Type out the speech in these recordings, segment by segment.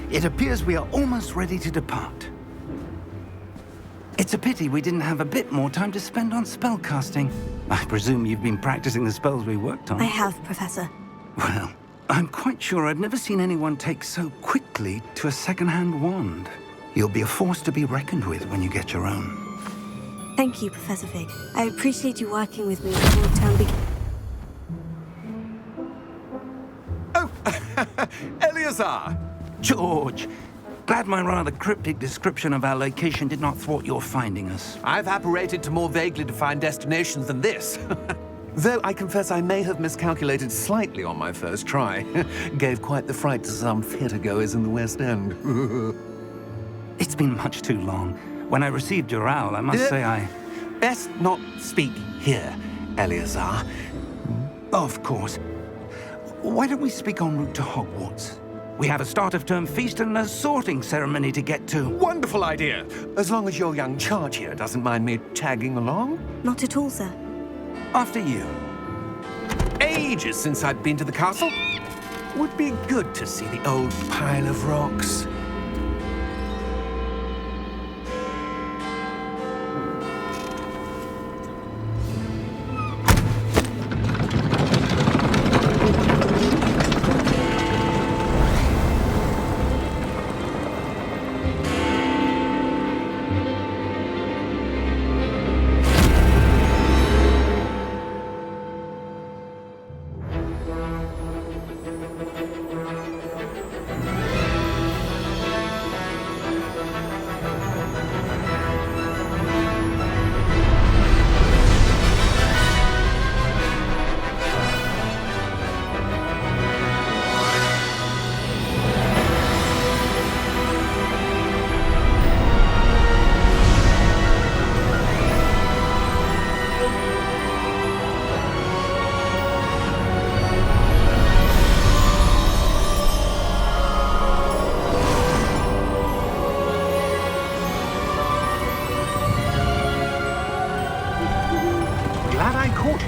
It appears we are almost ready to depart. It's a pity we didn't have a bit more time to spend on spellcasting. I presume you've been practicing the spells we worked on. I have, Professor. Well, I'm quite sure I've never seen anyone take so quickly to a second-hand wand. You'll be a force to be reckoned with when you get your own. Thank you, Professor Fig. I appreciate you working with me before the term begins. Oh, Eleazar! George! Glad my rather cryptic description of our location did not thwart your finding us. I've apparated to more vaguely defined destinations than this. Though I confess I may have miscalculated slightly on my first try. Gave quite the fright to some theatergoers in the West End. It's been much too long. When I received your owl, I must say I... Best not speak here, Eleazar. Of course. Why don't we speak en route to Hogwarts? We have a start-of-term feast and a sorting ceremony to get to. Wonderful idea! As long as your young charge here doesn't mind me tagging along. Not at all, sir. After you. Ages since I've been to the castle. Would be good to see the old pile of rocks.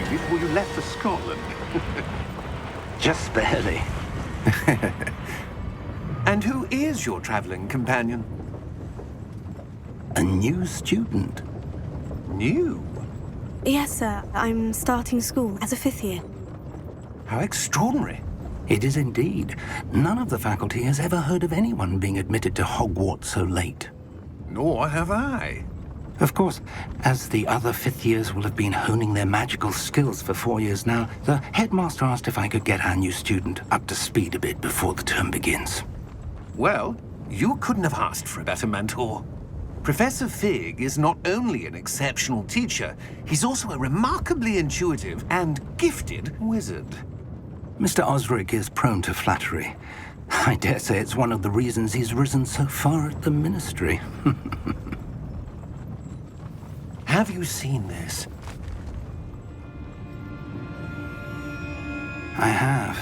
Before you left for Scotland. Just barely. And who is your traveling companion? A new student. New? Yes, sir. I'm starting school as a 5th year. How extraordinary. It is indeed. None of the faculty has ever heard of anyone being admitted to Hogwarts so late. Nor have I. Of course, as the other 5th years will have been honing their magical skills for 4 years now, the headmaster asked if I could get our new student up to speed a bit before the term begins. Well, you couldn't have asked for a better mentor. Professor Fig is not only an exceptional teacher, he's also a remarkably intuitive and gifted wizard. Mr. Osric is prone to flattery. I dare say it's one of the reasons he's risen so far at the ministry. Have you seen this? I have.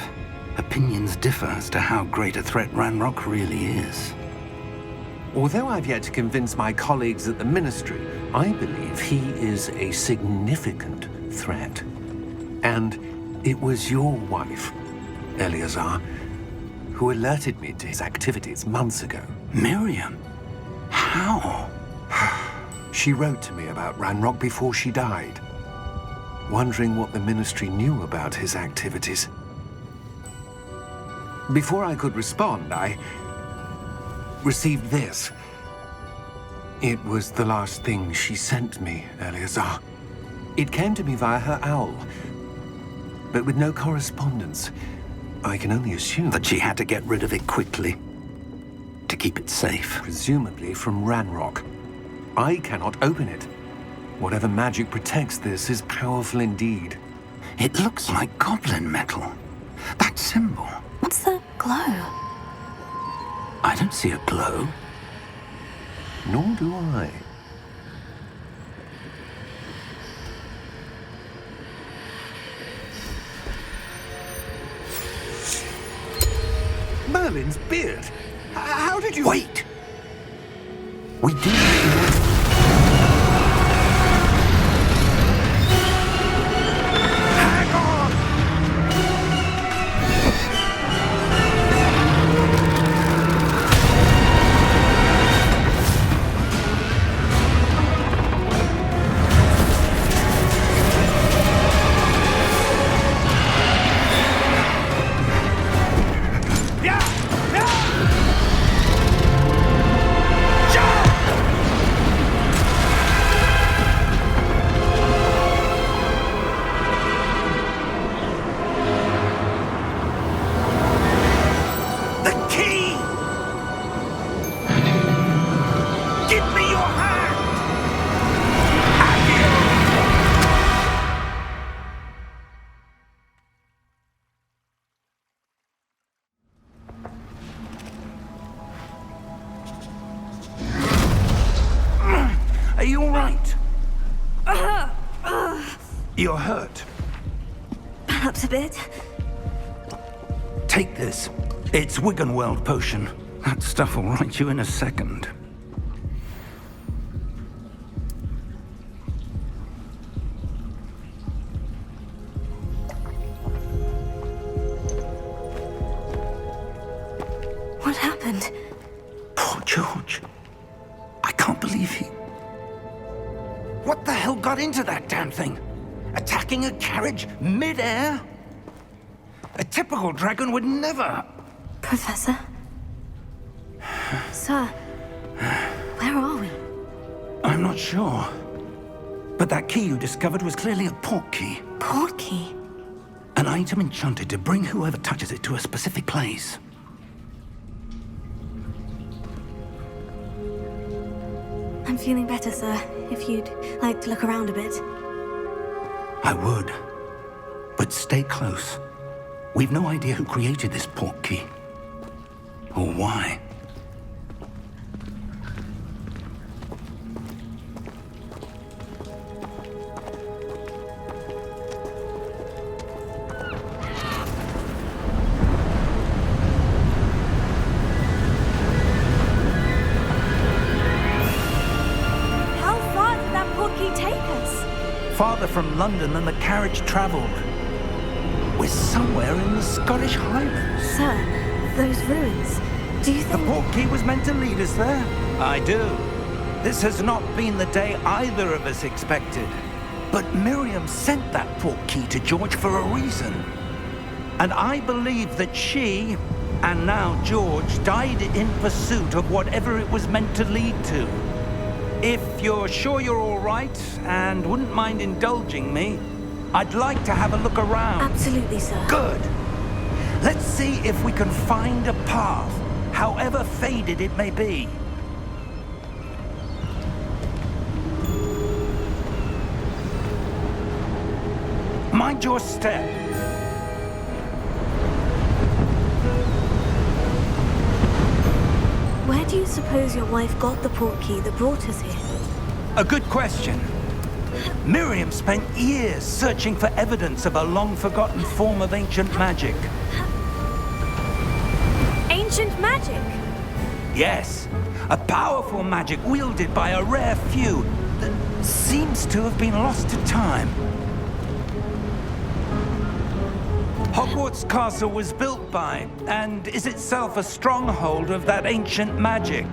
Opinions differ as to how great a threat Ranrock really is. Although I've yet to convince my colleagues at the Ministry, I believe he is a significant threat. And it was your wife, Eleazar, who alerted me to his activities months ago. Miriam? How? She wrote to me about Ranrock before she died, wondering what the Ministry knew about his activities. Before I could respond, I received this. It was the last thing she sent me, Eleazar. It came to me via her owl, but with no correspondence. I can only assume that she had to get rid of it quickly, to keep it safe. Presumably from Ranrock. I cannot open it. Whatever magic protects this is powerful indeed. It looks like goblin metal. That symbol. What's the glow? I don't see a glow. Nor do I. Merlin's beard. How did you... Wait! We do... Hang on! You're hurt. Perhaps a bit. Take this. It's Wiggenweld potion. That stuff will right you in a second. What happened? Poor George. I can't believe he... What the hell got into that damn thing? Attacking a carriage mid-air? A typical dragon would never... Professor? Sir, where are we? I'm not sure. But that key you discovered was clearly a port key. Port key? An item enchanted to bring whoever touches it to a specific place. I'm feeling better, sir. If you'd like to look around a bit. I would. But stay close. We've no idea who created this port key. Or why. How far did that port key take us? Farther from London than the carriage traveled. We're somewhere in the Scottish Highlands. Sir, those ruins. Do you The think... port key was meant to lead us there? I do. This has not been the day either of us expected. But Miriam sent that port key to George for a reason. And I believe that she, and now George, died in pursuit of whatever it was meant to lead to. If you're sure you're all right and wouldn't mind indulging me, I'd like to have a look around. Absolutely, sir. Good. Let's see if we can find a path, however faded it may be. Mind your step. Where do you suppose your wife got the port key that brought us here? A good question. Miriam spent years searching for evidence of a long-forgotten form of ancient magic. Ancient magic? Yes, a powerful magic wielded by a rare few that seems to have been lost to time. Hogwarts Castle was built by, and is itself a stronghold of that ancient magic.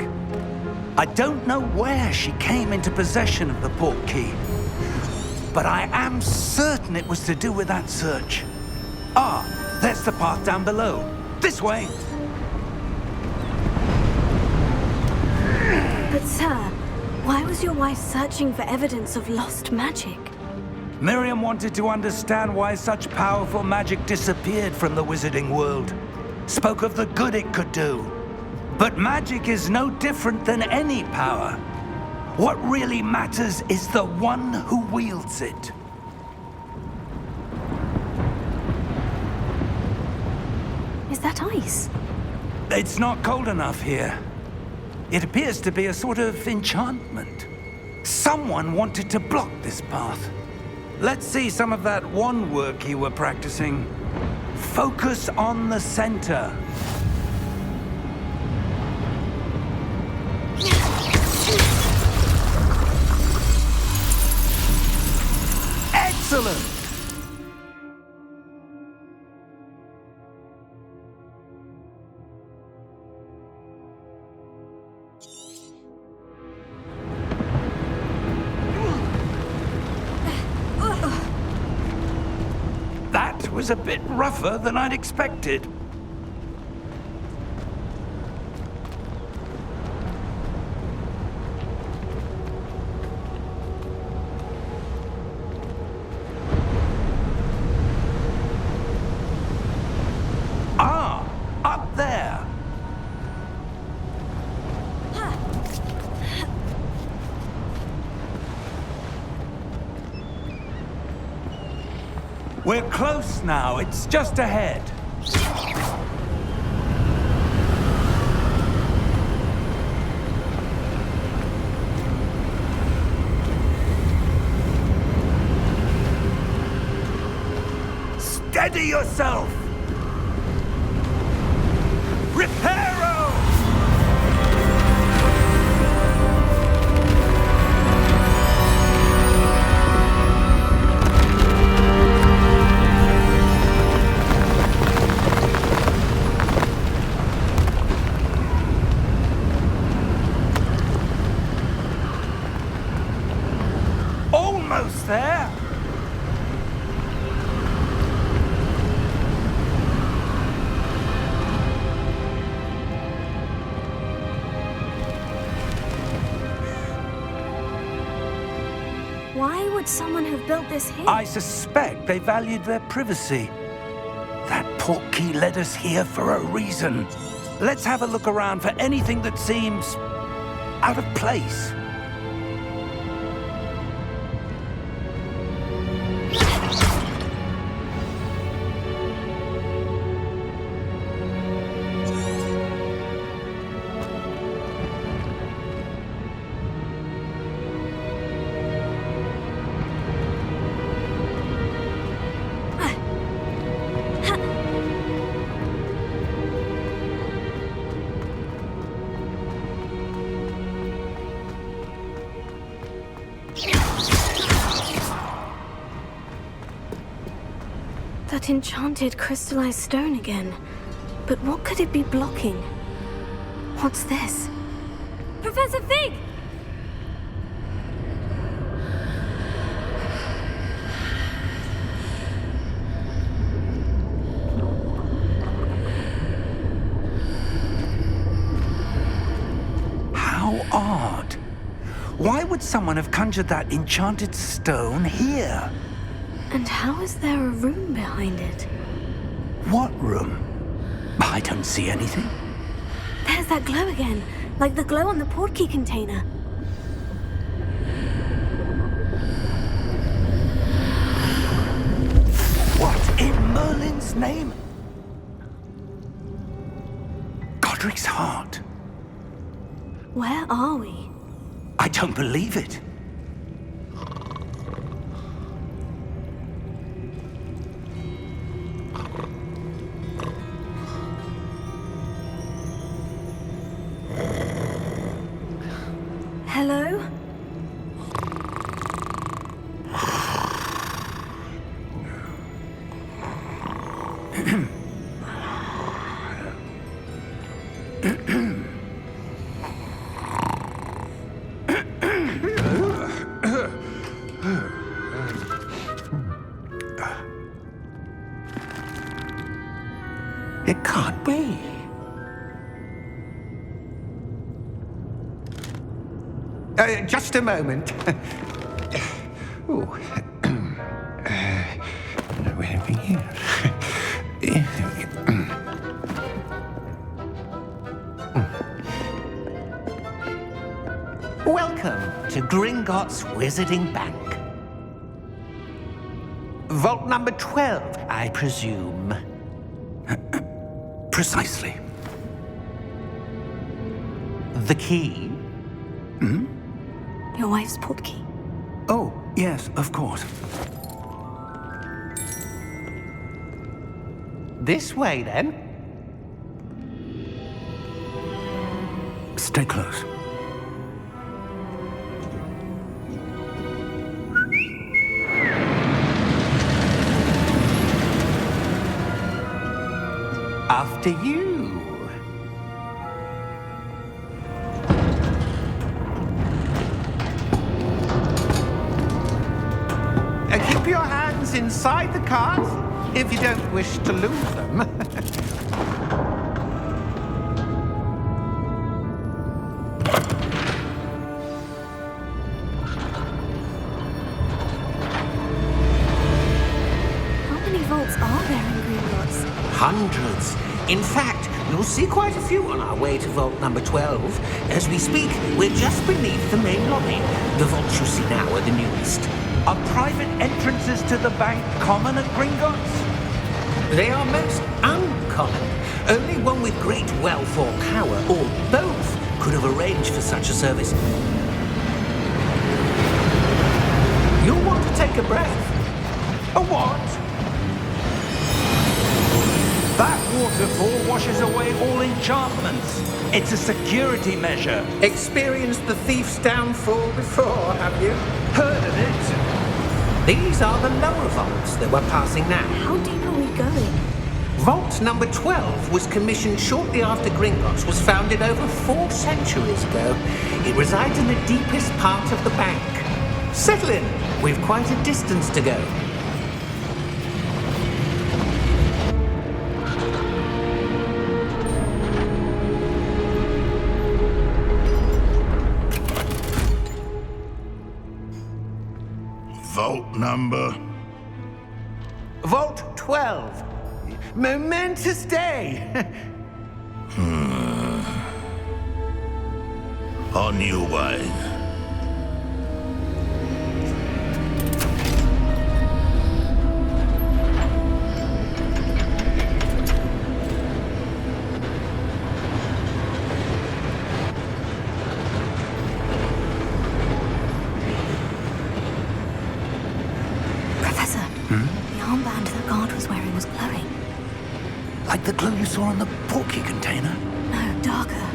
I don't know where she came into possession of the port key, but I am certain it was to do with that search. Ah, there's the path down below. This way. But sir, why was your wife searching for evidence of lost magic? Miriam wanted to understand why such powerful magic disappeared from the wizarding world. Spoke of the good it could do. But magic is no different than any power. What really matters is the one who wields it. Is that ice? It's not cold enough here. It appears to be a sort of enchantment. Someone wanted to block this path. Let's see some of that wand work you were practicing. Focus on the center. Excellent! That was a bit rougher than I'd expected. Ah, up there. We're close now. It's just ahead. Steady yourself! Reparo! Almost there! Why would someone have built this here? I suspect they valued their privacy. That portkey led us here for a reason. Let's have a look around for anything that seems out of place. That enchanted crystallized stone again. But what could it be blocking? What's this? Professor Fig! How odd. Why would someone have conjured that enchanted stone here? And how is there a room behind it? What room? I don't see anything. There's that glow again, like the glow on the portkey container. What in Merlin's name? Godric's heart. Where are we? I don't believe it. Hello? It can't be. Just a moment. Ooh. Where have we here? Welcome to Gringotts Wizarding Bank. Vault number 12, I presume. Precisely. The key? Your wife's portkey. Oh, yes, of course. This way, then. Stay close. After you. Keep your hands inside the cart if you don't wish to lose them. How many vaults are there in Gringotts? Hundreds. In fact, you'll see quite a few on our way to vault number 12. As we speak, we're just beneath the main lobby. The vaults you see now are the newest. Are private entrances to the bank common at Gringotts? They are most uncommon. Only one with great wealth or power, or both, could have arranged for such a service. You'll want to take a breath. A what? That waterfall washes away all enchantments. It's a security measure. Experienced the thief's downfall before, have you? Heard of it? These are the lower vaults that we're passing now. How deep are we going? Vault number 12 was commissioned shortly after Gringotts was founded over 4 centuries ago. It resides in the deepest part of the bank. Settle in. We've quite a distance to go. Vault number? Vault 12. Momentous day. On your way. Professor, the armband the guard was wearing was glowing. Like the glow you saw on the porky container? No, darker.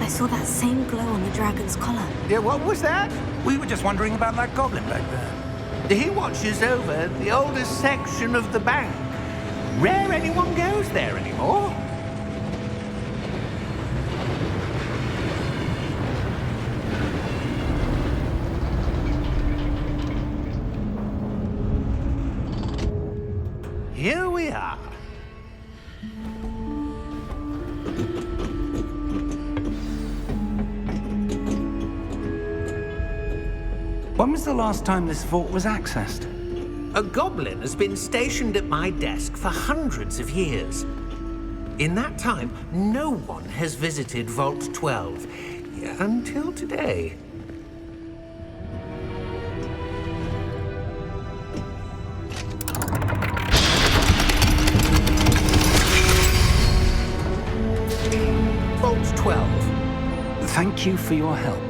I saw that same glow on the dragon's collar. Yeah, what was that? We were just wondering about that goblin back there. He watches over the oldest section of the bank. Rare anyone goes there anymore. Here we are. When was the last time this vault was accessed? A goblin has been stationed at my desk for hundreds of years. In that time, no one has visited Vault 12 until today. Vault 12. Thank you for your help.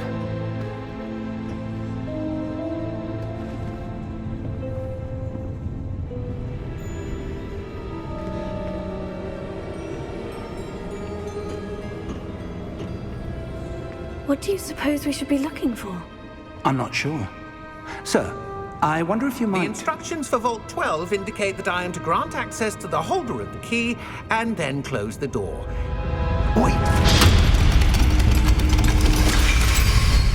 What do you suppose we should be looking for? I'm not sure. Sir, I wonder if you The might... instructions for Vault 12 indicate that I am to grant access to the holder of the key and then close the door. Wait!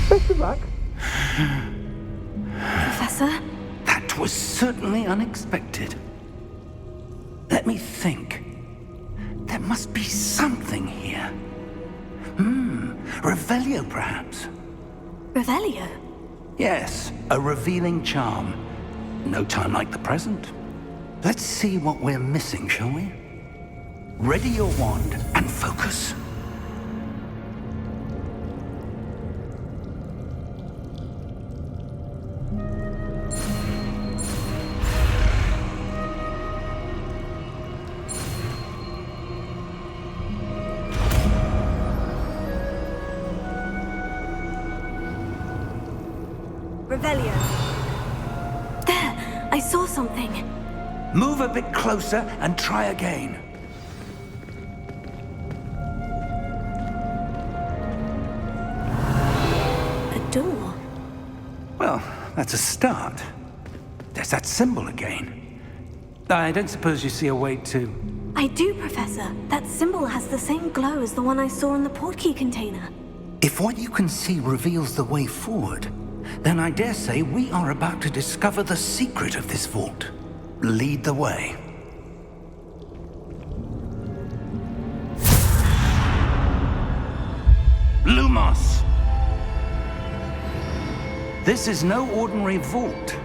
Best of luck. Professor? That was certainly unexpected. Let me think. There must be something here. Revelio, perhaps? Revelio? Yes, a revealing charm. No time like the present. Let's see what we're missing, shall we? Ready your wand and focus. Revelio. There! I saw something. Move a bit closer and try again. A door. Well, that's a start. There's that symbol again. I don't suppose you see a way to... I do, Professor. That symbol has the same glow as the one I saw in the portkey container. If what you can see reveals the way forward, then I dare say we are about to discover the secret of this vault. Lead the way. Lumos! This is no ordinary vault.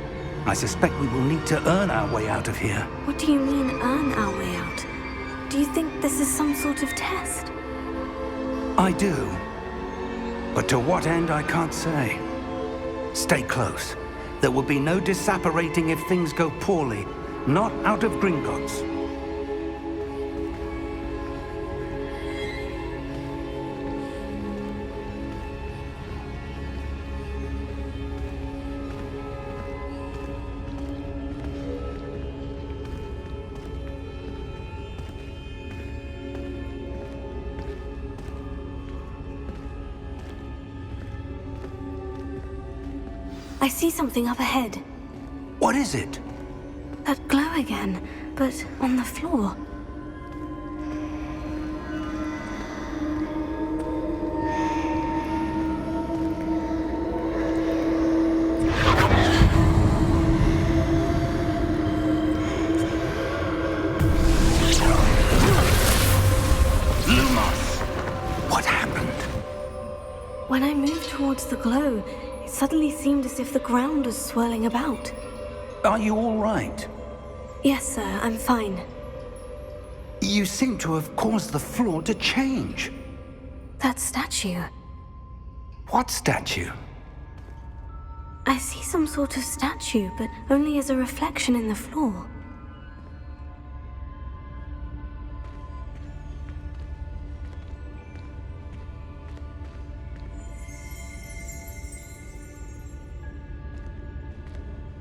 I suspect we will need to earn our way out of here. What do you mean, earn our way out? Do you think this is some sort of test? I do. But to what end, I can't say. Stay close. There will be no disapparating if things go poorly. Not out of Gringotts. I see something up ahead. What is it? That glow again, but on the floor. What happened? When I moved towards the glow, it suddenly seemed as if the ground was swirling about. Are you all right? Yes, sir, I'm fine. You seem to have caused the floor to change. That statue. What statue? I see some sort of statue, but only as a reflection in the floor.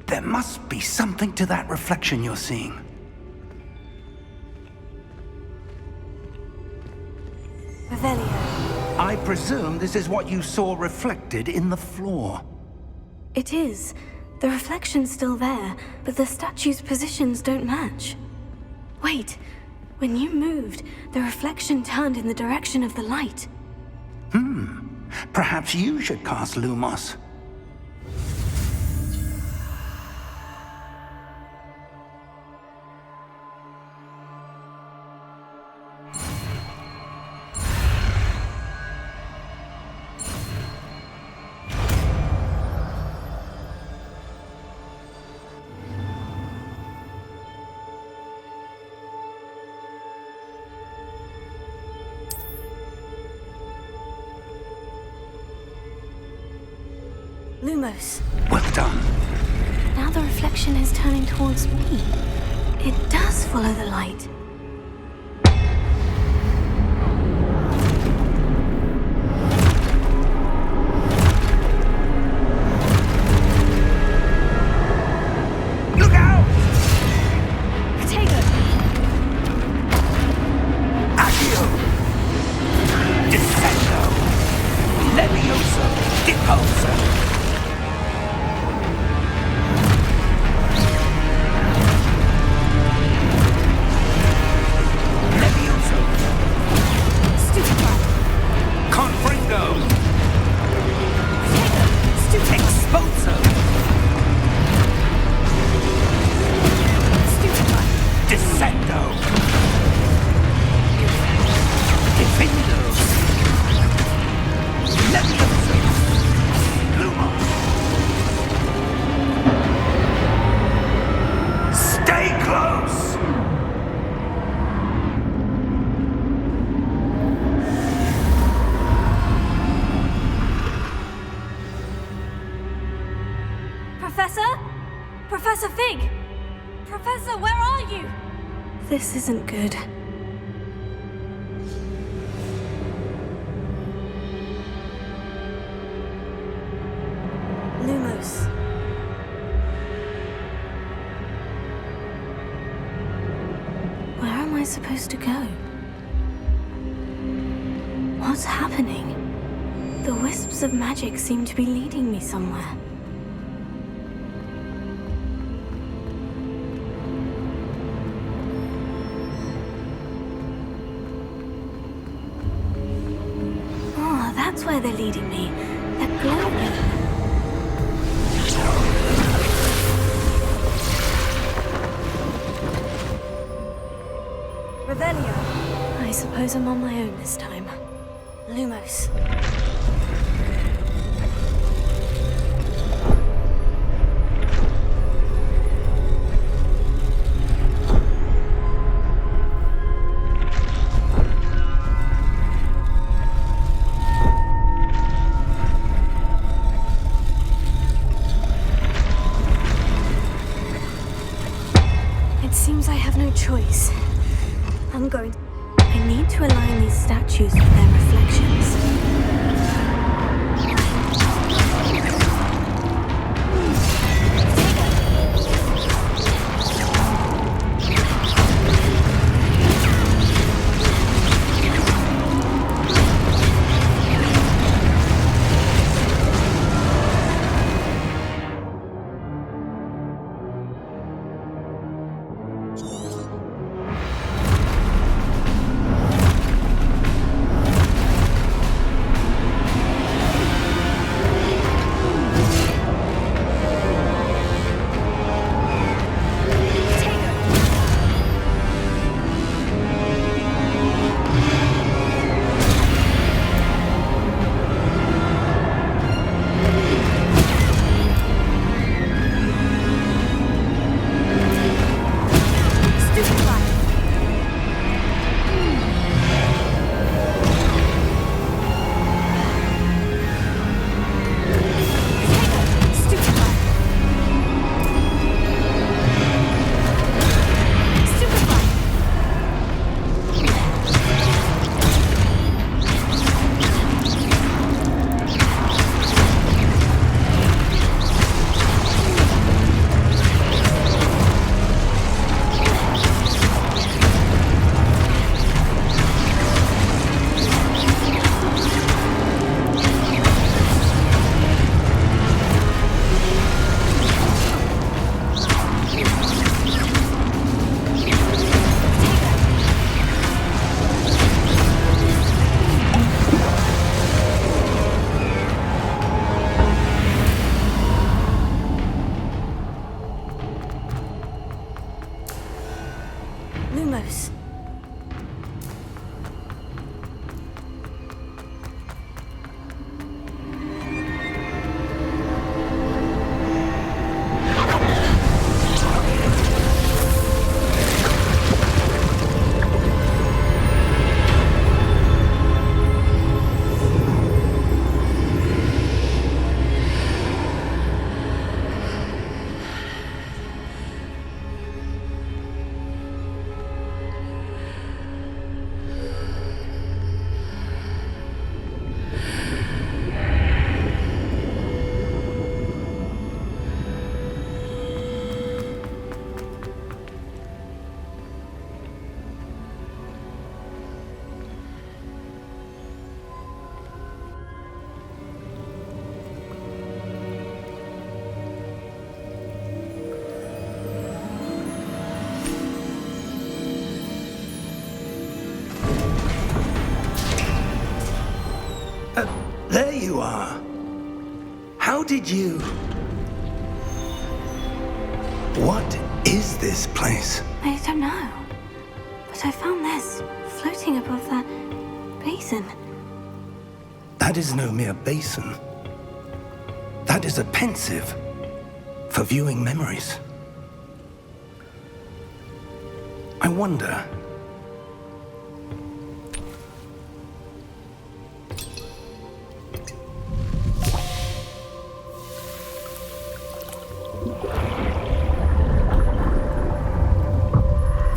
There must be something to that reflection you're seeing. Revelio. I presume this is what you saw reflected in the floor. It is. The reflection's still there, but the statue's positions don't match. Wait. When you moved, the reflection turned in the direction of the light. Perhaps you should cast Lumos. Lumos. Well done. Now the reflection is turning towards me. It does follow the light. Look out! Potato! Accio! Descendo! Levioso! Deposo! Professor Fig! Professor, where are you? This isn't good. Lumos. Where am I supposed to go? What's happening? The wisps of magic seem to be leading me somewhere. Oh, that's where they're leading me. That glowing. Revelio. I suppose I'm on my own this time. Lumos. It seems I have no choice. I need to align these statues with their reflections. Lumos. There you are. How did you... What is this place? I don't know. But I found this floating above that basin. That is no mere basin. That is a pensive for viewing memories. I wonder...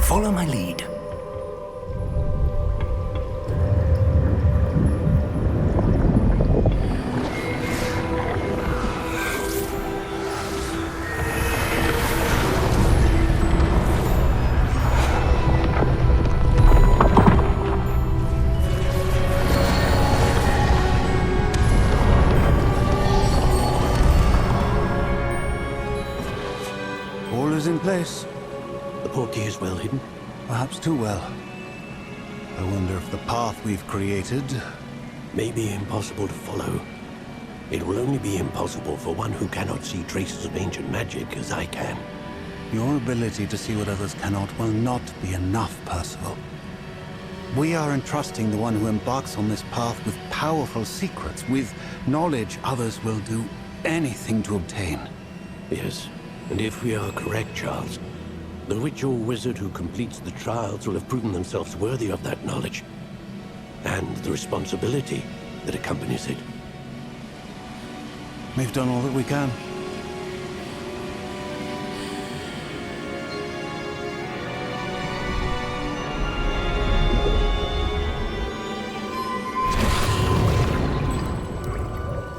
Follow my lead. All is in place. The portkey is well hidden. Perhaps too well. I wonder if the path we've created... May be impossible to follow. It will only be impossible for one who cannot see traces of ancient magic as I can. Your ability to see what others cannot will not be enough, Percival. We are entrusting the one who embarks on this path with powerful secrets, with knowledge others will do anything to obtain. Yes, and if we are correct, Charles, the witch or wizard who completes the trials will have proven themselves worthy of that knowledge, and the responsibility that accompanies it. We've done all that we can.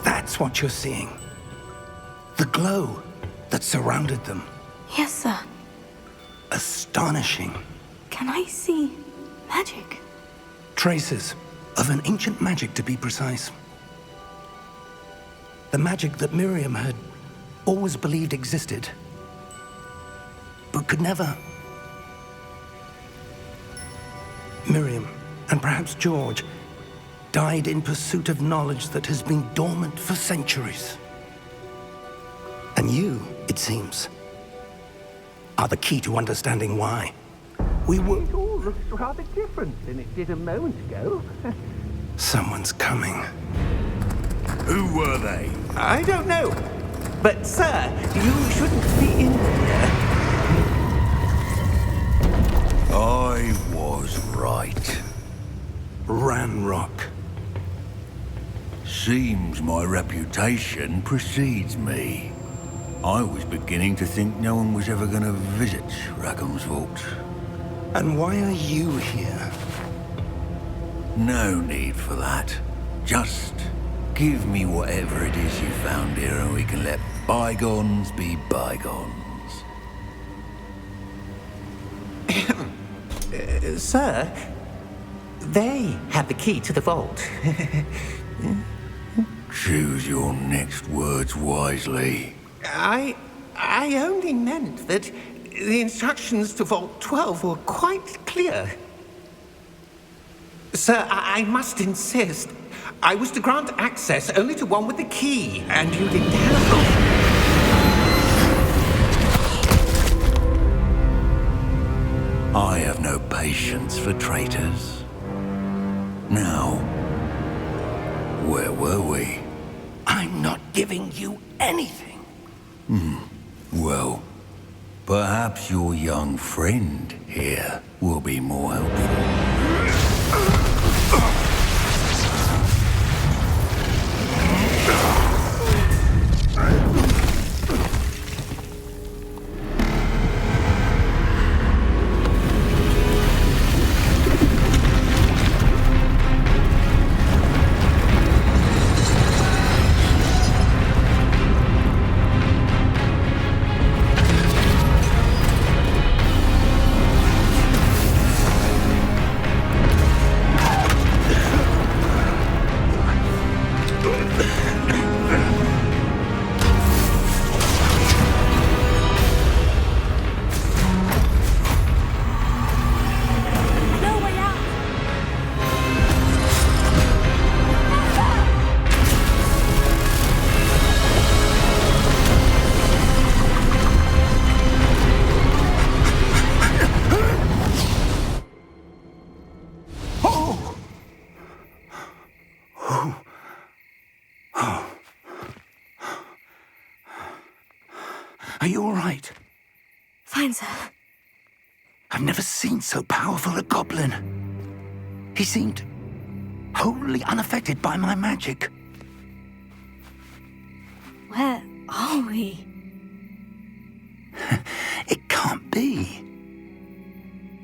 That's what you're seeing. The glow that surrounded them. Yes, sir. Astonishing. Can I see magic? Traces of an ancient magic, to be precise. The magic that Miriam had always believed existed, but could never. Miriam, and perhaps George, died in pursuit of knowledge that has been dormant for centuries. And you, it seems, are the key to understanding why. We were... It all looks rather different than it did a moment ago. Someone's coming. Who were they? I don't know. But, sir, you shouldn't be in here. I was right. Ranrock. Seems my reputation precedes me. I was beginning to think no one was ever going to visit Rackham's vault. And why are you here? No need for that. Just give me whatever it is you found here and we can let bygones be bygones. Sir, they have the key to the vault. Choose your next words wisely. I only meant that the instructions to Vault 12 were quite clear. Sir, I must insist. I was to grant access only to one with the key, and you didn't have I have no patience for traitors. Now, where were we? I'm not giving you anything. Well, perhaps your young friend here will be more helpful. Are you all right? Fine, sir. I've never seen so powerful a goblin. He seemed wholly unaffected by my magic. Where are we? It can't be.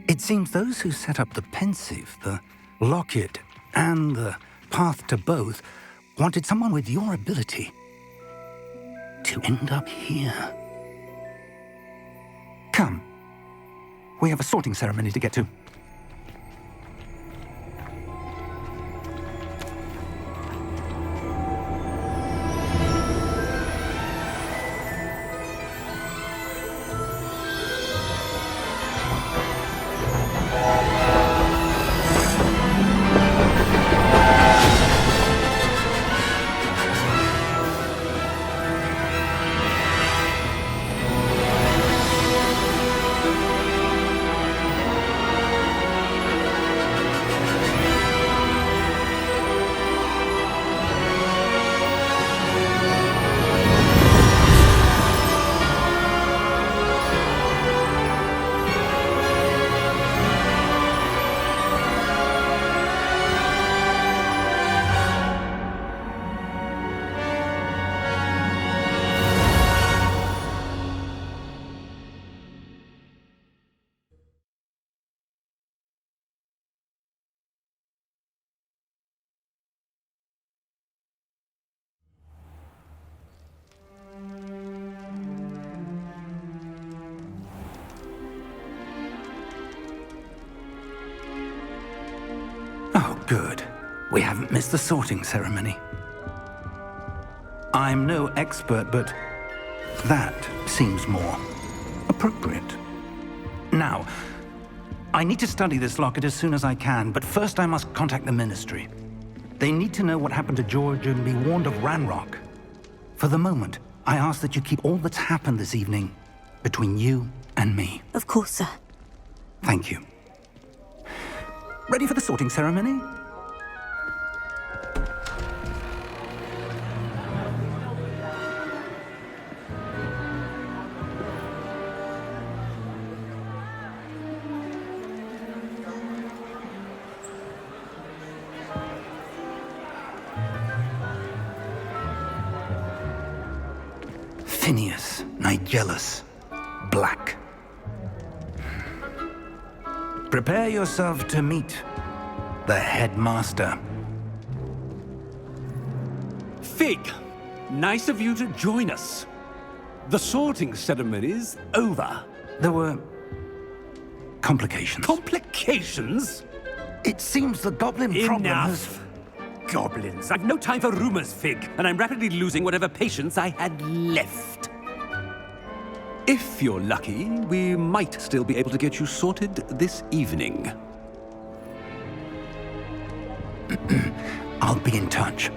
It seems those who set up the pensive, the locket, and the path to both wanted someone with your ability to end up here. Come. We have a sorting ceremony to get to. Oh, good. We haven't missed the sorting ceremony. I'm no expert, but that seems more appropriate. Now, I need to study this locket as soon as I can, but first I must contact the Ministry. They need to know what happened to George and be warned of Ranrock. For the moment, I ask that you keep all that's happened this evening between you and me. Of course, sir. Thank you. Ready for the sorting ceremony? Phineas, Nigellus, Black. Prepare yourself to meet the headmaster. Fig, nice of you to join us. The sorting ceremony's over. There were complications. Complications? It seems the goblin problem has... Enough. Goblins. I've no time for rumors, Fig, and I'm rapidly losing whatever patience I had left. If you're lucky, we might still be able to get you sorted this evening. I'll be in touch.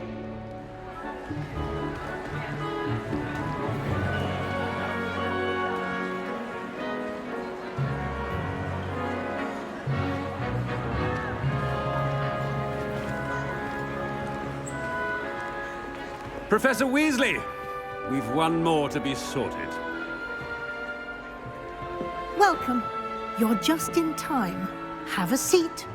Professor Weasley, we've one more to be sorted. Welcome. You're just in time. Have a seat.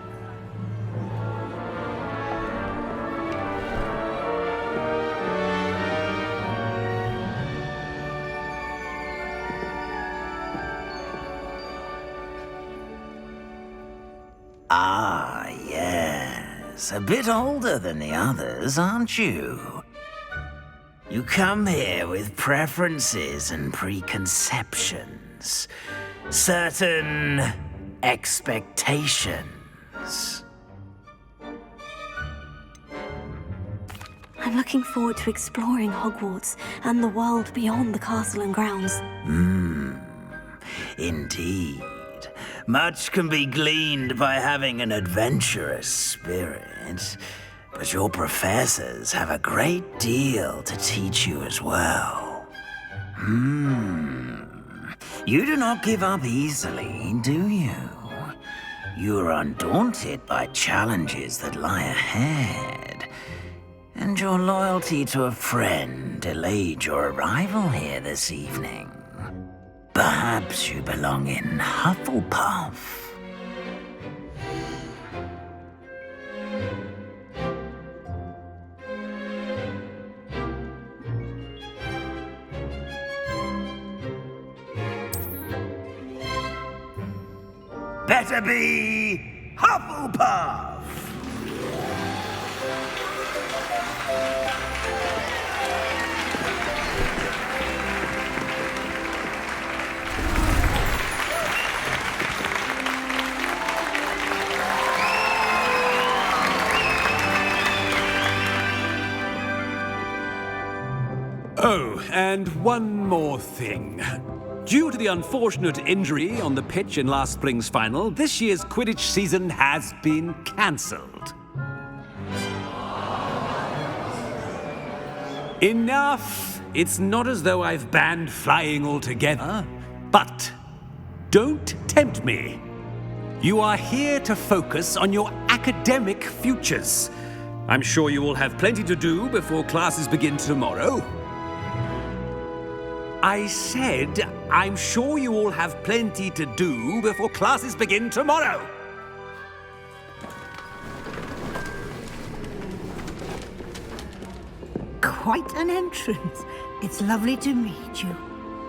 Ah, yes. A bit older than the others, aren't you? You come here with preferences and preconceptions. Certain expectations. I'm looking forward to exploring Hogwarts and the world beyond the castle and grounds. Indeed. Much can be gleaned by having an adventurous spirit, but your professors have a great deal to teach you as well. You do not give up easily, do you? You are undaunted by challenges that lie ahead, and your loyalty to a friend delayed your arrival here this evening. Perhaps you belong in Hufflepuff. Better be Hufflepuff! Oh, and one more thing. Due to the unfortunate injury on the pitch in last spring's final, this year's Quidditch season has been cancelled. Enough! It's not as though I've banned flying altogether, but don't tempt me. You are here to focus on your academic futures. I'm sure you will have plenty to do before classes begin tomorrow. I said, I'm sure you all have plenty to do before classes begin tomorrow. Quite an entrance. It's lovely to meet you.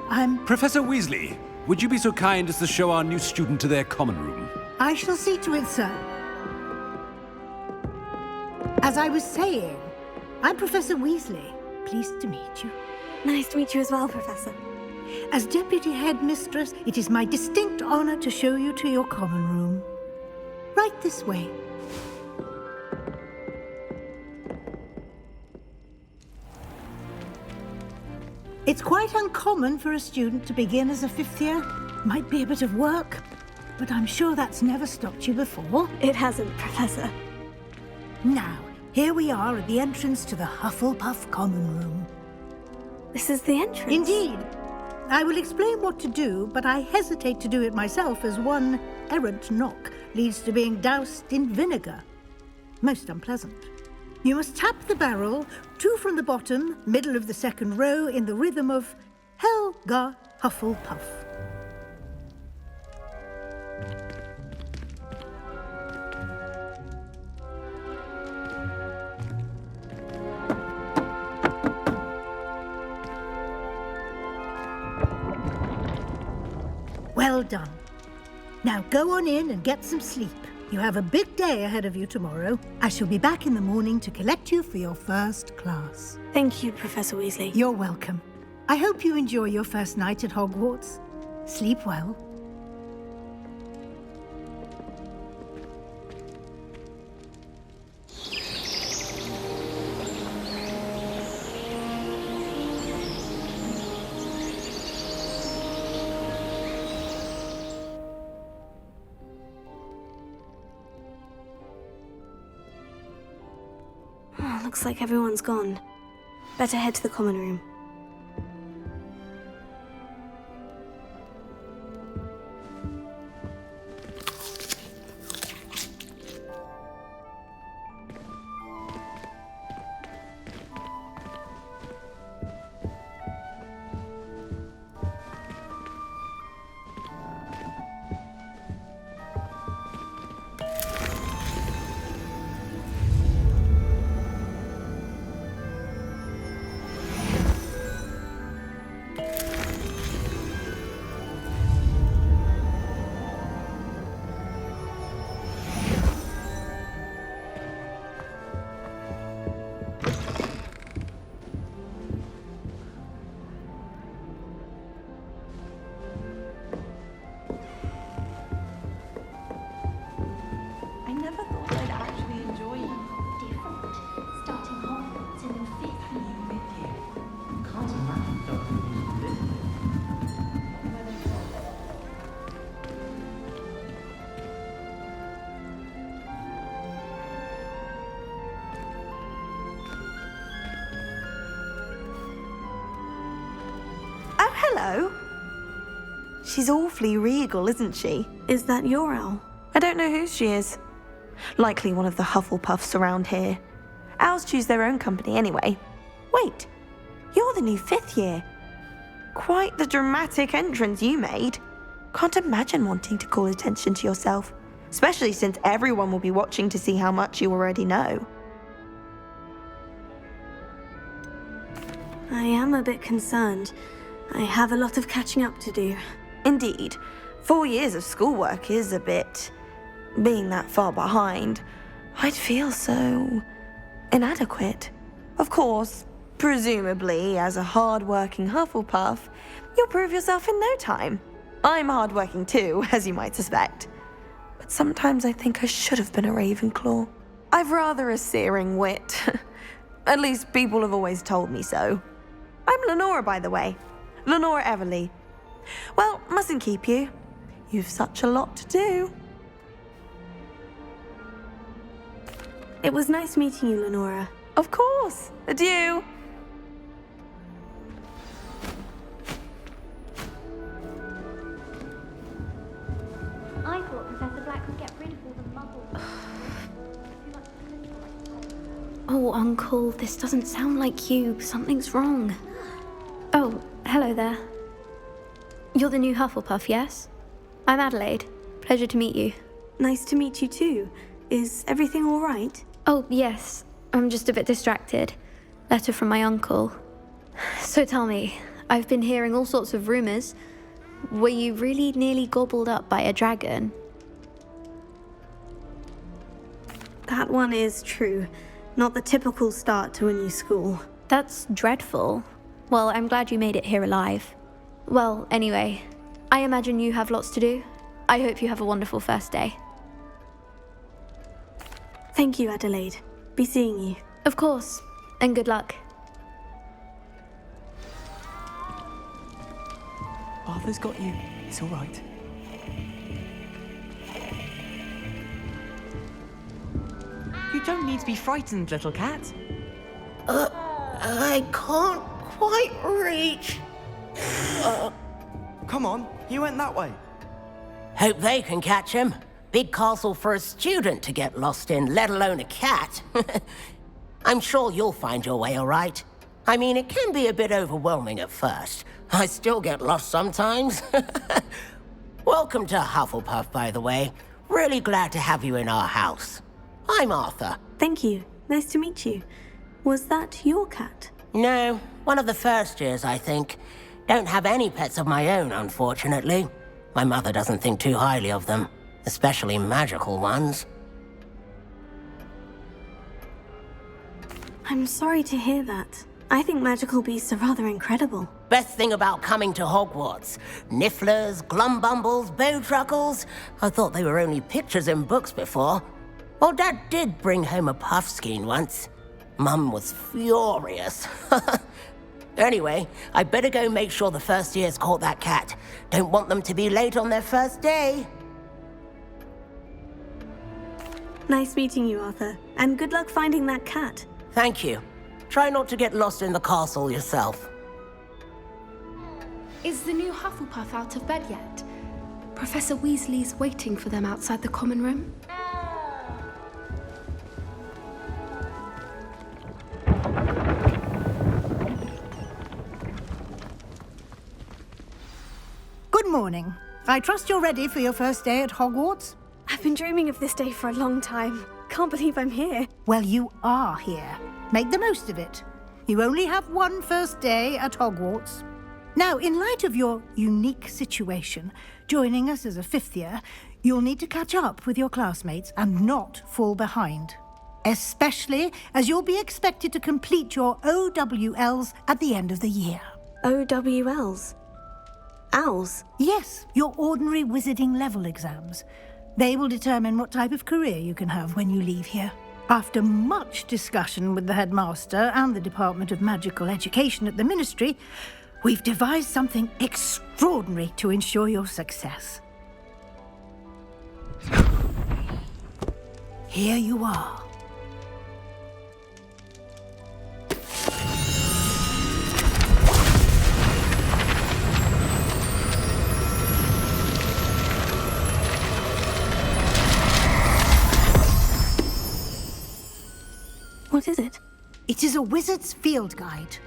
I'm... Professor Weasley, would you be so kind as to show our new student to their common room? I shall see to it, sir. As I was saying, I'm Professor Weasley. Pleased to meet you. Nice to meet you as well, Professor. As Deputy Headmistress, it is my distinct honor to show you to your common room. Right this way. It's quite uncommon for a student to begin as a fifth year. Might be a bit of work, but I'm sure that's never stopped you before. It hasn't, Professor. Now, here we are at the entrance to the Hufflepuff common room. This is the entrance? Indeed. I will explain what to do, but I hesitate to do it myself as one errant knock leads to being doused in vinegar. Most unpleasant. You must tap the barrel, 2 from the bottom, middle of the second row, in the rhythm of Helga Hufflepuff. Well done. Now go on in and get some sleep. You have a big day ahead of you tomorrow. I shall be back in the morning to collect you for your first class. Thank you, Professor Weasley. You're welcome. I hope you enjoy your first night at Hogwarts. Sleep well. Looks like everyone's gone. Better head to the common room. hello. She's awfully regal, isn't she? Is that your owl? I don't know who she is. Likely one of the Hufflepuffs around here. Owls choose their own company anyway. Wait, you're the new 5th year. Quite the dramatic entrance you made. Can't imagine wanting to call attention to yourself, especially since everyone will be watching to see how much you already know. I am a bit concerned. I have a lot of catching up to do. Indeed, 4 years of schoolwork is a bit... Being that far behind, I'd feel so... inadequate. Of course, presumably, as a hard-working Hufflepuff, you'll prove yourself in no time. I'm hard-working too, as you might suspect. But sometimes I think I should have been a Ravenclaw. I've rather a searing wit. At least people have always told me so. I'm Lenora, by the way. Lenora Everly. Well, mustn't keep you. You've such a lot to do. It was nice meeting you, Lenora. Of course. Adieu. I thought Professor Black would get rid of all the muggles. Oh, Uncle, this doesn't sound like you. Something's wrong. Oh, hello there. You're the new Hufflepuff, yes? I'm Adelaide. Pleasure to meet you. Nice to meet you too. Is everything all right? Oh, yes. I'm just a bit distracted. Letter from my uncle. So tell me, I've been hearing all sorts of rumors. Were you really nearly gobbled up by a dragon? That one is true. Not the typical start to a new school. That's dreadful. Well, I'm glad you made it here alive. Well, anyway, I imagine you have lots to do. I hope you have a wonderful first day. Thank you, Adelaide. Be seeing you. Of course, and good luck. Arthur's got you. It's all right. You don't need to be frightened, little cat. I can't quite reach. Come on, you went that way. Hope they can catch him. Big castle for a student to get lost in, let alone a cat. I'm sure you'll find your way all right. I mean, it can be a bit overwhelming at first. I still get lost sometimes. Welcome to Hufflepuff, by the way. Really glad to have you in our house. I'm Arthur. Thank you. Nice to meet you. Was that your cat? No, one of the first years, I think. Don't have any pets of my own, unfortunately. My mother doesn't think too highly of them, especially magical ones. I'm sorry to hear that. I think magical beasts are rather incredible. Best thing about coming to Hogwarts. Nifflers, glumbumbles, bowtruckles. I thought they were only pictures in books before. Well, Dad did bring home a puffskein once. Mum was furious. Anyway, I better go make sure the first years caught that cat. Don't want them to be late on their first day. Nice meeting you, Arthur. And good luck finding that cat. Thank you. Try not to get lost in the castle yourself. Is the new Hufflepuff out of bed yet? Professor Weasley's waiting for them outside the common room. Good morning. I trust you're ready for your first day at Hogwarts? I've been dreaming of this day for a long time. Can't believe I'm here. Well, you are here. Make the most of it. You only have one first day at Hogwarts. Now, in light of your unique situation, joining us as a 5th year, you'll need to catch up with your classmates and not fall behind. Especially as you'll be expected to complete your OWLs at the end of the year. OWLs? Owls? Yes, your ordinary wizarding level exams. They will determine what type of career you can have when you leave here. After much discussion with the headmaster and the Department of Magical Education at the Ministry, we've devised something extraordinary to ensure your success. Here you are. What is it? It is a wizard's field guide.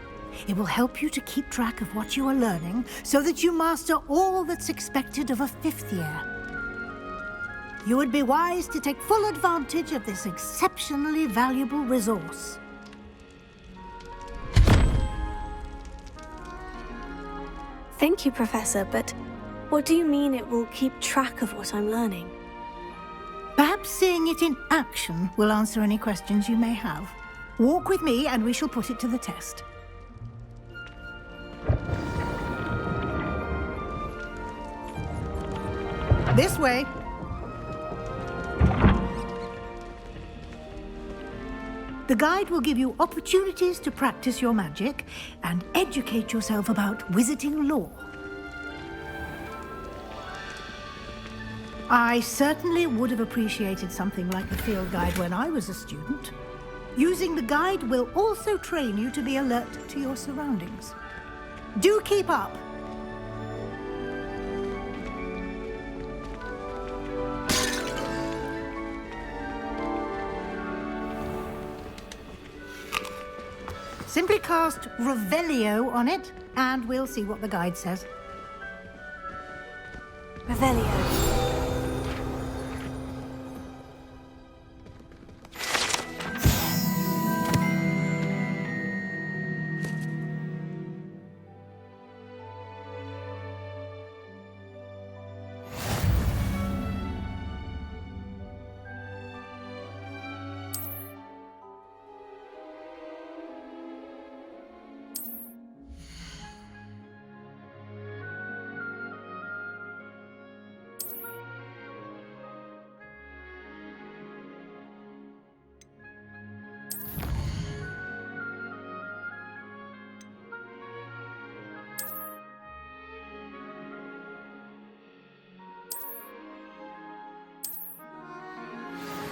It will help you to keep track of what you are learning so that you master all that's expected of a 5th year. You would be wise to take full advantage of this exceptionally valuable resource. Thank you, Professor, but what do you mean it will keep track of what I'm learning? Perhaps seeing it in action will answer any questions you may have. Walk with me and we shall put it to the test. This way. The guide will give you opportunities to practice your magic and educate yourself about wizarding lore. I certainly would have appreciated something like the field guide when I was a student. Using the guide will also train you to be alert to your surroundings. Do keep up! Simply cast Revelio on it, and we'll see what the guide says. Revelio.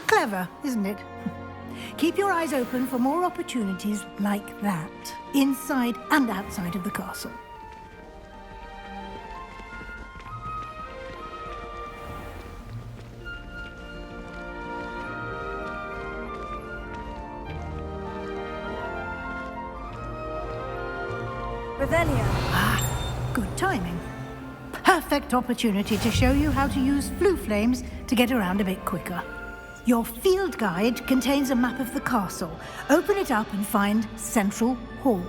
Clever, isn't it? Keep your eyes open for more opportunities like that, inside and outside of the castle. Revelio. Ah, good timing. Perfect opportunity to show you how to use flue flames to get around a bit quicker. Your field guide contains a map of the castle. Open it up and find Central Hall.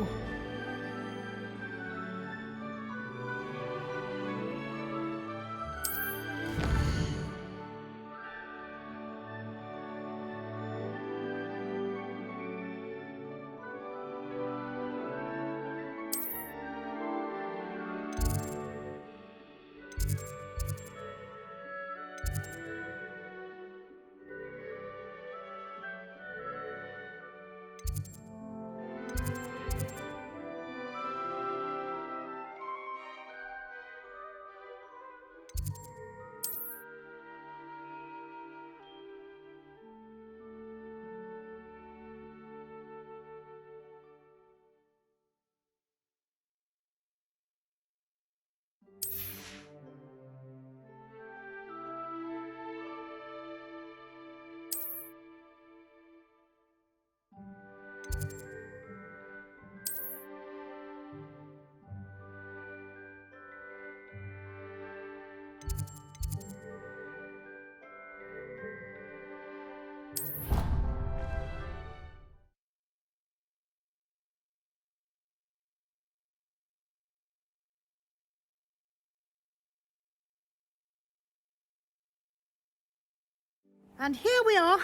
And here we are.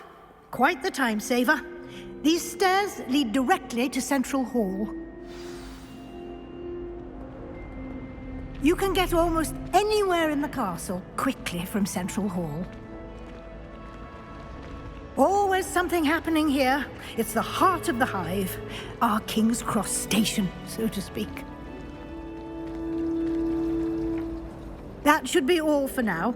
Quite the time saver. These stairs lead directly to Central Hall. You can get almost anywhere in the castle quickly from Central Hall. Always something happening here. It's the heart of the hive, our King's Cross station, so to speak. That should be all for now.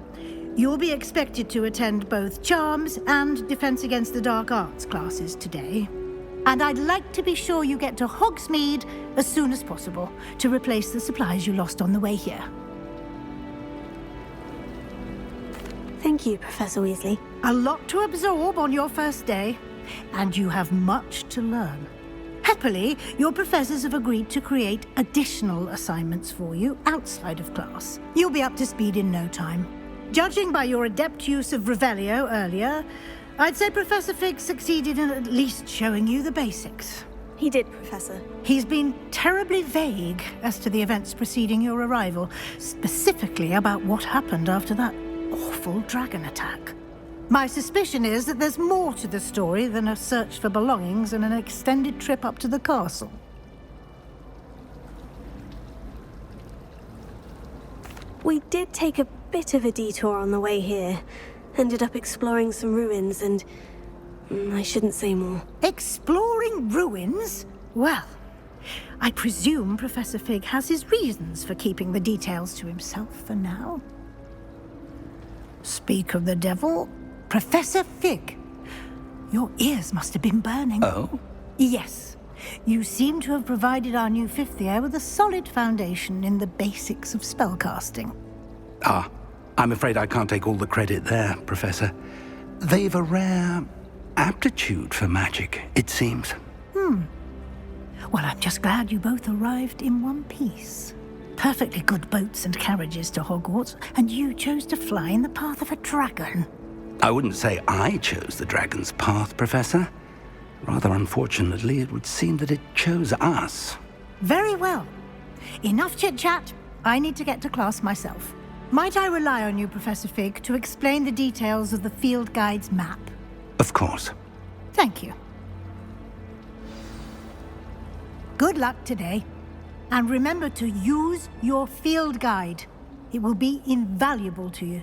You'll be expected to attend both Charms and Defense Against the Dark Arts classes today. And I'd like to be sure you get to Hogsmeade as soon as possible to replace the supplies you lost on the way here. Thank you, Professor Weasley. A lot to absorb on your first day. and you have much to learn. Happily, your professors have agreed to create additional assignments for you outside of class. You'll be up to speed in no time. Judging by your adept use of Revelio earlier, I'd say Professor Fig succeeded in at least showing you the basics. He did, Professor. He's been terribly vague as to the events preceding your arrival, specifically about what happened after that awful dragon attack. My suspicion is that there's more to the story than a search for belongings and an extended trip up to the castle. We did take a bit of a detour on the way here. Ended up exploring some ruins and... I shouldn't say more. Exploring ruins? Well, I presume Professor Fig has his reasons for keeping the details to himself for now. Speak of the devil, Professor Fig, your ears must have been burning. Oh? Yes. You seem to have provided our new fifth year with a solid foundation in the basics of spellcasting. Ah, I'm afraid I can't take all the credit there, Professor. They've a rare aptitude for magic, it seems. Well, I'm just glad you both arrived in one piece. Perfectly good boats and carriages to Hogwarts, and you chose to fly in the path of a dragon. I wouldn't say I chose the dragon's path, Professor. Rather unfortunately, it would seem that it chose us. Very well. Enough chit-chat. I need to get to class myself. Might I rely on you, Professor Fig, to explain the details of the field guide's map? Of course. Thank you. Good luck today. And remember to use your field guide. It will be invaluable to you.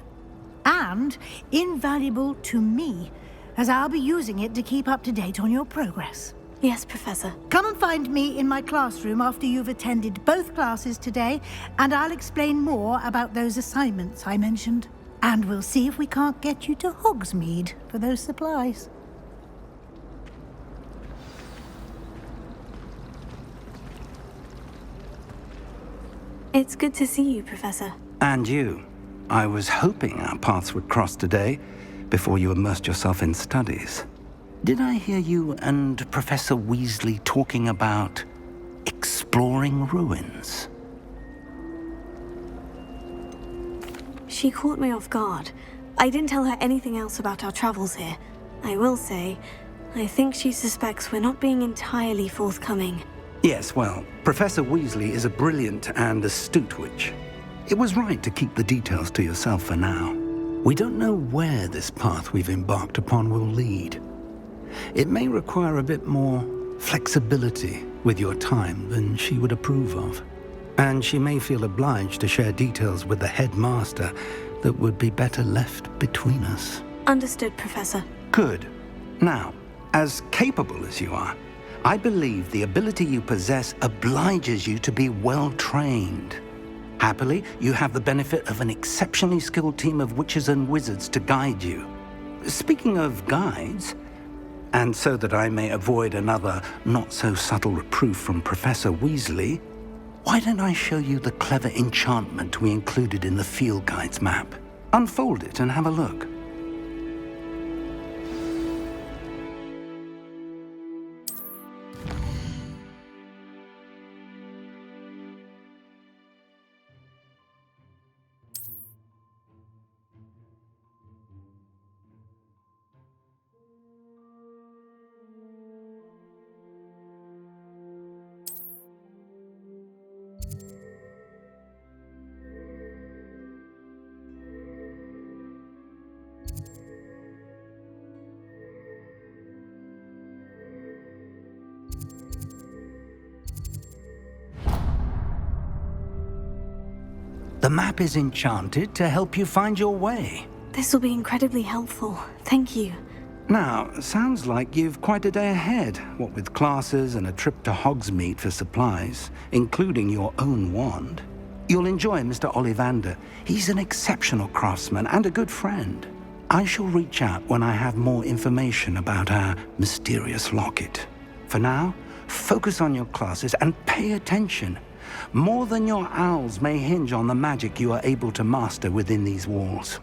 And invaluable to me, as I'll be using it to keep up to date on your progress. Yes, Professor. Come and find me in my classroom after you've attended both classes today, and I'll explain more about those assignments I mentioned. And we'll see if we can't get you to Hogsmeade for those supplies. It's good to see you, Professor. And you. I was hoping our paths would cross today, before you immersed yourself in studies. Did I hear you and Professor Weasley talking about exploring ruins? She caught me off guard. I didn't tell her anything else about our travels here. I will say, I think she suspects we're not being entirely forthcoming. Yes, well, Professor Weasley is a brilliant and astute witch. It was right to keep the details to yourself for now. We don't know where this path we've embarked upon will lead. It may require a bit more flexibility with your time than she would approve of. And she may feel obliged to share details with the headmaster that would be better left between us. Understood, Professor. Good. Now, as capable as you are, I believe the ability you possess obliges you to be well-trained. Happily, you have the benefit of an exceptionally skilled team of witches and wizards to guide you. Speaking of guides, and so that I may avoid another not-so-subtle reproof from Professor Weasley, why don't I show you the clever enchantment we included in the field guide's map? Unfold it and have a look. The map is enchanted to help you find your way. This will be incredibly helpful. Thank you. Now, sounds like you've quite a day ahead, what with classes and a trip to Hogsmeade for supplies, including your own wand. You'll enjoy Mr. Ollivander. He's an exceptional craftsman and a good friend. I shall reach out when I have more information about our mysterious locket. For now, focus on your classes and pay attention. More than your owls may hinge on the magic you are able to master within these walls.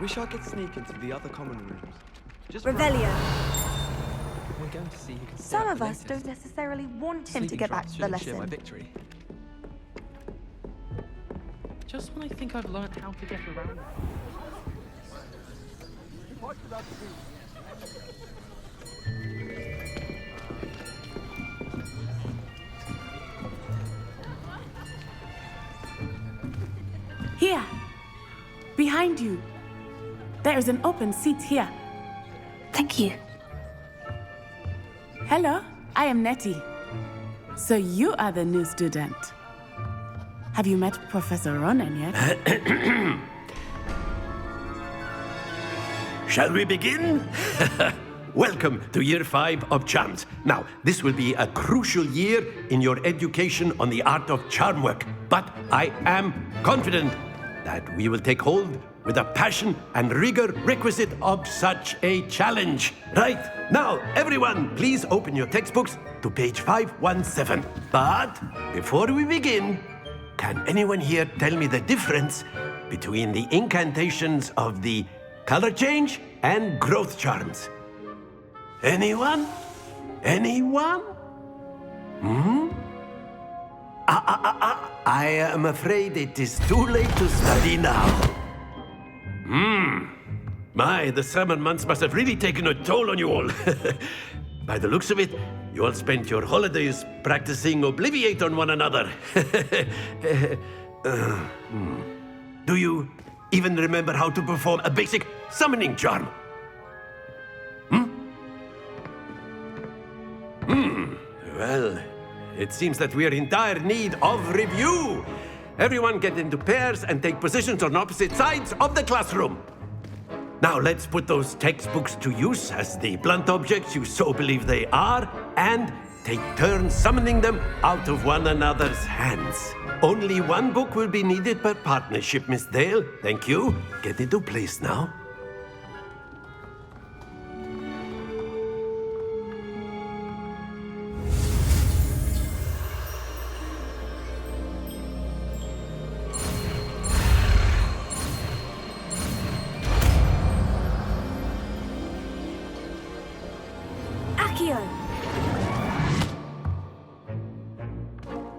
Wish I could sneak into the other common rooms. Just Revelio. We're going to see who can stay Some up of the us don't latest. necessarily want him to Sleeping get back drafts to the shouldn't share my lesson. victory. Just when I think I've learned how to get around. Here! Behind you! There is an open seat here. Thank you. Hello, I am Nettie. So you are the new student. Have you met Professor Ronan yet? Shall we begin? Welcome to Year 5 of Charms. Now, this will be a crucial year in your education on the art of charm work, but I am confident that we will take hold with the passion and rigor requisite of such a challenge. Right, now, everyone, please open your textbooks to page 517. But before we begin, can anyone here tell me the difference between the incantations of the color change and growth charms? Anyone? Anyone? I am afraid it is too late to study now. My, the summer months must have really taken a toll on you all. By the looks of it, you all spent your holidays practicing Obliviate on one another. Do you even remember how to perform a basic summoning charm? Well, it seems that we are in dire need of review. Everyone get into pairs and take positions on opposite sides of the classroom. Now let's put those textbooks to use as the blunt objects you so believe they are, and take turns summoning them out of one another's hands. Only one book will be needed per partnership, Miss Dale. Thank you. Get into place now.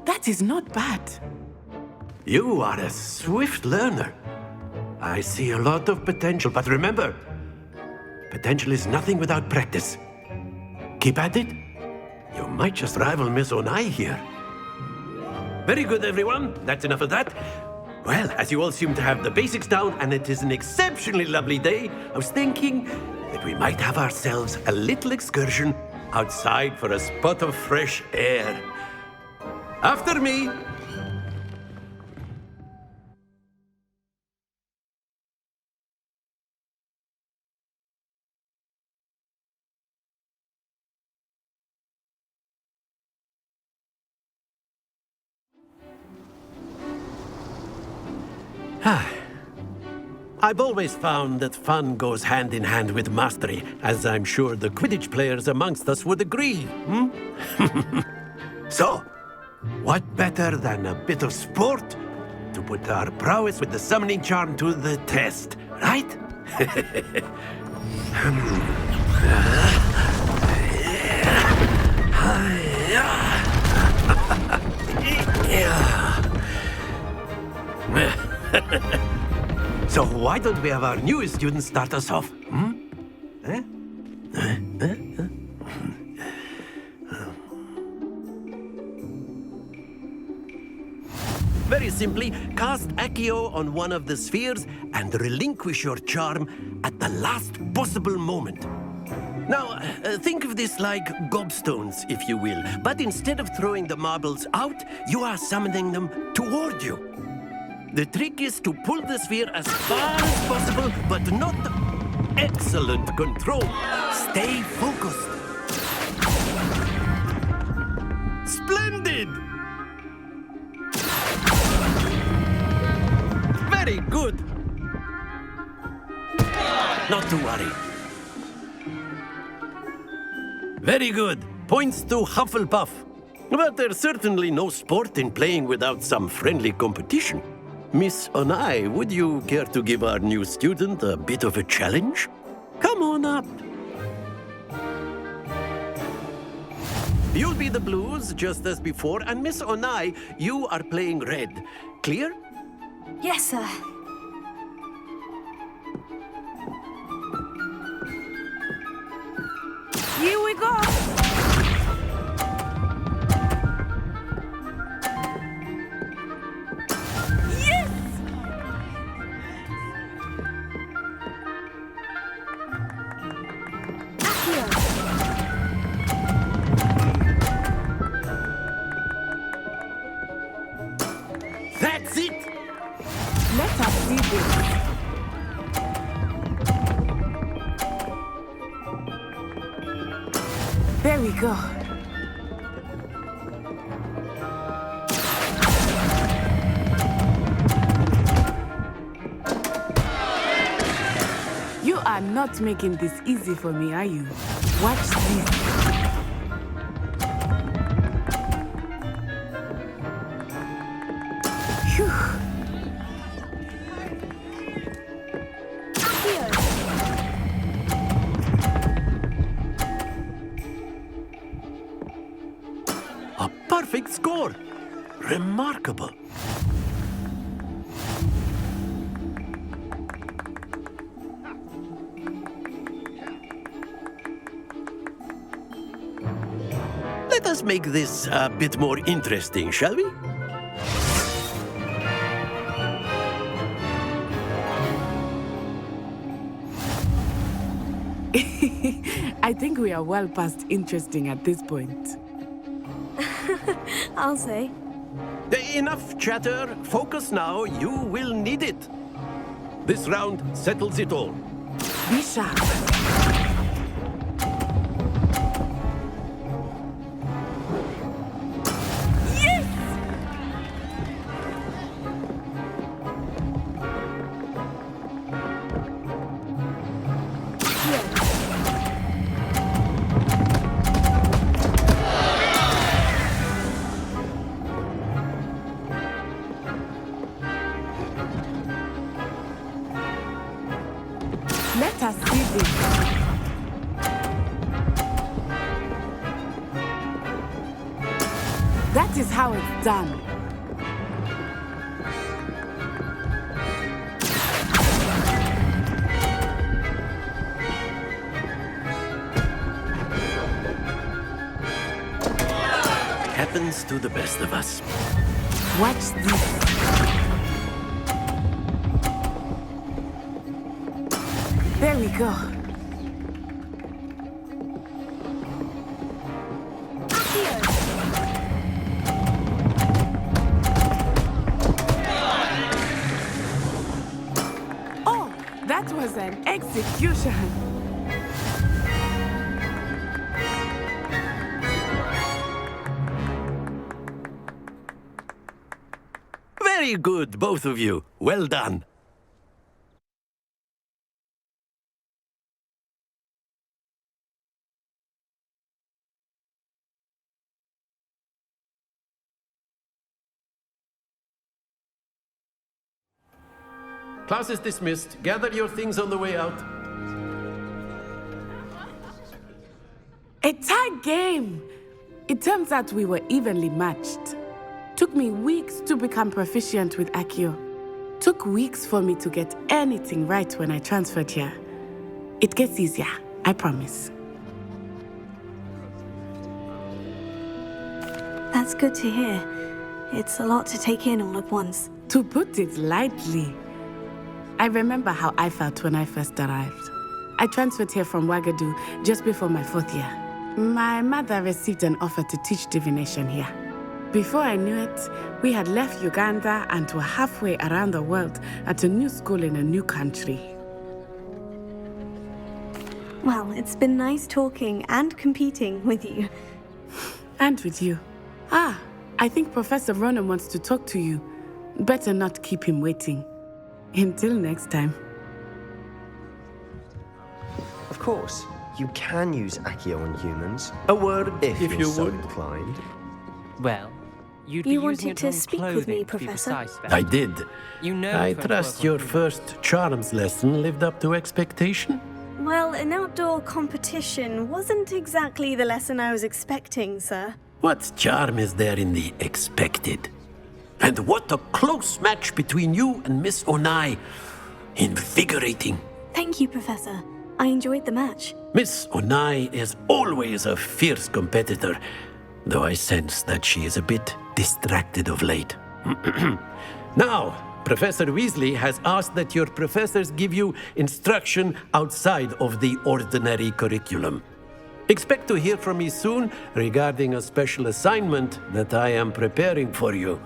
That is not bad. You are a swift learner. I see a lot of potential, but remember, potential is nothing without practice. Keep at it. You might just rival Miss Onai here. Very good, everyone. That's enough of that. Well, as you all seem to have the basics down, and it is an exceptionally lovely day, I was thinking that we might have ourselves a little excursion outside for a spot of fresh air. After me. I've always found that fun goes hand in hand with mastery, as I'm sure the Quidditch players amongst us would agree. So, what better than a bit of sport to put our prowess with the summoning charm to the test, right? So why don't we have our newest student start us off? Very simply, cast Accio on one of the spheres and relinquish your charm at the last possible moment. Now, think of this like gobstones, if you will, but instead of throwing the marbles out, you are summoning them toward you. The trick is to pull the sphere as far as possible, but not... Excellent control. Stay focused. Splendid! Very good. Not to worry. Very good. Points to Hufflepuff. But there's certainly no sport in playing without some friendly competition. Miss Onai, would you care to give our new student a bit of a challenge? Come on up. You'll be the blues, just as before, and Miss Onai, you are playing red. Clear? Yes, sir. Here we go! Yes! That's it! Let us see this. There we go. You are not making this easy for me, are you? Watch this. Phew. A perfect score! Remarkable. Let us make this a bit more interesting, shall we? I think we are well past interesting at this point. I'll say. Enough chatter. Focus now. You will need it. This round settles it all. Be sharp. Let us see this. That is how it's done. Happens to the best of us. Watch this. There we go. Oh, that was an execution. Very good, both of you. Well done. Class is dismissed. Gather your things on the way out. A tight game. It turns out we were evenly matched. Took me weeks to become proficient with Accio. Took weeks for me to get anything right when I transferred here. It gets easier, I promise. That's good to hear. It's a lot to take in all at once. To put it lightly, I remember how I felt when I first arrived. I transferred here from Ouagadougou just before my 4th year. My mother received an offer to teach divination here. Before I knew it, we had left Uganda and were halfway around the world at a new school in a new country. Well, it's been nice talking and competing with you. And with you. Ah, I think Professor Ronan wants to talk to you. Better not keep him waiting. Until next time. Of course, you can use Accio on humans. A word if you're so inclined. Well, You'd be You using wanted it on to speak with clothing, me, to be Professor? precise, Beth. I did. You know I if I'd trust work your on first charms lesson lived up to expectation. Well, an outdoor competition wasn't exactly the lesson I was expecting, sir. What charm is there in the expected? And what a close match between you and Miss Onai. Invigorating. Thank you, Professor. I enjoyed the match. Miss Onai is always a fierce competitor, though I sense that she is a bit distracted of late. Now, Professor Weasley has asked that your professors give you instruction outside of the ordinary curriculum. Expect to hear from me soon regarding a special assignment that I am preparing for you.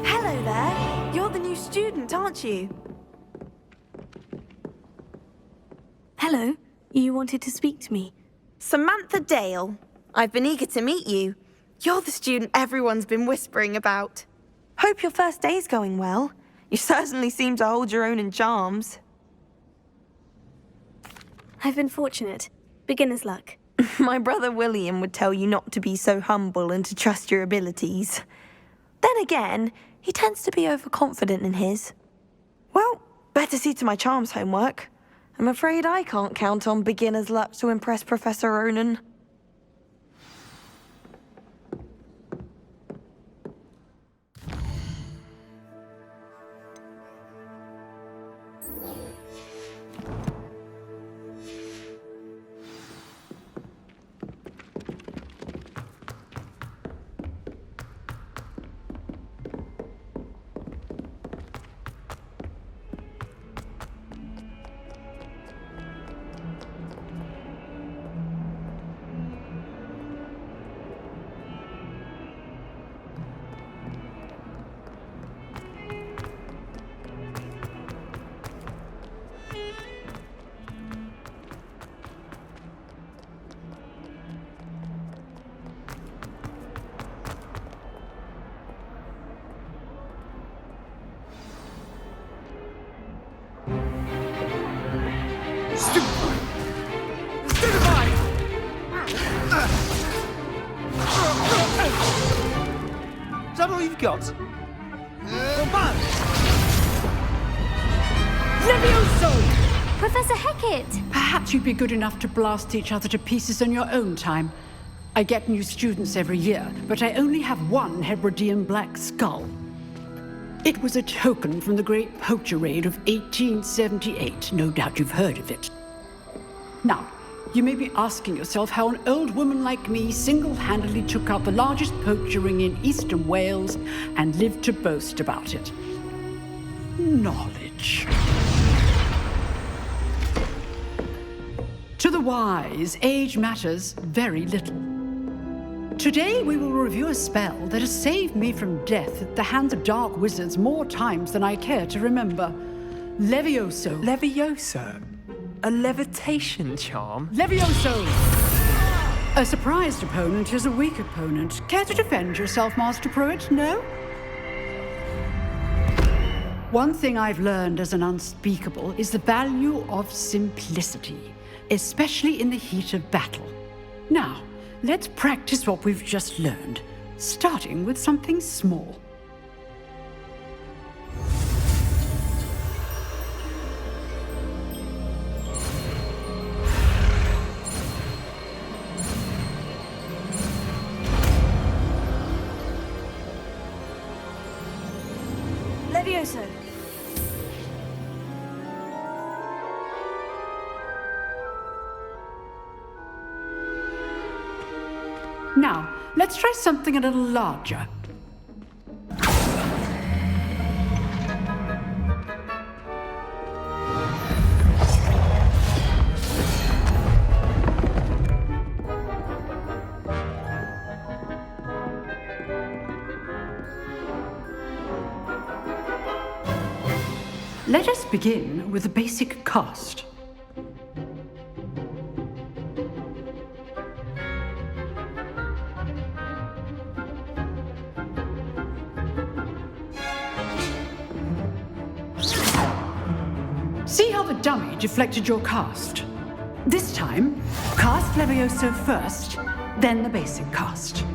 Hello there. You're the new student, aren't you? Hello. You wanted to speak to me. Samantha Dale. I've been eager to meet you. You're the student everyone's been whispering about. Hope your first day's going well. You certainly seem to hold your own in charms. I've been fortunate. Beginner's luck. My brother William would tell you not to be so humble and to trust your abilities. Then again, he tends to be overconfident in his. Well, better see to my charms homework. I'm afraid I can't count on beginner's luck to impress Professor Ronan. Is that all you've got? Levioso! Professor Hecat! Perhaps you'd be good enough to blast each other to pieces in your own time. I get new students every year, but I only have one Hebridean black skull. It was a token from the Great Poacher Raid of 1878. No doubt you've heard of it. Now, you may be asking yourself how an old woman like me single-handedly took out the largest poacher ring in eastern Wales and lived to boast about it. Knowledge. To the wise, age matters very little. Today we will review a spell that has saved me from death at the hands of dark wizards more times than I care to remember. Levioso. Levioso? A levitation charm? Levioso! A surprised opponent is a weak opponent. Care to defend yourself, Master Pruitt? No? One thing I've learned as an unspeakable is the value of simplicity, especially in the heat of battle. Now, let's practice what we've just learned, starting with something small. Levioso. Now, let's try something a little larger. Let us begin with the basic cast. another dummy deflected your cast. This time, cast Levioso first, then the basic cast.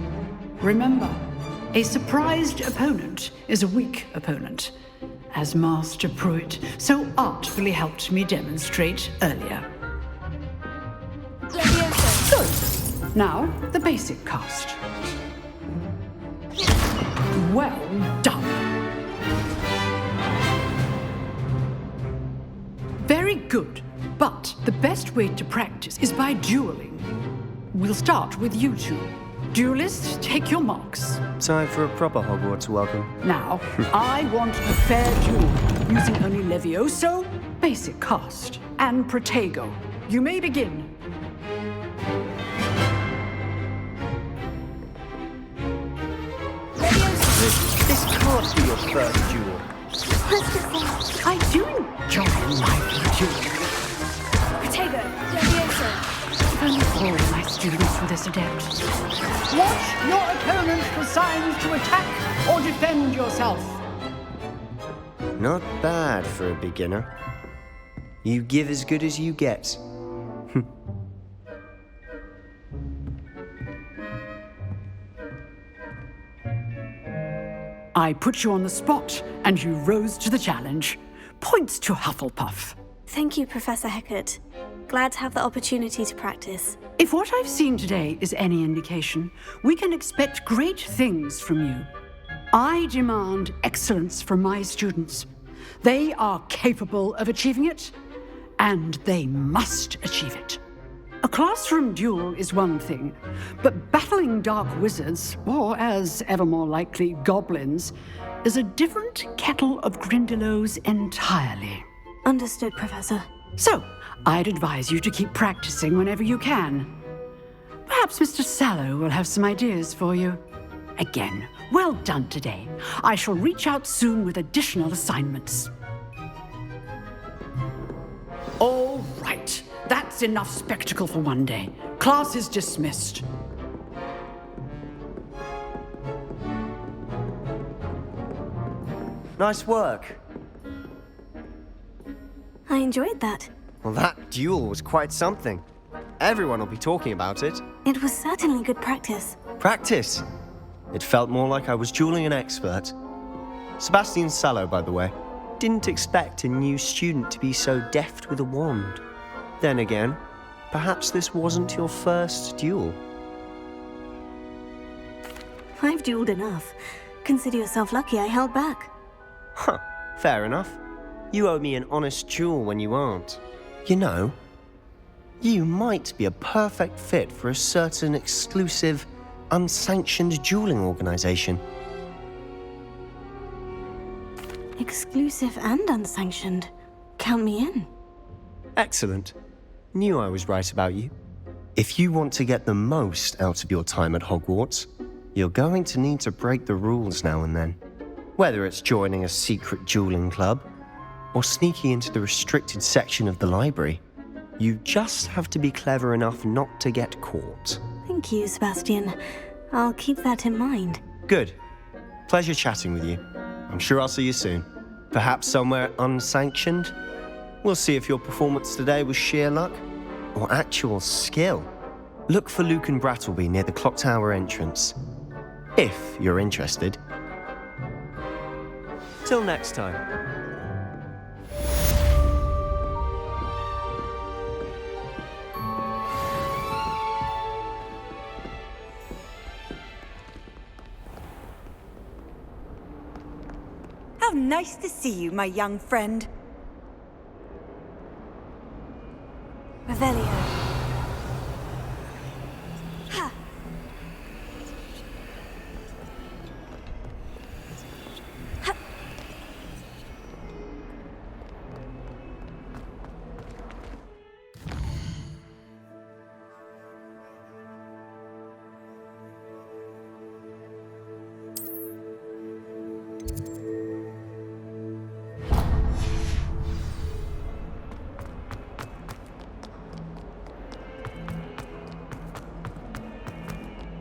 Remember, a surprised opponent is a weak opponent, as Master Pruitt so artfully helped me demonstrate earlier. Levioso. Good. Now, the basic cast. Well done. Very good, but the best way to practice is by dueling. We'll start with you two. Duelists, take your marks. Time for a proper Hogwarts welcome. Now, I want a fair duel, using only Levioso, basic cast, and Protego. You may begin. This can't be your first duel. I do enjoy lively dueling. Protego. Levioso. If only all my students were this adept. Watch your opponent for signs to attack or defend yourself. Not bad for a beginner. You give as good as you get. I put you on the spot, and you rose to the challenge. Points to Hufflepuff. Thank you, Professor Hecat. Glad to have the opportunity to practice. If what I've seen today is any indication, we can expect great things from you. I demand excellence from my students. They are capable of achieving it, and they must achieve it. A classroom duel is one thing, but battling dark wizards, or as ever more likely, goblins, is a different kettle of Grindylows entirely. Understood, Professor. So, I'd advise you to keep practicing whenever you can. Perhaps Mr. Sallow will have some ideas for you. Again, well done today. I shall reach out soon with additional assignments. All right. That's enough spectacle for one day. Class is dismissed. Nice work. I enjoyed that. Well, that duel was quite something. Everyone will be talking about it. It was certainly good practice. Practice. It felt more like I was dueling an expert. Sebastian Sallow, by the way. Didn't expect a new student to be so deft with a wand. Then again, perhaps this wasn't your first duel. I've dueled enough. Consider yourself lucky I held back. Huh, fair enough. You owe me an honest duel when you aren't. You know, you might be a perfect fit for a certain exclusive, unsanctioned dueling organization. Exclusive and unsanctioned. Count me in. Excellent. Knew I was right about you. If you want to get the most out of your time at Hogwarts, you're going to need to break the rules now and then. Whether it's joining a secret dueling club, or sneaking into the restricted section of the library, you just have to be clever enough not to get caught. Thank you, Sebastian. I'll keep that in mind. Good. Pleasure chatting with you. I'm sure I'll see you soon. Perhaps somewhere unsanctioned? We'll see if your performance today was sheer luck or actual skill. Look for Luke and Brattleby near the clock tower entrance, if you're interested. Till next time. How nice to see you, my young friend. Revelio. Ha! Ha!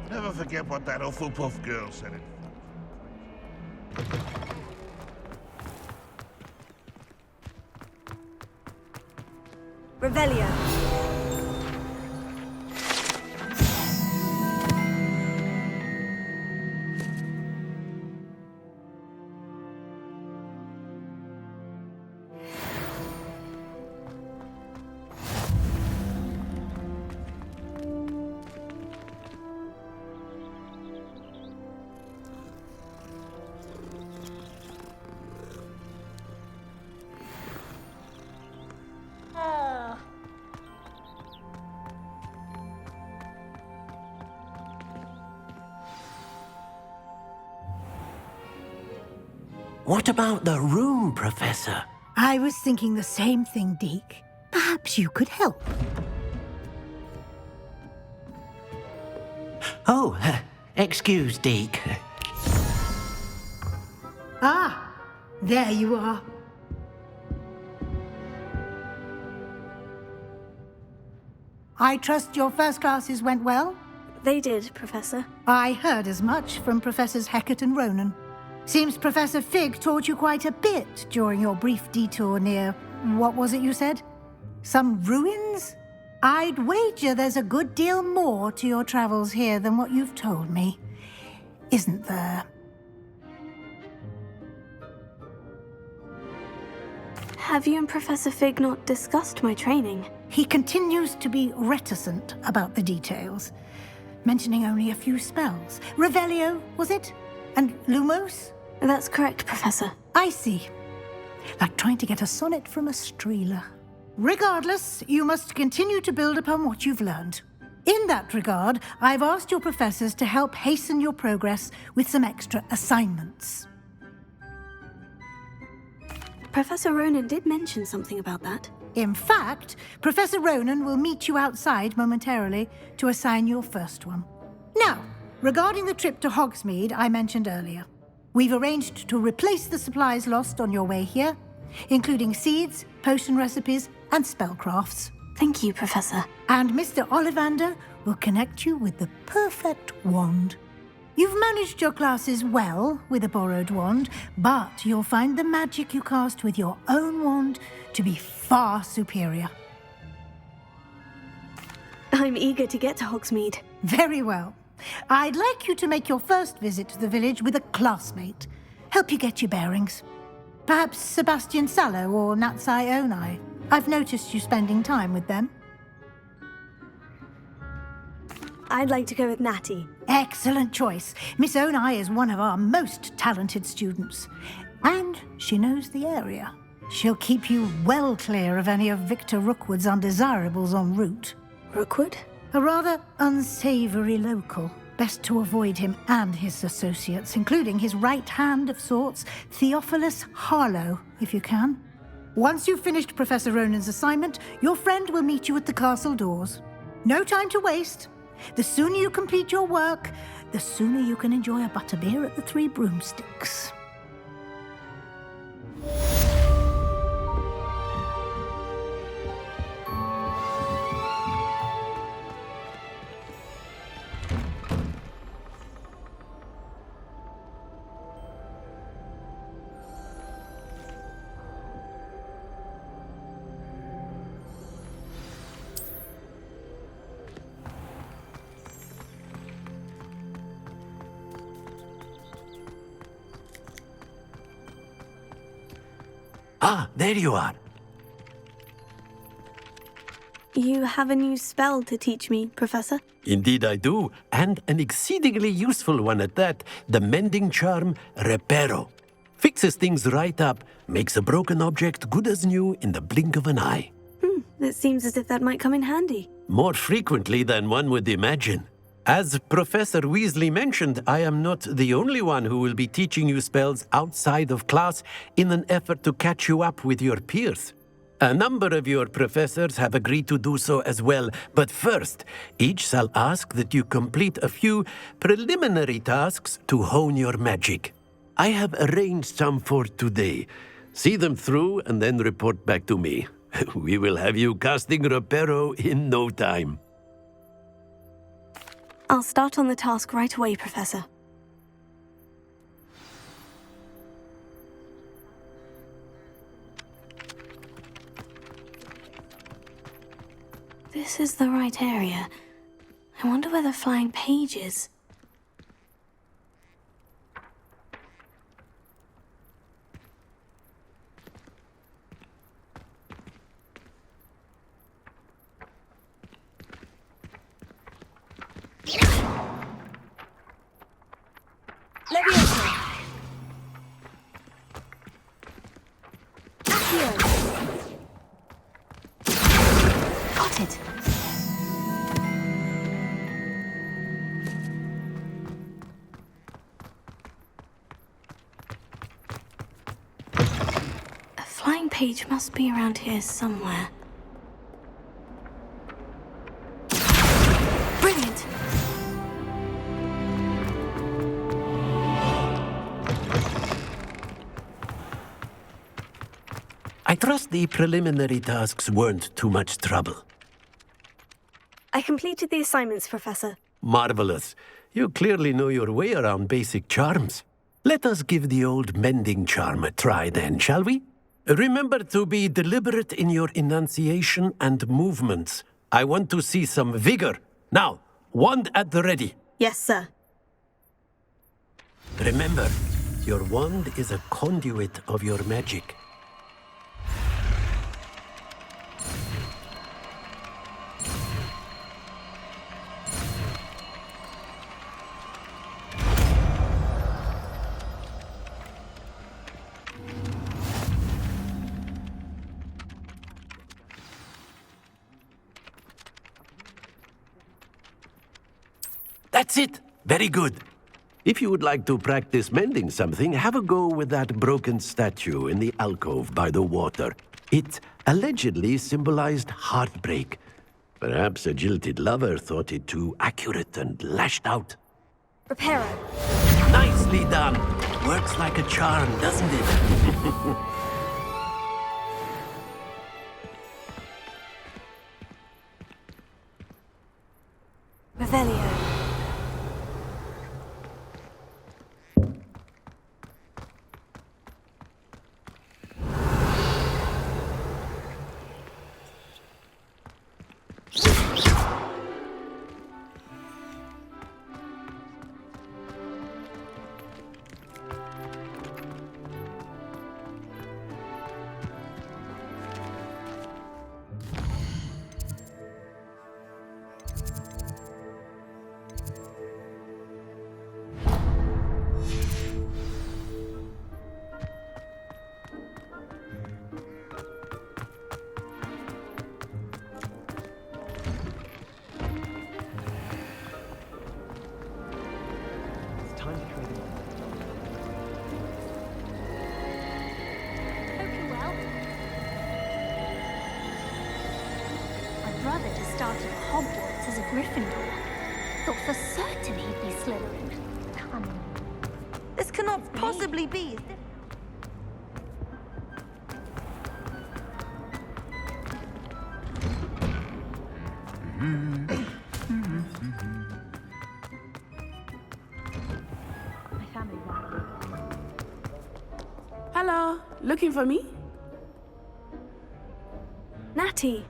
Never forget what that Hufflepuff girl said. Revelio. What about the room, Professor? I was thinking the same thing, Deke. Perhaps you could help. Oh, excuse, Deke. Ah, there you are. I trust your first classes went well? They did, Professor. I heard as much from Professors Hecat and Ronan. Seems Professor Fig taught you quite a bit during your brief detour near... what was it you said? Some ruins? I'd wager there's a good deal more to your travels here than what you've told me. Isn't there? Have you and Professor Fig not discussed my training? He continues to be reticent about the details, mentioning only a few spells. Revelio, was it? And Lumos? That's correct, Professor. I see. Like trying to get a sonnet from a streeler. Regardless, you must continue to build upon what you've learned. In that regard, I've asked your professors to help hasten your progress with some extra assignments. Professor Ronan did mention something about that. In fact, Professor Ronan will meet you outside momentarily to assign your first one. Now, regarding the trip to Hogsmeade I mentioned earlier, we've arranged to replace the supplies lost on your way here, including seeds, potion recipes, and spellcrafts. Thank you, Professor. And Mr. Ollivander will connect you with the perfect wand. You've managed your classes well with a borrowed wand, but you'll find the magic you cast with your own wand to be far superior. I'm eager to get to Hogsmeade. Very well. I'd like you to make your first visit to the village with a classmate. Help you get your bearings. Perhaps Sebastian Sallow or Natsai Onai. I've noticed you spending time with them. I'd like to go with Natty. Excellent choice. Miss Onai is one of our most talented students. And she knows the area. She'll keep you well clear of any of Victor Rookwood's undesirables en route. Rookwood? A rather unsavory local. Best to avoid him and his associates, including his right hand of sorts, Theophilus Harlow, if you can. Once you've finished Professor Ronan's assignment, your friend will meet you at the castle doors. No time to waste. The sooner you complete your work, the sooner you can enjoy a butterbeer at the Three Broomsticks. Ah, there you are. You have a new spell to teach me, Professor? Indeed I do, and an exceedingly useful one at that. The mending charm, Reparo. Fixes things right up, makes a broken object good as new in the blink of an eye. It seems as if that might come in handy. More frequently than one would imagine. As Professor Weasley mentioned, I am not the only one who will be teaching you spells outside of class in an effort to catch you up with your peers. A number of your professors have agreed to do so as well, but first, each shall ask that you complete a few preliminary tasks to hone your magic. I have arranged some for today. See them through and then report back to me. We will have you casting Reparo in no time. I'll start on the task right away, Professor. This is the right area. I wonder where the flying page is. Got it. A flying page must be around here somewhere. Brilliant! I trust the preliminary tasks weren't too much trouble. I completed the assignments, Professor. Marvelous. You clearly know your way around basic charms. Let us give the old mending charm a try then, shall we? Remember to be deliberate in your enunciation and movements. I want to see some vigor. Now, wand at the ready. Yes, sir. Remember, your wand is a conduit of your magic. That's it! Very good. If you would like to practice mending something, have a go with that broken statue in the alcove by the water. It allegedly symbolized heartbreak. Perhaps a jilted lover thought it too accurate and lashed out. Reparo. Nicely done! Works like a charm, doesn't it? Revelio. Brother just started at Hogwarts as a Gryffindor. Thought for certain he'd be Slytherin. Cunning. This cannot possibly be. Hello, looking for me? Natty,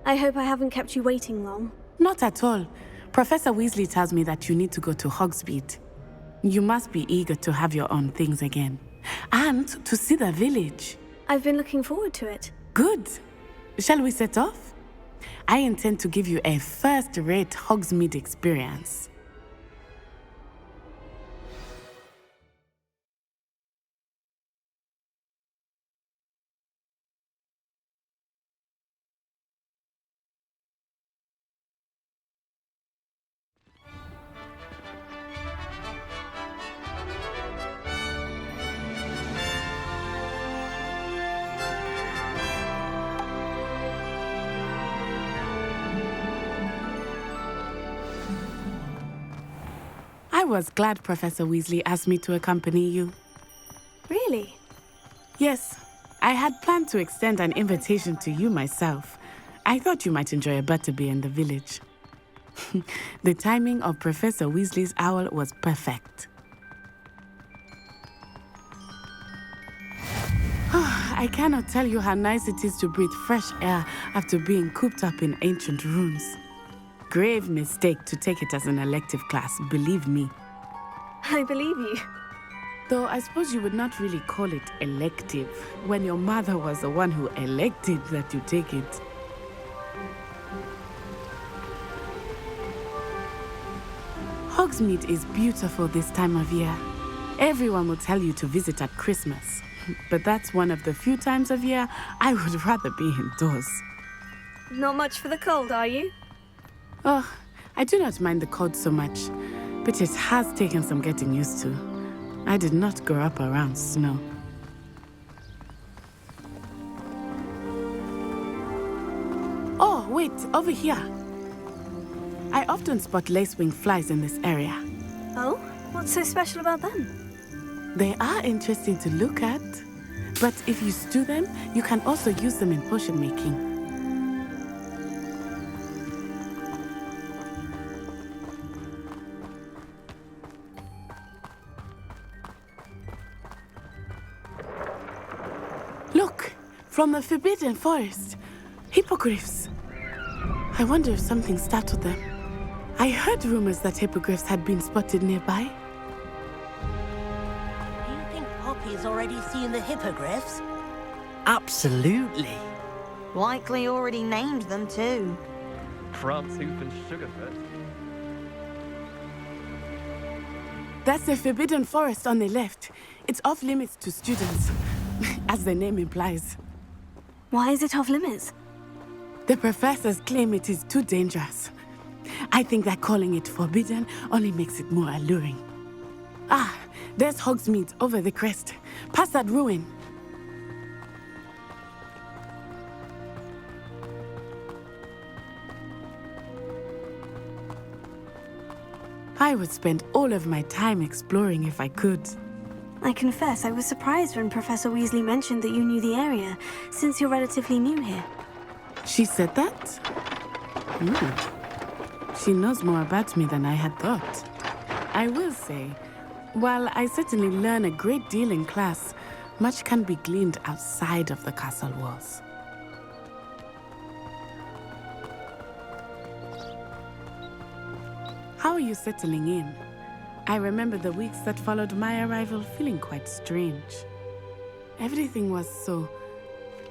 I hope I haven't kept you waiting long. Not at all. Professor Weasley tells me that you need to go to Hogsmeade. You must be eager to have your own things again. And to see the village. I've been looking forward to it. Good. Shall we set off? I intend to give you a first-rate Hogsmeade experience. I was glad Professor Weasley asked me to accompany you. Really? Yes. I had planned to extend an invitation to you myself. I thought you might enjoy a butterbeer in the village. The timing of Professor Weasley's owl was perfect. I I cannot tell you how nice it is to breathe fresh air after being cooped up in ancient ruins. Grave mistake to take it as an elective class, believe me. I believe you. Though I suppose you would not really call it elective when your mother was the one who elected that you take it. Hogsmeade is beautiful this time of year. Everyone will tell you to visit at Christmas, but that's one of the few times of year I would rather be indoors. Not much for the cold, are you? Oh, I do not mind the cold so much, but it has taken some getting used to. I did not grow up around snow. Oh, wait, over here. I often spot lacewing flies in this area. Oh? What's so special about them? They are interesting to look at, but if you stew them, you can also use them in potion making. Look, from the Forbidden Forest, hippogriffs. I wonder if something startled them. I heard rumors that hippogriffs had been spotted nearby. Do you think Poppy's already seen the hippogriffs? Absolutely. Likely already named them too. Prance Hoof and Sugarfoot. That's the Forbidden Forest on the left. It's off limits to students, as the name implies. Why is it off limits? The professors claim it is too dangerous. I think that calling it forbidden only makes it more alluring. Ah, there's Hogsmeade over the crest. Past that ruin. I would spend all of my time exploring if I could. I confess I was surprised when Professor Weasley mentioned that you knew the area, since you're relatively new here. She said that? She knows more about me than I had thought. I will say, while I certainly learn a great deal in class, much can be gleaned outside of the castle walls. How are you settling in? I remember the weeks that followed my arrival feeling quite strange. Everything was so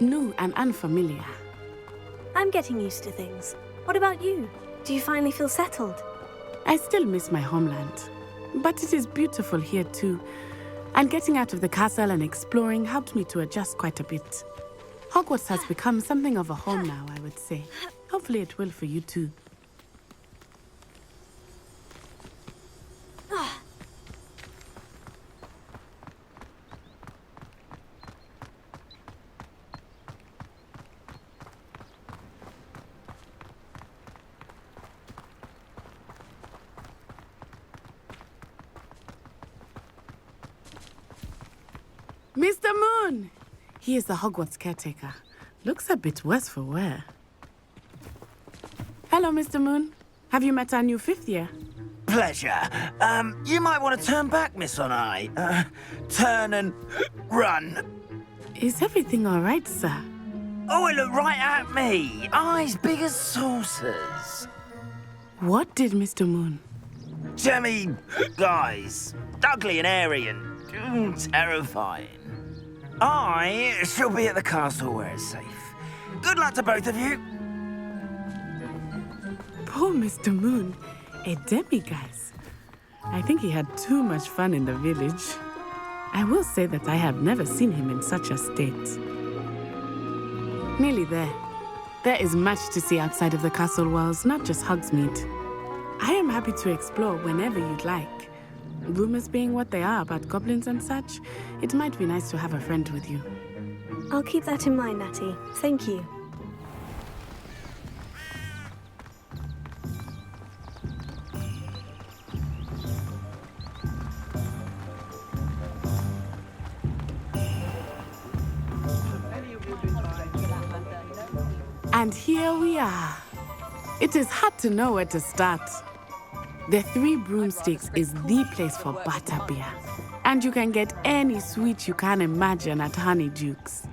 new and unfamiliar. I'm getting used to things. What about you? Do you finally feel settled? I still miss my homeland, but it is beautiful here too. And getting out of the castle and exploring helped me to adjust quite a bit. Hogwarts has become something of a home now, I would say. Hopefully it will for you too. Mr. Moon! He is the Hogwarts caretaker. Looks a bit worse for wear. Hello, Mr. Moon. Have you met our new fifth year? Pleasure. You might want to turn back, Miss On-Eye. Turn and run. Is everything all right, sir? Oh, it looked right at me. Eyes big as saucers. What did Mr. Moon? Jemmy guys. Ugly and airy and terrifying. I shall be at the castle where it's safe. Good luck to both of you. Poor Mr. Moon. A demiguise. I think he had too much fun in the village. I will say that I have never seen him in such a state. Nearly there. There is much to see outside of the castle walls, not just Hogsmeade. I am happy to explore whenever you'd like. Rumors being what they are about goblins and such, it might be nice to have a friend with you. I'll keep that in mind, Natty. Thank you. And here we are. It is hard to know where to start. The Three Broomsticks is the place for butterbeer. And you can get any sweet you can imagine at Honeydukes.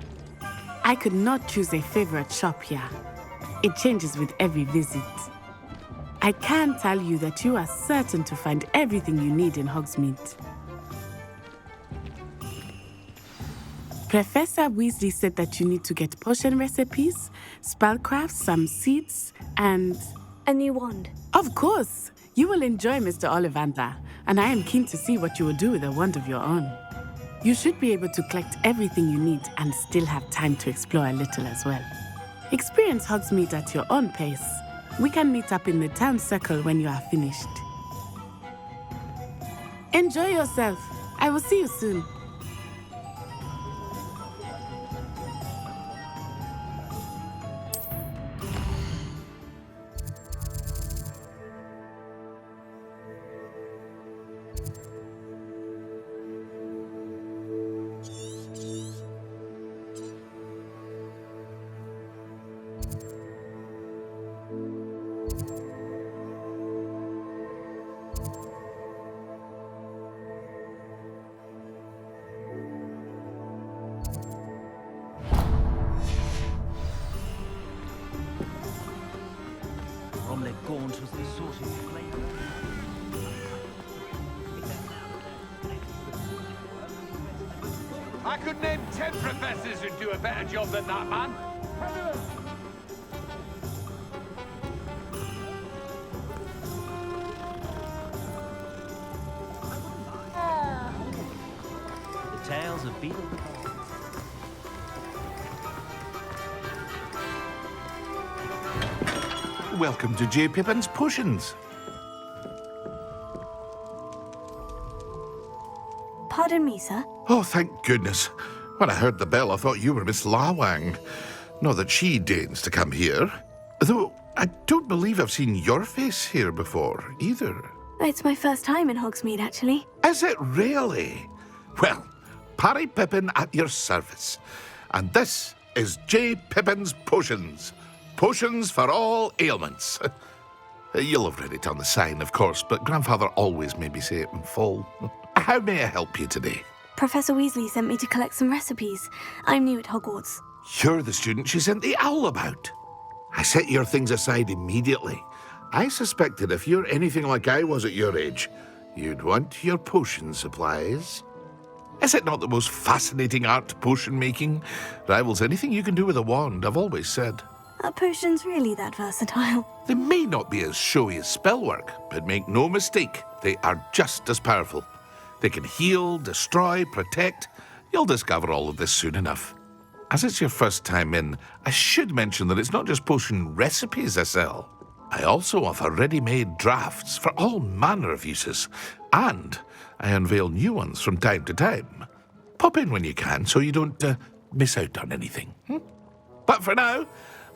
I could not choose a favorite shop here. It changes with every visit. I can tell you that you are certain to find everything you need in Hogsmeade. Professor Weasley said that you need to get potion recipes, spellcrafts, some seeds, and... a new wand. Of course! You will enjoy Mr. Ollivander, and I am keen to see what you will do with a wand of your own. You should be able to collect everything you need and still have time to explore a little as well. Experience Hogsmeade at your own pace. We can meet up in the town circle when you are finished. Enjoy yourself. I will see you soon. Gaunt was the sort of flavor. I could name 10 professors who'd do a better job than that man. The tales of Beetle. Welcome to J. Pippin's Potions. Pardon me, sir. Oh, thank goodness. When I heard the bell, I thought you were Miss Lawang. Not that she deigns to come here. Though, I don't believe I've seen your face here before, either. It's my first time in Hogsmeade, actually. Is it really? Well, Parry Pippin at your service. And this is J. Pippin's Potions. Potions for all ailments. You'll have read it on the sign, of course, but Grandfather always made me say it in full. How may I help you today? Professor Weasley sent me to collect some recipes. I'm new at Hogwarts. You're the student she sent the owl about. I set your things aside immediately. I suspected if you're anything like I was at your age, you'd want your potion supplies. Is it not the most fascinating art, potion making? Rivals anything you can do with a wand, I've always said. Are potions really that versatile? They may not be as showy as spellwork, but make no mistake, they are just as powerful. They can heal, destroy, protect. You'll discover all of this soon enough. As it's your first time in, I should mention that it's not just potion recipes I sell. I also offer ready-made drafts for all manner of uses, and I unveil new ones from time to time. Pop in when you can so you don't miss out on anything. But for now,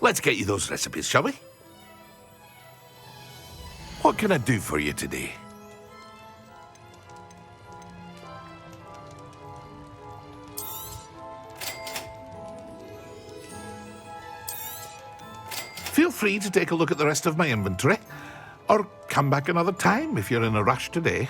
let's get you those recipes, shall we? What can I do for you today? Feel free to take a look at the rest of my inventory, or come back another time if you're in a rush today.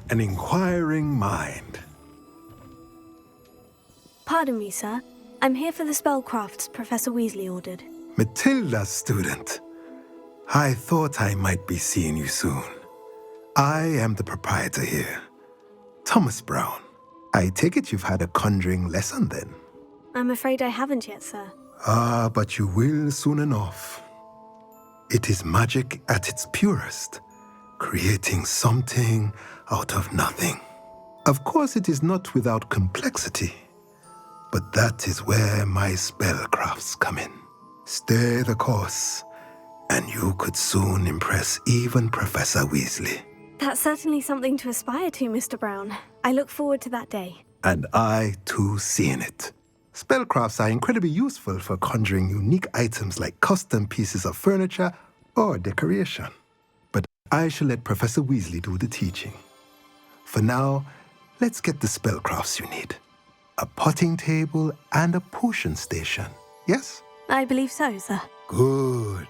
an inquiring mind. Pardon me, sir. I'm here for the spellcrafts Professor Weasley ordered. Matilda, student. I thought I might be seeing you soon. I am the proprietor here, Thomas Brown. I take it you've had a conjuring lesson then? I'm afraid I haven't yet, sir. Ah, but you will soon enough. It is magic at its purest, creating something out of nothing. Of course, it is not without complexity, but that is where my spellcrafts come in. Stay the course, and you could soon impress even Professor Weasley. That's certainly something to aspire to, Mr. Brown. I look forward to that day. And I, too, seeing it. Spellcrafts are incredibly useful for conjuring unique items like custom pieces of furniture or decoration. But I shall let Professor Weasley do the teaching. For now, let's get the spellcrafts you need. A potting table and a potion station, yes? I believe so, sir. Good.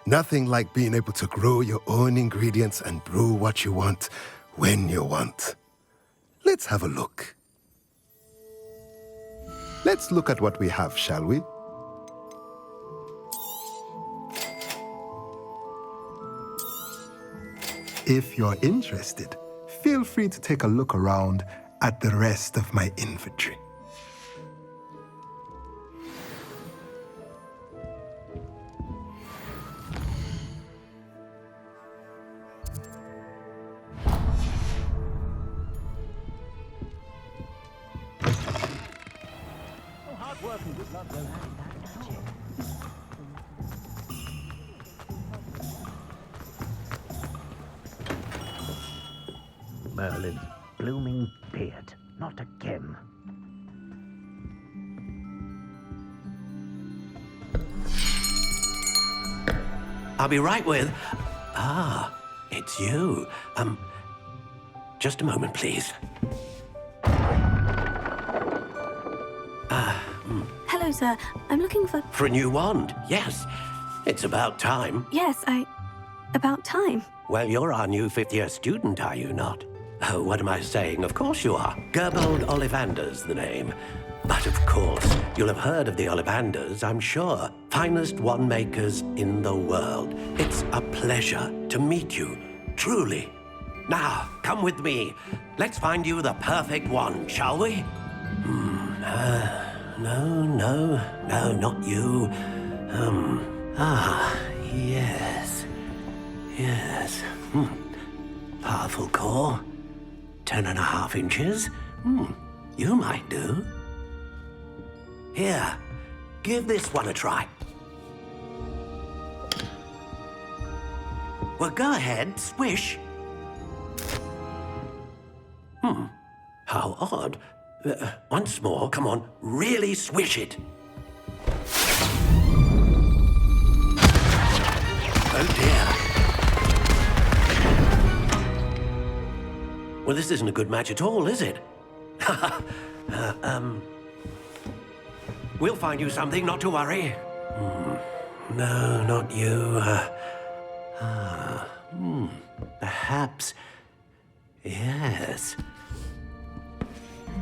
Nothing like being able to grow your own ingredients and brew what you want when you want. Let's have a look. Let's look at what we have, shall we? If you're interested, feel free to take a look around at the rest of my inventory. Merlin's blooming beard. Not again. I'll be right with... Ah, it's you. Just a moment, please. Hello, sir. I'm looking for... For a new wand, yes. It's about time. Yes, about time. Well, you're our new fifth-year student, are you not? Oh, what am I saying? Of course you are. Gerbold Ollivander's the name. But of course, you'll have heard of the Ollivanders, I'm sure. Finest wand makers in the world. It's a pleasure to meet you, truly. Now, come with me. Let's find you the perfect wand, shall we? No, not you. Yes. Powerful core. 10.5 inches. You might do. Here, give this one a try. Well, go ahead, swish. How odd. Once more, come on, really swish it. Oh dear. Well, this isn't a good match at all, is it? We'll find you something, not to worry. No, not you. Perhaps. Yes.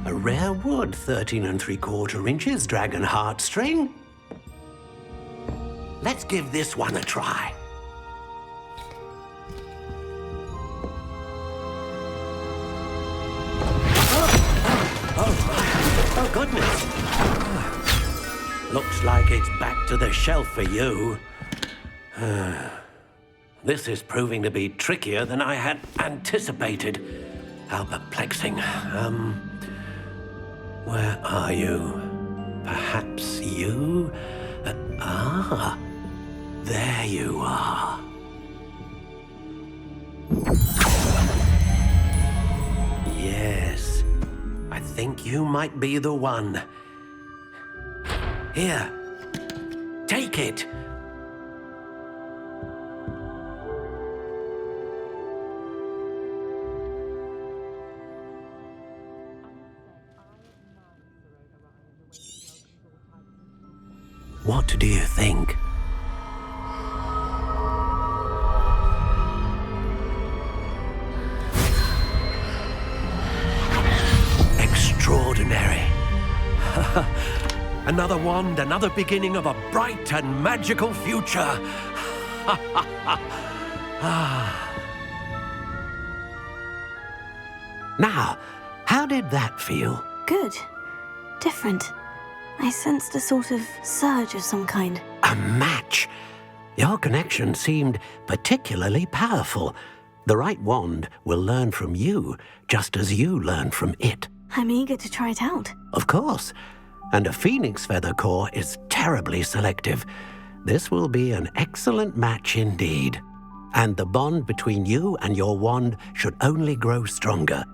A rare wood, 13 3/4 inches, dragon heartstring. Let's give this one a try. Oh, goodness. Looks like it's back to the shelf for you. This is proving to be trickier than I had anticipated. How perplexing. Where are you? Perhaps you? There you are. Yes, I think you might be the one. Here, take it. What do you think? Another wand, another beginning of a bright and magical future. Now, how did that feel? Good. Different. I sensed a sort of surge of some kind. A match. Your connection seemed particularly powerful. The right wand will learn from you, just as you learn from it. I'm eager to try it out. Of course. And a phoenix feather core is terribly selective. This will be an excellent match indeed. And the bond between you and your wand should only grow stronger.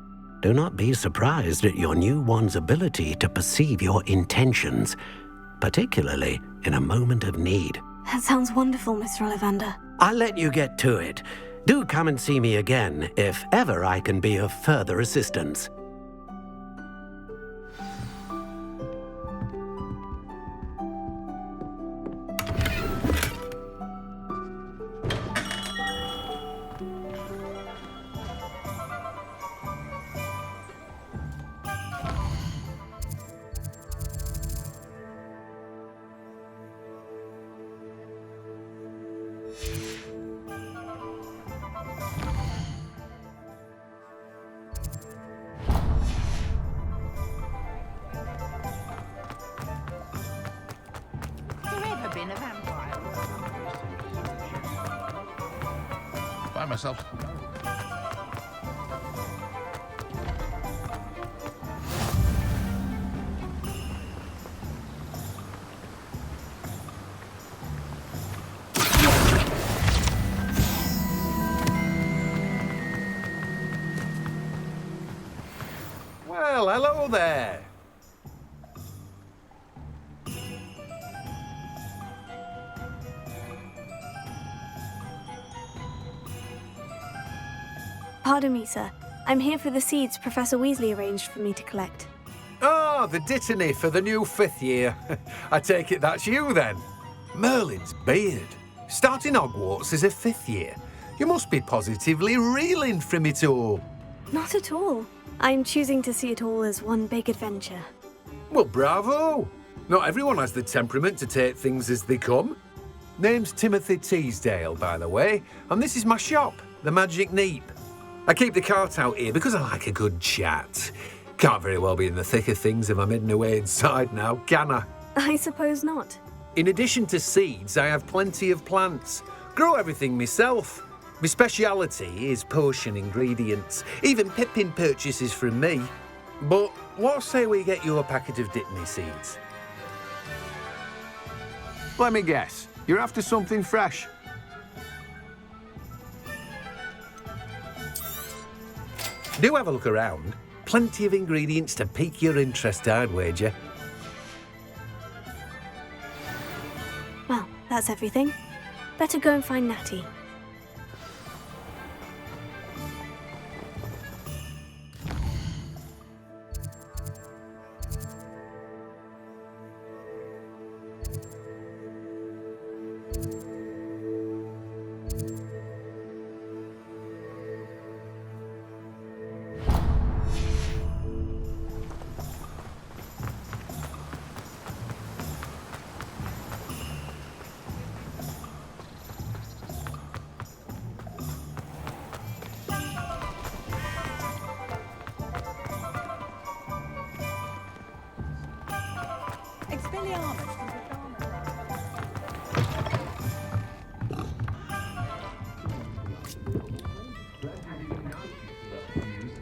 Do not be surprised at your new wand's ability to perceive your intentions, particularly in a moment of need. That sounds wonderful, Mr. Ollivander. I'll let you get to it. Do come and see me again if ever I can be of further assistance. By myself. Well, hello there. Pardon me, sir. I'm here for the seeds Professor Weasley arranged for me to collect. Oh, the dittany for the new 5th year. I take it that's you, then. Merlin's beard. Starting Hogwarts as a 5th year. You must be positively reeling from it all. Not at all. I'm choosing to see it all as one big adventure. Well, bravo. Not everyone has the temperament to take things as they come. Name's Timothy Teasdale, by the way, and this is my shop, the Magic Neep. I keep the cart out here because I like a good chat. Can't very well be in the thick of things if I'm hidden away inside now, can I? I suppose not. In addition to seeds, I have plenty of plants. Grow everything myself. My speciality is potion ingredients. Even Pippin purchases from me. But what say we get you a packet of Dittany seeds? Let me guess. You're after something fresh. Do have a look around. Plenty of ingredients to pique your interest, I'd wager. Well, that's everything. Better go and find Natty.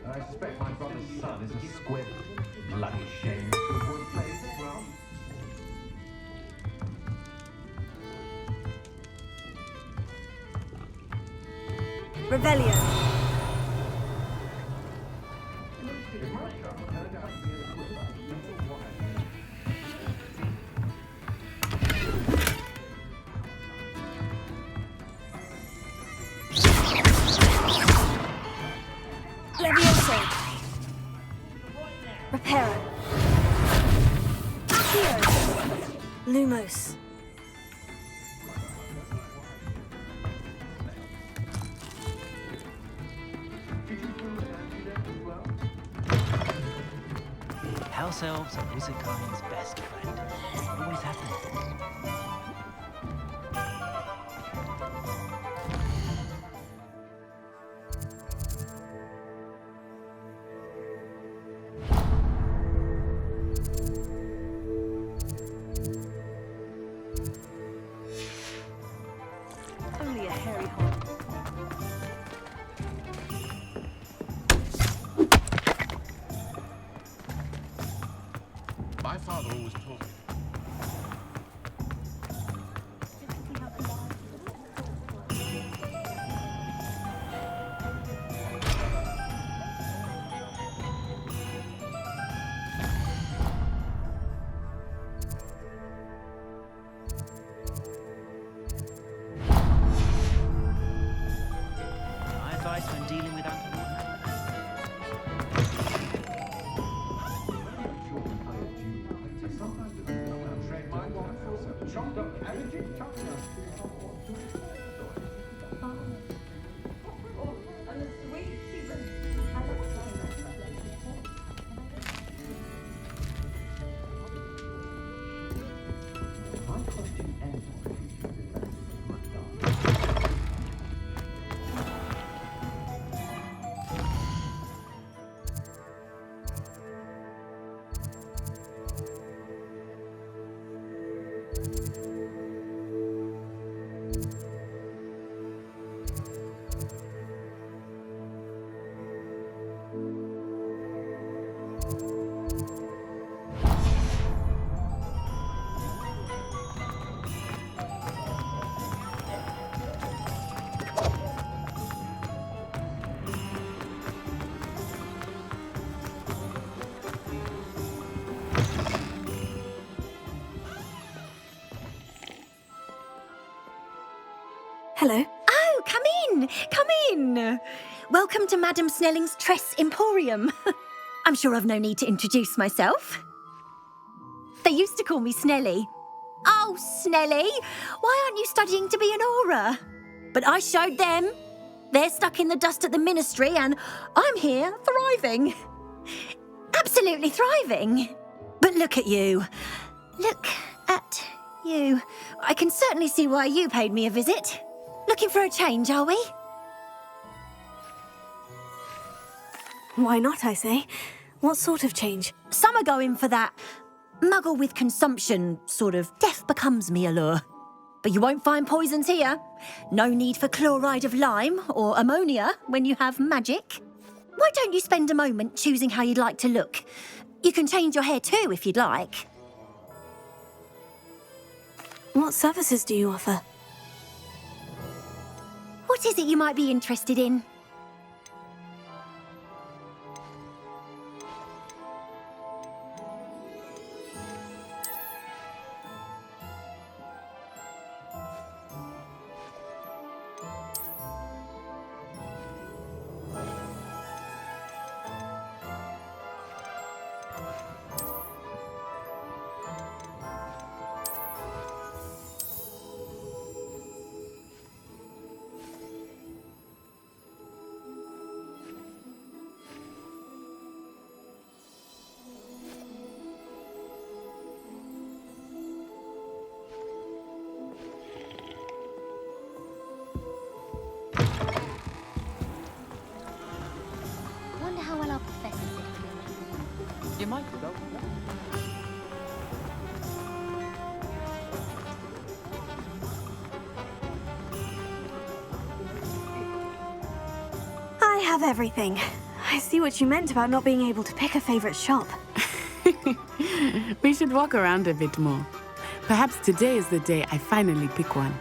I suspect my brother's son is a squib. Bloody shame. Revelio. Levioso. Reparo. Accio. Lumos. House elves are Wizardkind's best friend. Only a hairy hole. My father always told me. My advice when dealing with Hello. Oh, come in! Come in! Welcome to Madame Snelling's Tress Emporium. I'm sure I've no need to introduce myself. They used to call me Snelly. Oh, Snelly, why aren't you studying to be an aura? But I showed them. They're stuck in the dust at the ministry and I'm here thriving. Absolutely thriving. But look at you. Look at you. I can certainly see why you paid me a visit. Looking for a change, are we? Why not, I say? What sort of change? Some are going for that muggle with consumption, sort of death becomes me allure. But you won't find poisons here. No need for chloride of lime or ammonia when you have magic. Why don't you spend a moment choosing how you'd like to look? You can change your hair too if you'd like. What services do you offer? What is it you might be interested in? Wonder how well our professor's it. You might go. I have everything. I see what you meant about not being able to pick a favorite shop. We should walk around a bit more. Perhaps today is the day I finally pick one.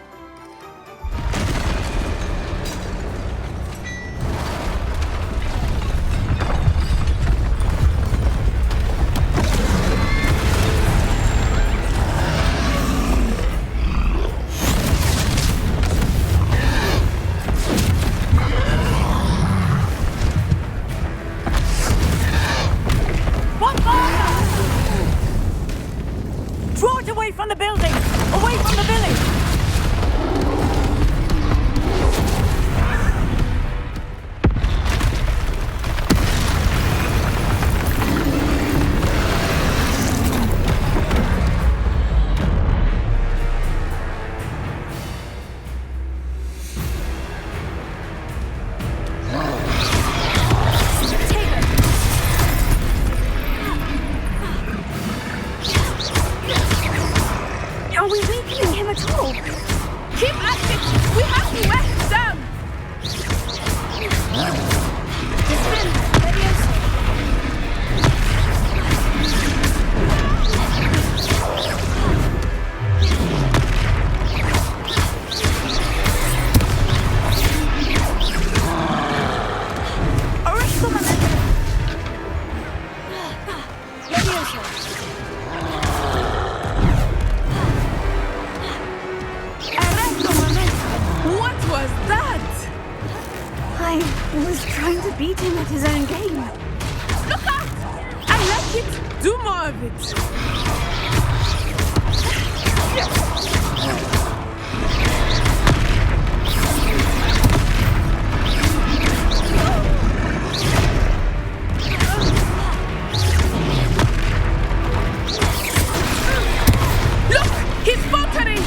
Draw it away from the building! Away from the village! like it? Do more of it. Look! He's faltering!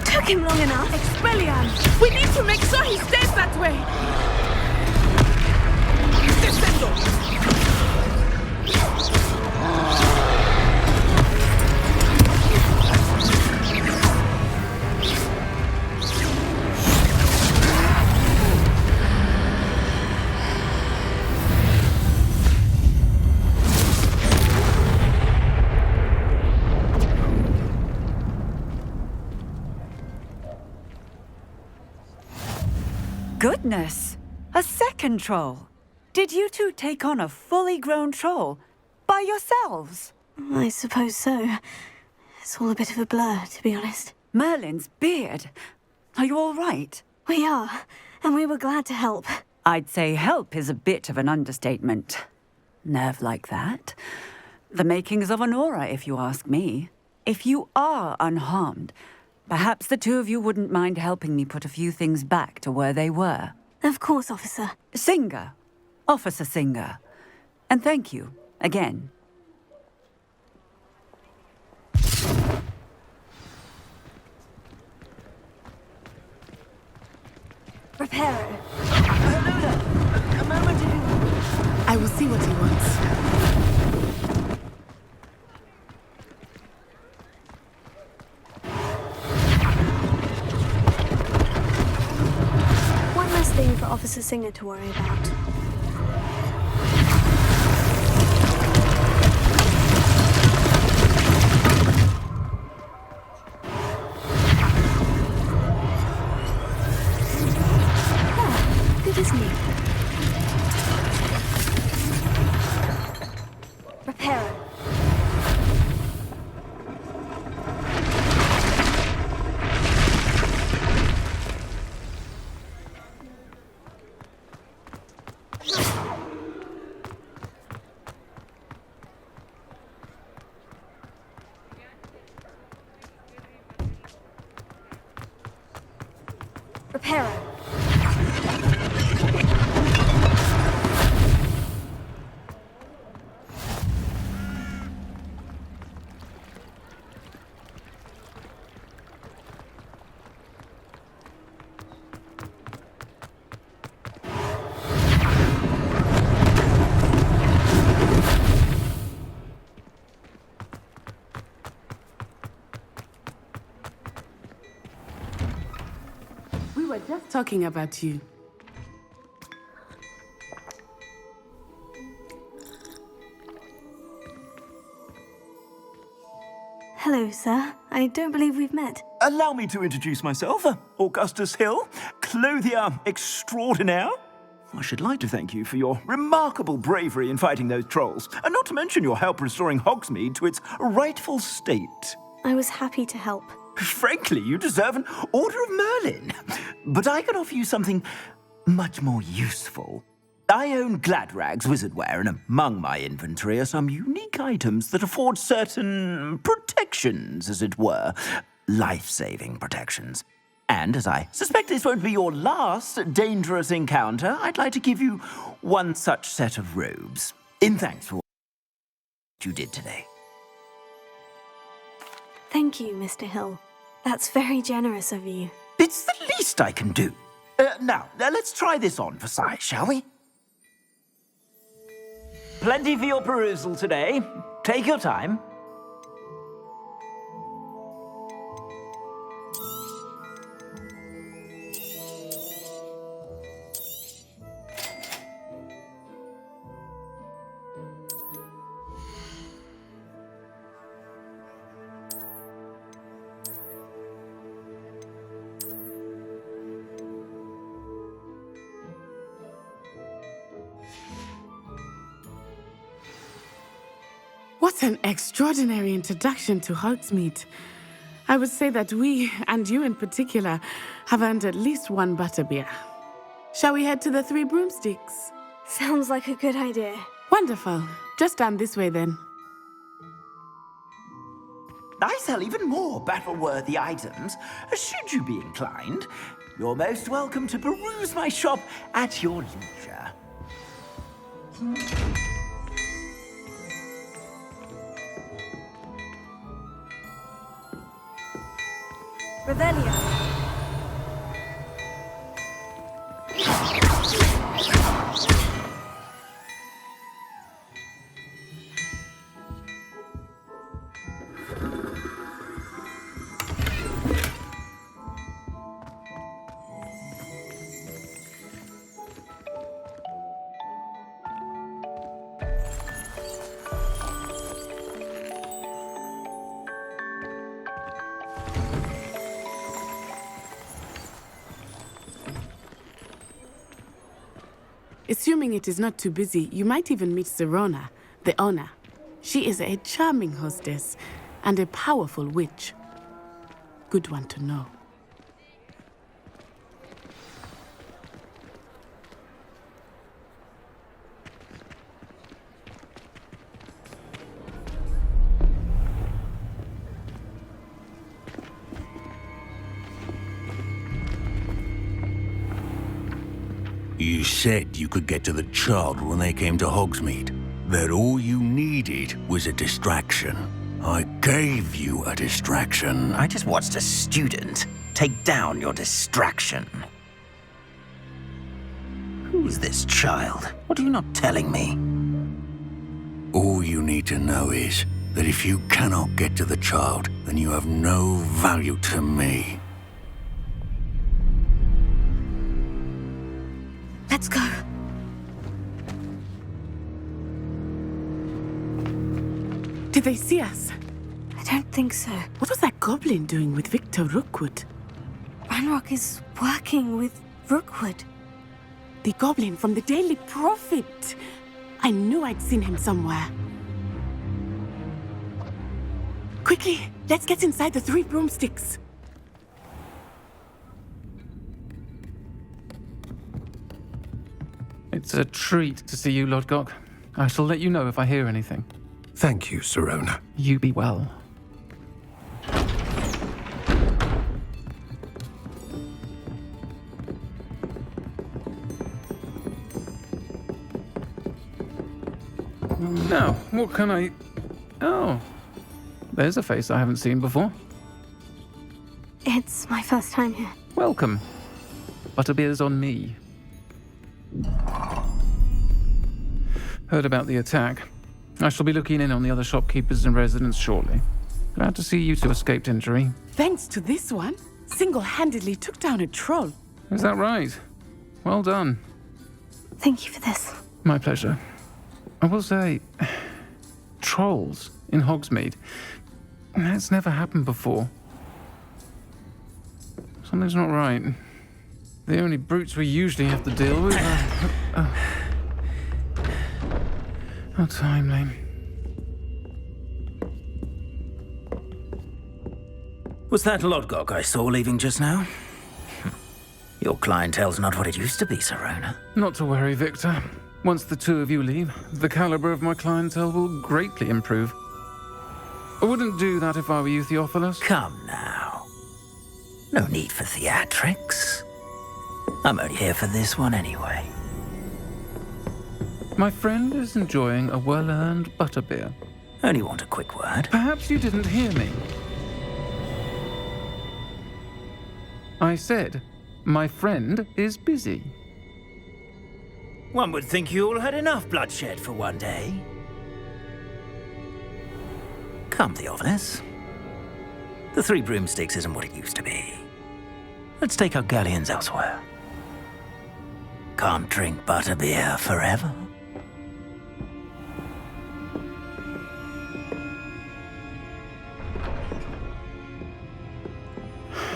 Took him long enough. Expelliarm! We need to make sure he stays that way! Descendo! Goodness! A second troll! Did you two take on a fully grown troll by yourselves? I suppose so. It's all a bit of a blur, to be honest. Merlin's beard. Are you all right? We are, and we were glad to help. I'd say help is a bit of an understatement. Nerve like that. The makings of an aura, if you ask me. If you are unharmed, perhaps the two of you wouldn't mind helping me put a few things back to where they were. Of course, officer. Singer. Officer Singer. And thank you, again. Reparo. A moment. I will see what he wants. One less thing for Officer Singer to worry about. Good as new. Reparo. Reparo. We were just talking about you. Hello, sir. I don't believe we've met. Allow me to introduce myself, Augustus Hill, clothier extraordinaire. I should like to thank you for your remarkable bravery in fighting those trolls, and not to mention your help restoring Hogsmeade to its rightful state. I was happy to help. Frankly, you deserve an Order of Merlin. But I can offer you something much more useful. I own Gladrag's wizardware, and among my inventory are some unique items that afford certain protections, as it were. Life-saving protections. And as I suspect this won't be your last dangerous encounter, I'd like to give you one such set of robes, in thanks for what you did today. Thank you, Mr. Hill. That's very generous of you. It's the least I can do. Now, let's try this on for size, shall we? Plenty for your perusal today. Take your time. What an extraordinary introduction to Hogsmeade. I would say that we, and you in particular, have earned at least one butterbeer. Shall we head to the Three Broomsticks? Sounds like a good idea. Wonderful. Just down this way then. I sell even more battle-worthy items, should you be inclined. You're most welcome to peruse my shop at your leisure. Revelio. Assuming it is not too busy, you might even meet Sirona, the owner. She is a charming hostess and a powerful witch. Good one to know. You said you could get to the child when they came to Hogsmeade. That all you needed was a distraction. I gave you a distraction. I just watched a student take down your distraction. Who's this child? What are you not telling me? All you need to know is that if you cannot get to the child, then you have no value to me. Let's go. Did they see us? I don't think so. What was that goblin doing with Victor Rookwood? Ranrock is working with Rookwood. The goblin from the Daily Prophet. I knew I'd seen him somewhere. Quickly, let's get inside the 3 broomsticks. It's a treat to see you, Lodgok. I shall let you know if I hear anything. Thank you, Sirona. You be well. Now, what can I... Oh, there's a face I haven't seen before. It's my first time here. Welcome. Butterbeer's on me. Heard about the attack. I shall be looking in on the other shopkeepers and residents shortly. Glad to see you two escaped injury. Thanks to this one, single-handedly took down a troll. Is that right? Well done. Thank you for this. My pleasure. I will say, trolls in Hogsmeade. That's never happened before. Something's not right. The only brutes we usually have to deal with are... How timely. Was that Lodgok I saw leaving just now? Your clientele's not what it used to be, Sirona. Not to worry, Victor. Once the two of you leave, the caliber of my clientele will greatly improve. I wouldn't do that if I were you, Theophilus. Come now. No need for theatrics. I'm only here for this one anyway. My friend is enjoying a well-earned butterbeer. Only want a quick word. Perhaps you didn't hear me. I said, my friend is busy. One would think you all had enough bloodshed for one day. Come, Theophilus. The 3 broomsticks isn't what it used to be. Let's take our galleons elsewhere. Can't drink butterbeer forever.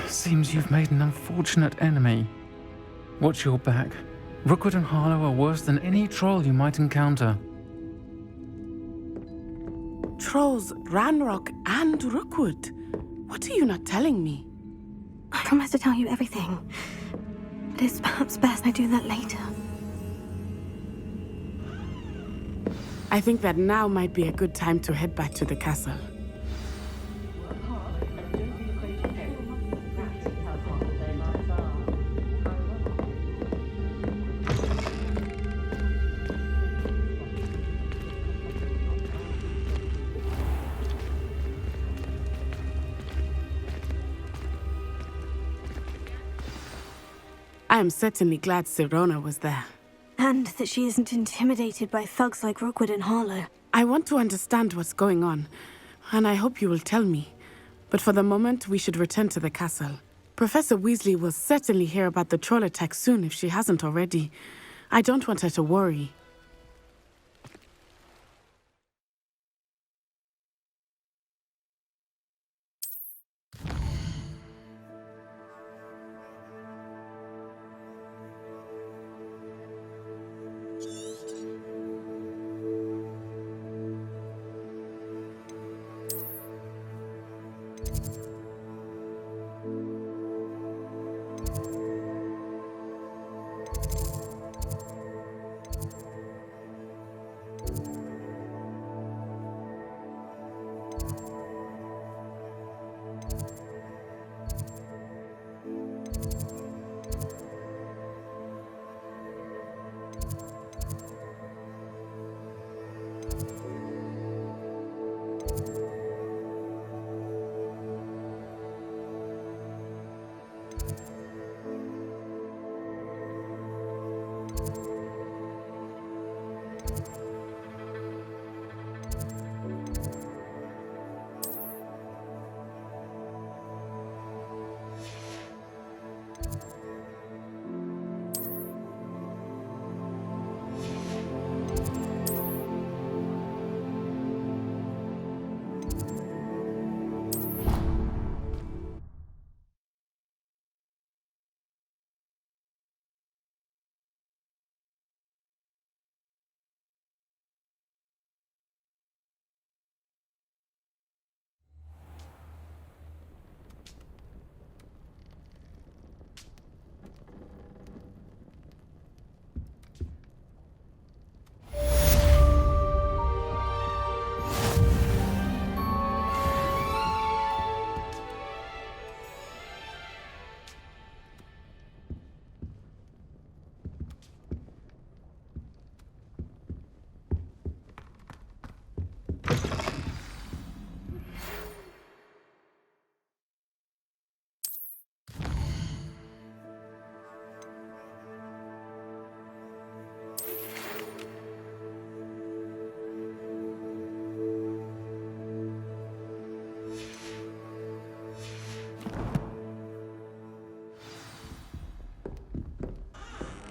Seems you've made an unfortunate enemy. Watch your back. Rookwood and Harlow are worse than any troll you might encounter. Trolls, Ranrock, and Rookwood. What are you not telling me? I promise to tell you everything. But it's perhaps best I do that later. I think that now might be a good time to head back to the castle. I am certainly glad Sirona was there. And that she isn't intimidated by thugs like Rookwood and Harlow. I want to understand what's going on, and I hope you will tell me. But for the moment, we should return to the castle. Professor Weasley will certainly hear about the troll attack soon if she hasn't already. I don't want her to worry.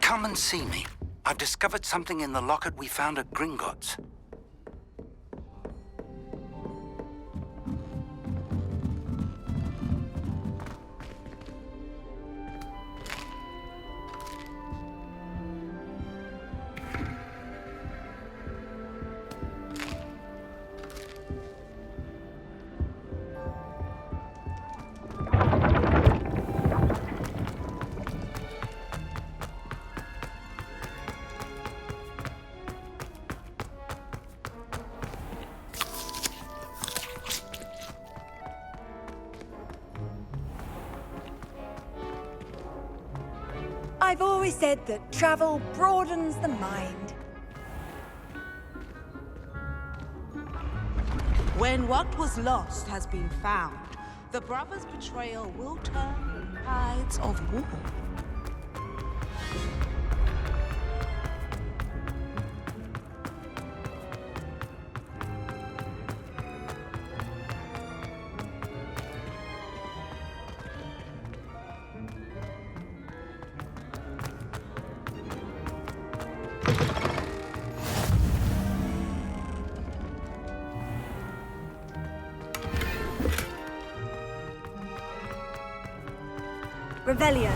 Come and see me. I've discovered something in the locket we found at Gringotts. I've always said that travel broadens the mind. When what was lost has been found, the brothers' betrayal will turn the tides of war. Revelio.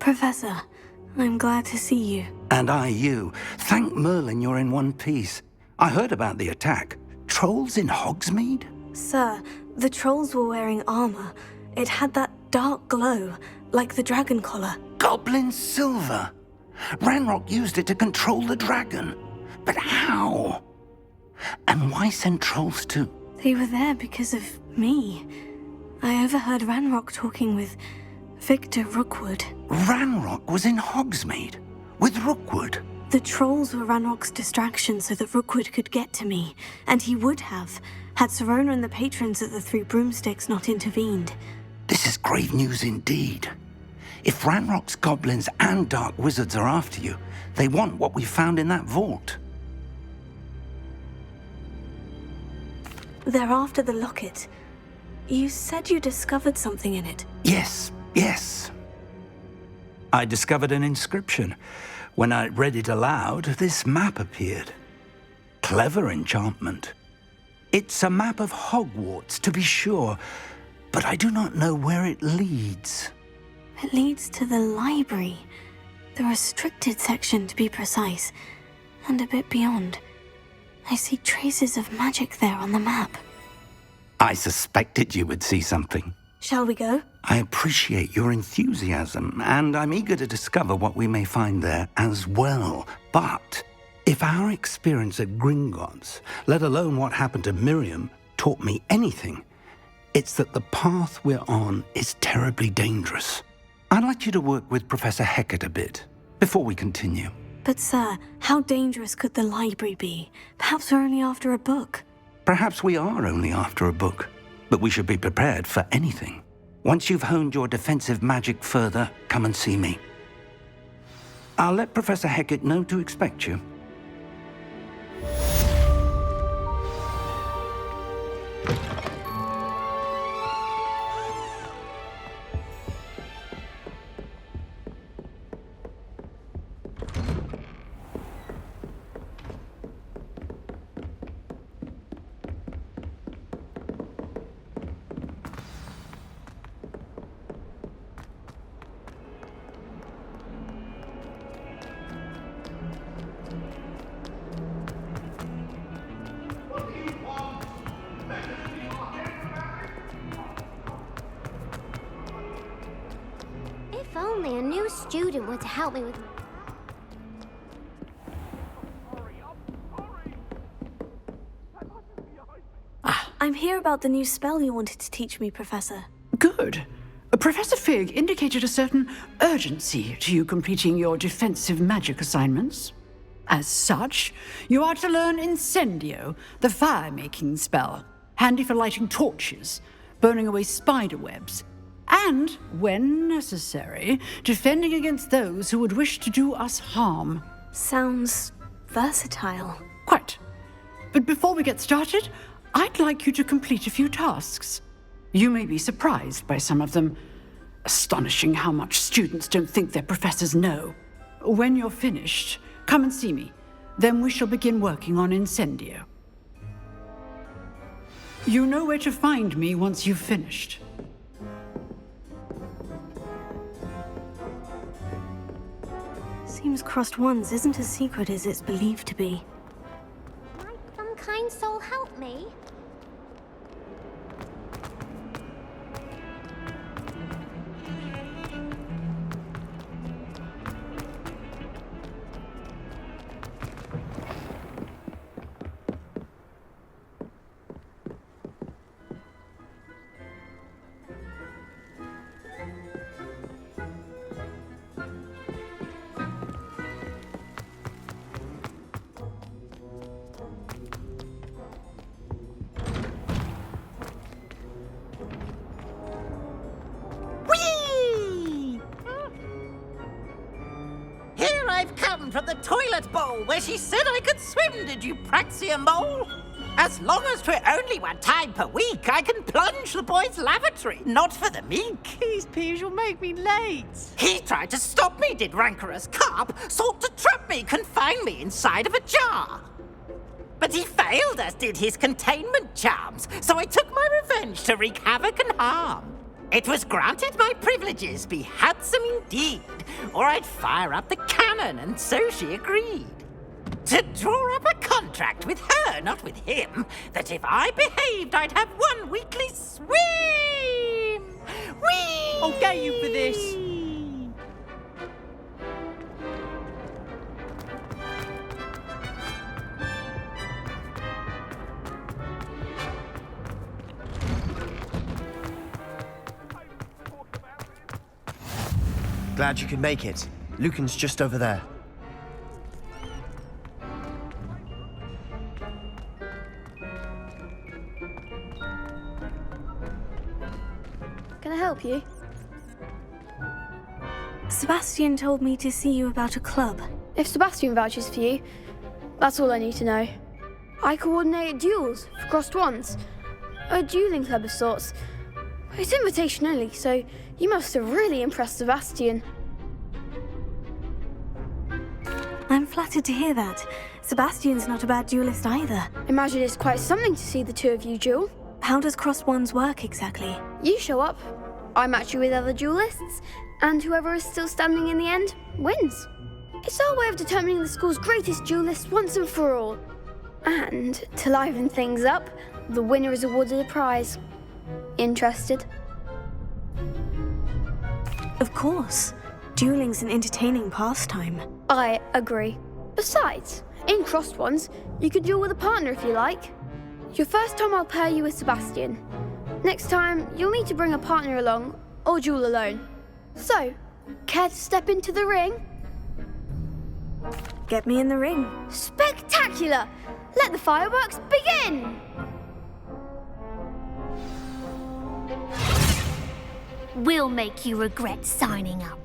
Professor, I'm glad to see you. And I you. Thank Merlin you're in one piece. I heard about the attack. Trolls in Hogsmeade? Sir, the trolls were wearing armor. It had that dark glow, like the dragon collar. Goblin silver. Ranrock used it to control the dragon. But how? And why send trolls to... They were there because of me. I overheard Ranrock talking with Victor Rookwood. Ranrock was in Hogsmeade? With Rookwood? The trolls were Ranrock's distraction so that Rookwood could get to me. And he would have, had Serona and the patrons at the Three Broomsticks not intervened. This is grave news indeed. If Ranrock's goblins and dark wizards are after you, they want what we found in that vault. They're after the locket. You said you discovered something in it. Yes. I discovered an inscription. When I read it aloud, this map appeared. Clever enchantment. It's a map of Hogwarts, to be sure, but I do not know where it leads. It leads to the library. The restricted section, to be precise. And a bit beyond. I see traces of magic there on the map. I suspected you would see something. Shall we go? I appreciate your enthusiasm, and I'm eager to discover what we may find there as well. But if our experience at Gringotts, let alone what happened to Miriam, taught me anything, it's that the path we're on is terribly dangerous. I'd like you to work with Professor Hecat a bit before we continue. But sir, how dangerous could the library be? Perhaps we're only after a book. Perhaps we are only after a book, but we should be prepared for anything. Once you've honed your defensive magic further, come and see me. I'll let Professor Hecat know to expect you. If only a new student were to help me with... I'm here about the new spell you wanted to teach me, Professor. Good. Professor Fig indicated a certain urgency to you completing your defensive magic assignments. As such, you are to learn Incendio, the fire-making spell, handy for lighting torches, burning away spider webs, and, when necessary, defending against those who would wish to do us harm. Sounds versatile. Quite. But before we get started, I'd like you to complete a few tasks. You may be surprised by some of them. Astonishing how much students don't think their professors know. When you're finished, come and see me. Then we shall begin working on Incendio. You know where to find me once you've finished. Seems crossed ones isn't as secret as it's believed to be. Might some kind soul help me? From the toilet bowl where she said I could swim, did you praxia mole? As long as 'twere only one time per week, I can plunge the boy's lavatory, not for the meek. These peas will make me late. He tried to stop me, did rancorous carp, sought to trap me, confine me inside of a jar. But he failed, as did his containment charms, so I took my revenge to wreak havoc and harm. It was granted my privileges be handsome indeed, or I'd fire up the cannon, and so she agreed. To draw up a contract with her, not with him, that if I behaved, I'd have 1 weekly swim! Whee! I'll get you for this. Glad you could make it. Lucan's just over there. Can I help you? Sebastian told me to see you about a club. If Sebastian vouches for you, that's all I need to know. I coordinate duels for crossed wands. A dueling club of sorts. It's invitation only, so you must have really impressed Sebastian. I'm flattered to hear that. Sebastian's not a bad duelist either. Imagine it's quite something to see the two of you duel. How does crossed wands work exactly? You show up, I match you with other duelists, and whoever is still standing in the end wins. It's our way of determining the school's greatest duelist once and for all. And to liven things up, the winner is awarded a prize. Interested? Of course. Dueling's an entertaining pastime. I agree. Besides, in crossed wands, you could duel with a partner if you like. Your first time I'll pair you with Sebastian. Next time, you'll need to bring a partner along, or duel alone. So, care to step into the ring? Get me in the ring. Spectacular! Let the fireworks begin! We'll make you regret signing up.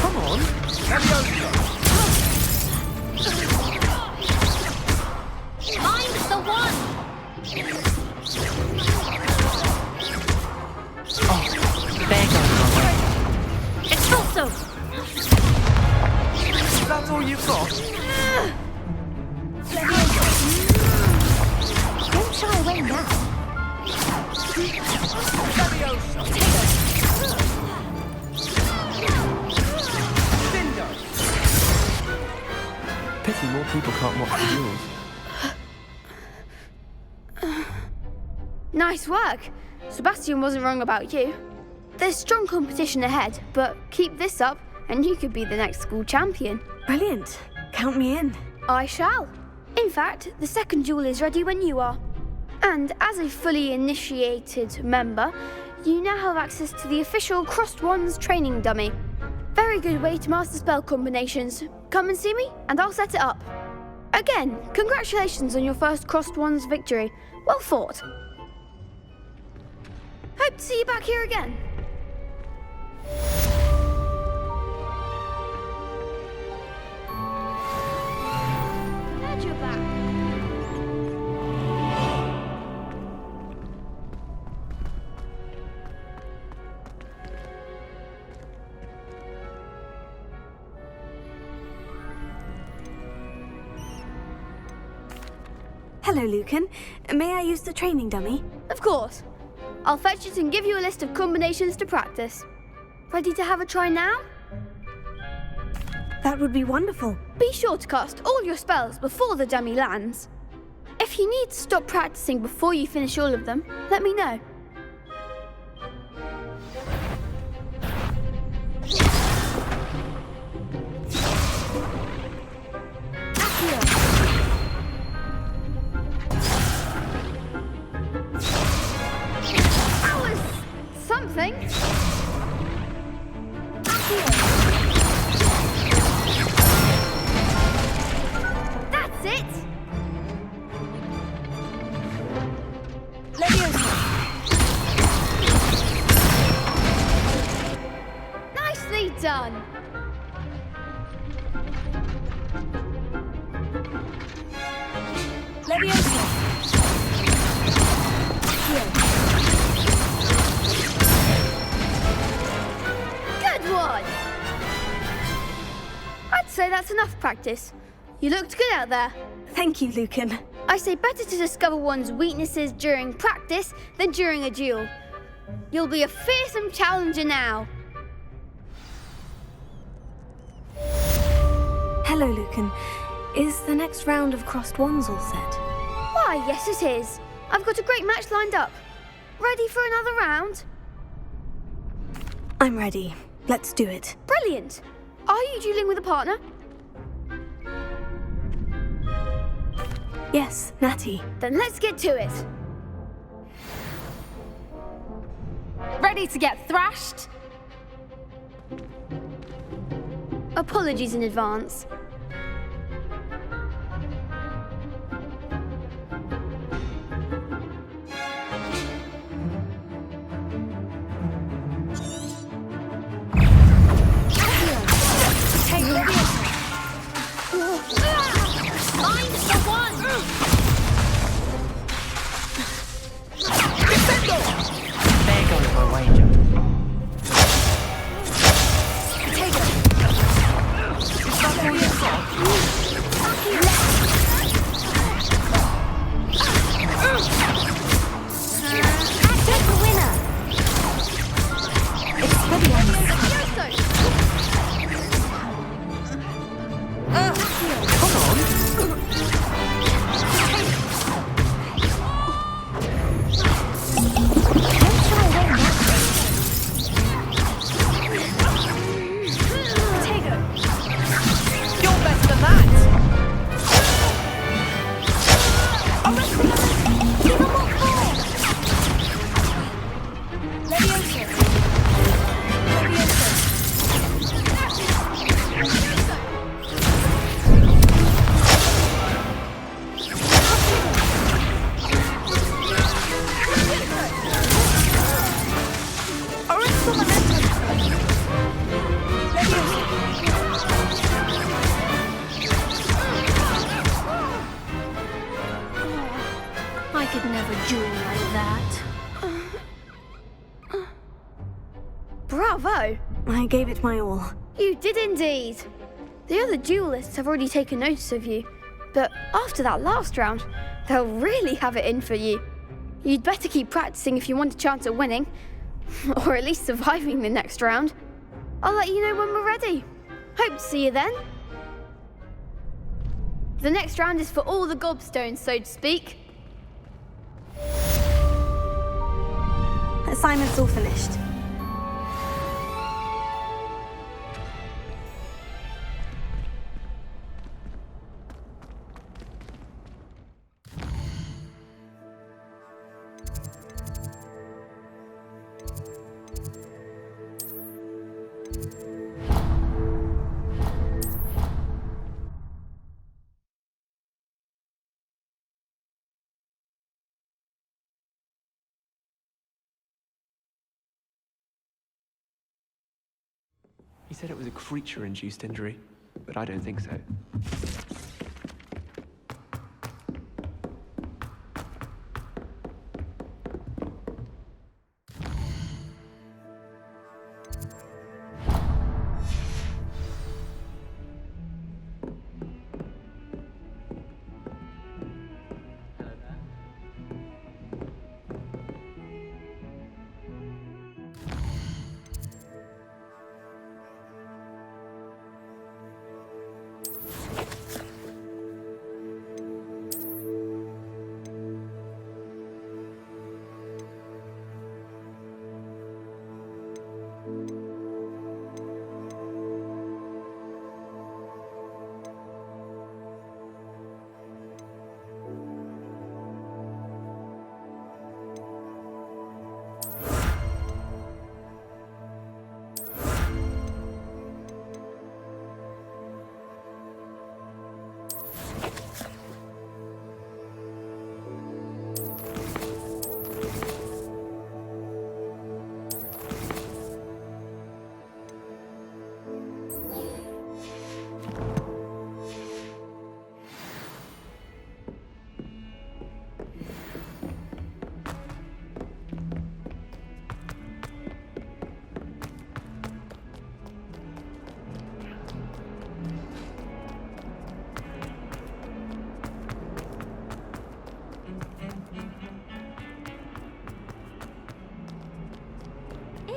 Come on, Mine's the one! It's also... That's all you've got? Don't shy away now. Pity more people can't watch the duels. Nice work. Sebastian wasn't wrong about you. There's strong competition ahead, but keep this up and you could be the next school champion. Brilliant. Count me in. I shall. In fact, the second duel is ready when you are. And as a fully initiated member, you now have access to the official Crossed Wands training dummy. Very good way to master spell combinations. Come and see me and I'll set it up. Again, congratulations on your first Crossed Wands victory. Well fought. Hope to see you back here again. Glad you're back. Hello, Lucan. May I use the training dummy? Of course. I'll fetch it and give you a list of combinations to practice. Ready to have a try now? That would be wonderful. Be sure to cast all your spells before the dummy lands. If you need to stop practicing before you finish all of them, let me know. Something. That's it. Nicely done. Leviosa. say that's enough practice. You looked good out there. Thank you, Lucan. I say better to discover one's weaknesses during practice than during a duel. You'll be a fearsome challenger now. Hello, Lucan. Is the next round of crossed wands all set? Why, yes it is. I've got a great match lined up. Ready for another round? I'm ready. Let's do it. Brilliant. Are you dueling with a partner? Yes, Natty. Then let's get to it. Ready to get thrashed? Apologies in advance. I could never duel like that. Bravo! I gave it my all. You did indeed. The other duelists have already taken notice of you, but after that last round, they'll really have it in for you. You'd better keep practicing if you want a chance at winning, or at least surviving the next round. I'll let you know when we're ready. Hope to see you then. The next round is for all the gobstones, so to speak. Assignment's all finished. He said it was a creature-induced injury, but I don't think so.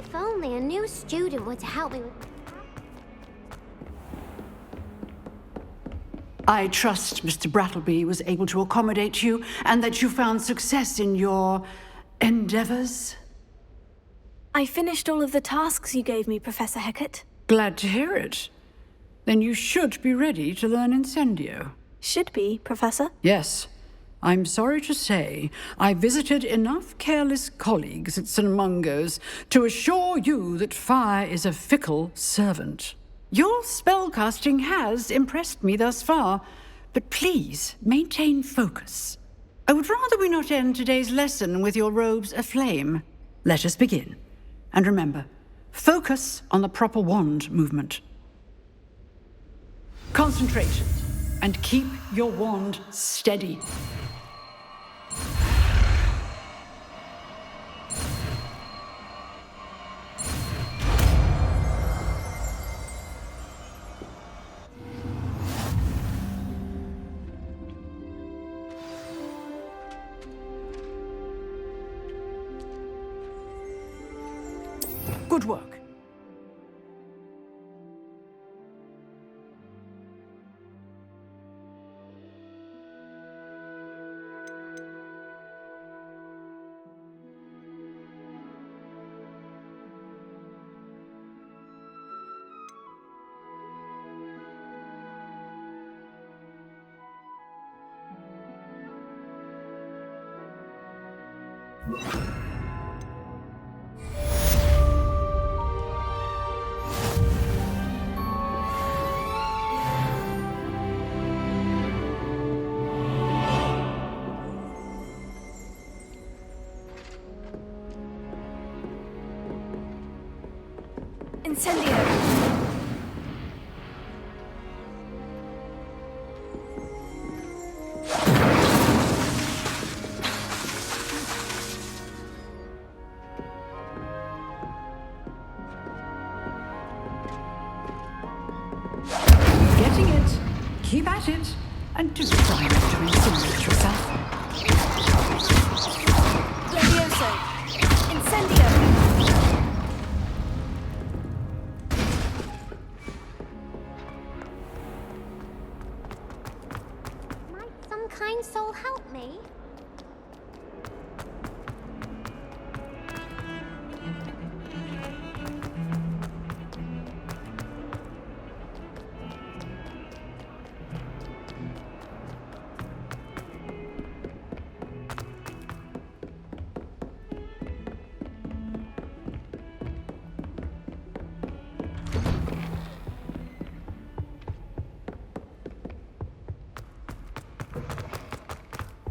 If only a new student were to help me with... I trust Mr. Brattleby was able to accommodate you and that you found success in your endeavors. I finished all of the tasks you gave me, Professor Hecat. Glad to hear it. Then you should be ready to learn Incendio. Should be, Professor? Yes. I'm sorry to say, I visited enough careless colleagues at St. Mungo's to assure you that fire is a fickle servant. Your spellcasting has impressed me thus far, but please maintain focus. I would rather we not end today's lesson with your robes aflame. Let us begin. And remember, focus on the proper wand movement. Concentrate, and keep your wand steady. Good work. Incendio! Getting it. Keep at it. And do try not to insinuate yourself. Levioso! Incendio! Might some kind soul help me?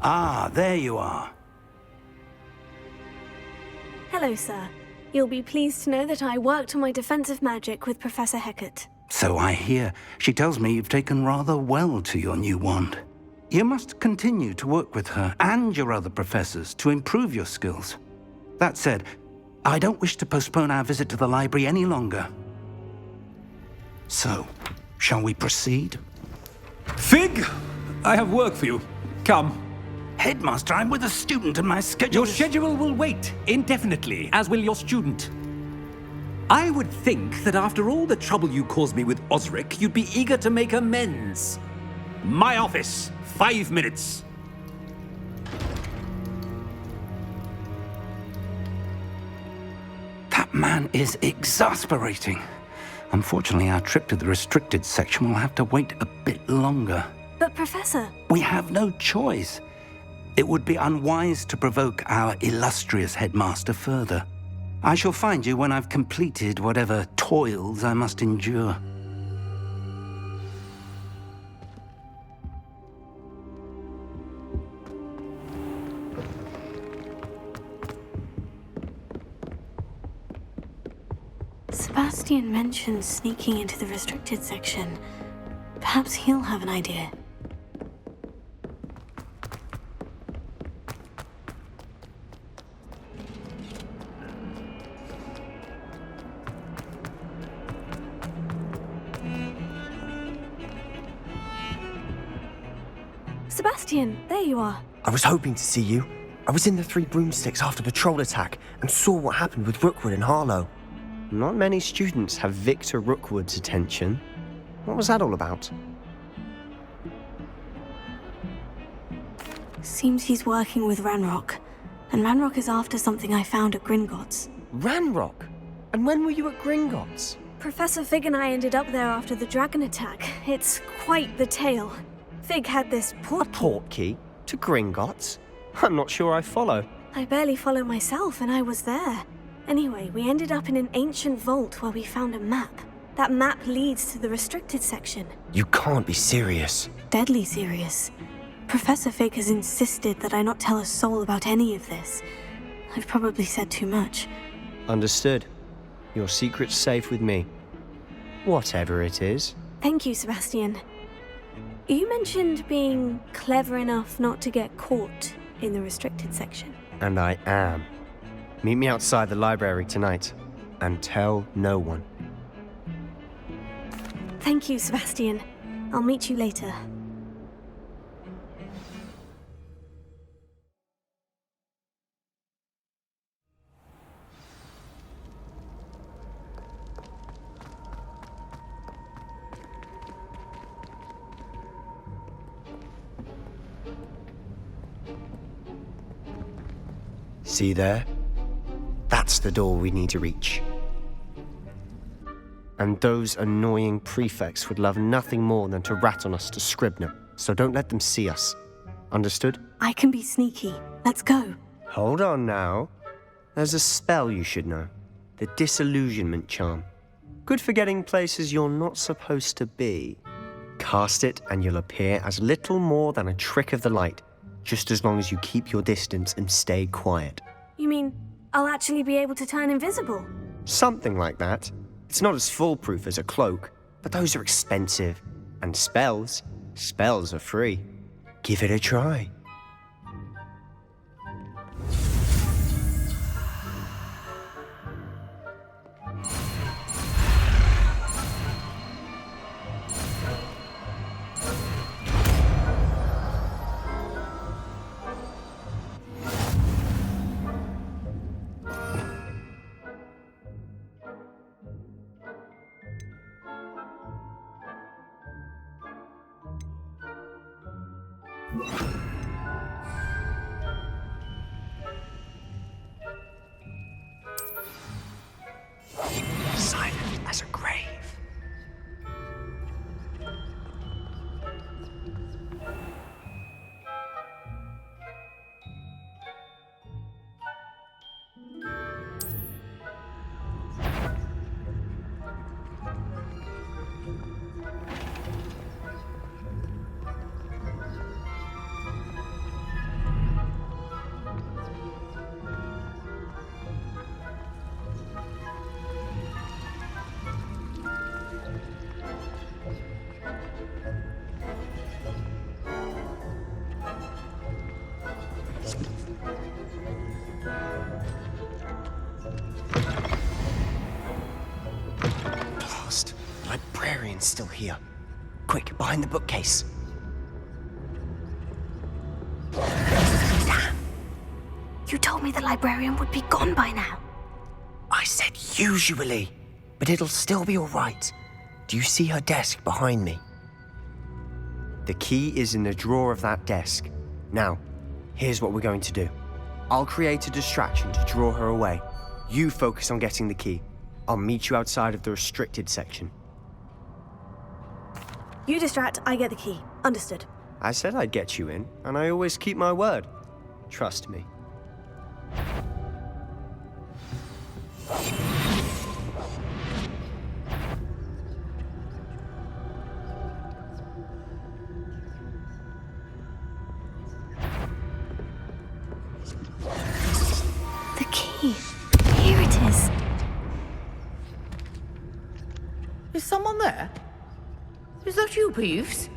Ah, there you are. Hello, sir. You'll be pleased to know that I worked on my defensive magic with Professor Hecat. So I hear. She tells me you've taken rather well to your new wand. You must continue to work with her and your other professors to improve your skills. That said, I don't wish to postpone our visit to the library any longer. So, shall we proceed? Fig! I have work for you. Come. Headmaster, I'm with a student and my schedule Your schedule will wait indefinitely, as will your student. I would think that after all the trouble you caused me with Osric, you'd be eager to make amends. My office, 5 minutes. That man is exasperating. Unfortunately, our trip to the restricted section will have to wait a bit longer. But, Professor... We have no choice. It would be unwise to provoke our illustrious headmaster further. I shall find you when I've completed whatever toils I must endure. Sebastian mentioned sneaking into the restricted section. Perhaps he'll have an idea. Sebastian, there you are. I was hoping to see you. I was in the Three Broomsticks after Patrol attack and saw what happened with Rookwood and Harlow. Not many students have Victor Rookwood's attention. What was that all about? Seems he's working with Ranrock. And Ranrock is after something I found at Gringotts. Ranrock? And when were you at Gringotts? Professor Fig and I ended up there after the dragon attack. It's quite the tale. Fig had this portkey? To Gringotts? I'm not sure I follow. I barely follow myself, and I was there. Anyway, we ended up in an ancient vault where we found a map. That map leads to the restricted section. You can't be serious. Deadly serious. Professor Fig has insisted that I not tell a soul about any of this. I've probably said too much. Understood. Your secret's safe with me. Whatever it is. Thank you, Sebastian. You mentioned being clever enough not to get caught in the restricted section. And I am. Meet me outside the library tonight. And tell no one. Thank you, Sebastian. I'll meet you later. See there? That's the door we need to reach. And those annoying prefects would love nothing more than to rat on us to Scribner, so don't let them see us. Understood? I can be sneaky. Let's go. Hold on now. There's a spell you should know. The Disillusionment Charm. Good for getting places you're not supposed to be. Cast it and you'll appear as little more than a trick of the light, just as long as you keep your distance and stay quiet. You mean I'll actually be able to turn invisible? Something like that. It's not as foolproof as a cloak, but those are expensive. And spells are free. Give it a try. Silent as a grave. Blast. The librarian's still here. Quick, behind the bookcase. Damn. You told me the librarian would be gone by now. I said usually, but it'll still be all right. Do you see her desk behind me? The key is in the drawer of that desk. Now, here's what we're going to do. I'll create a distraction to draw her away. You focus on getting the key. I'll meet you outside of the restricted section. You distract, I get the key. Understood. I said I'd get you in, and I always keep my word. Trust me. The key. Here it is. Is someone there? Is that you, Peeves?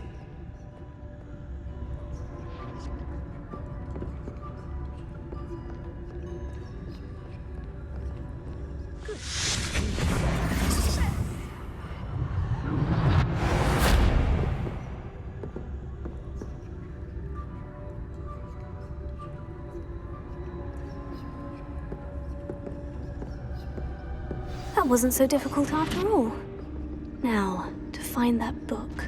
That wasn't so difficult after all. Now, to find that book.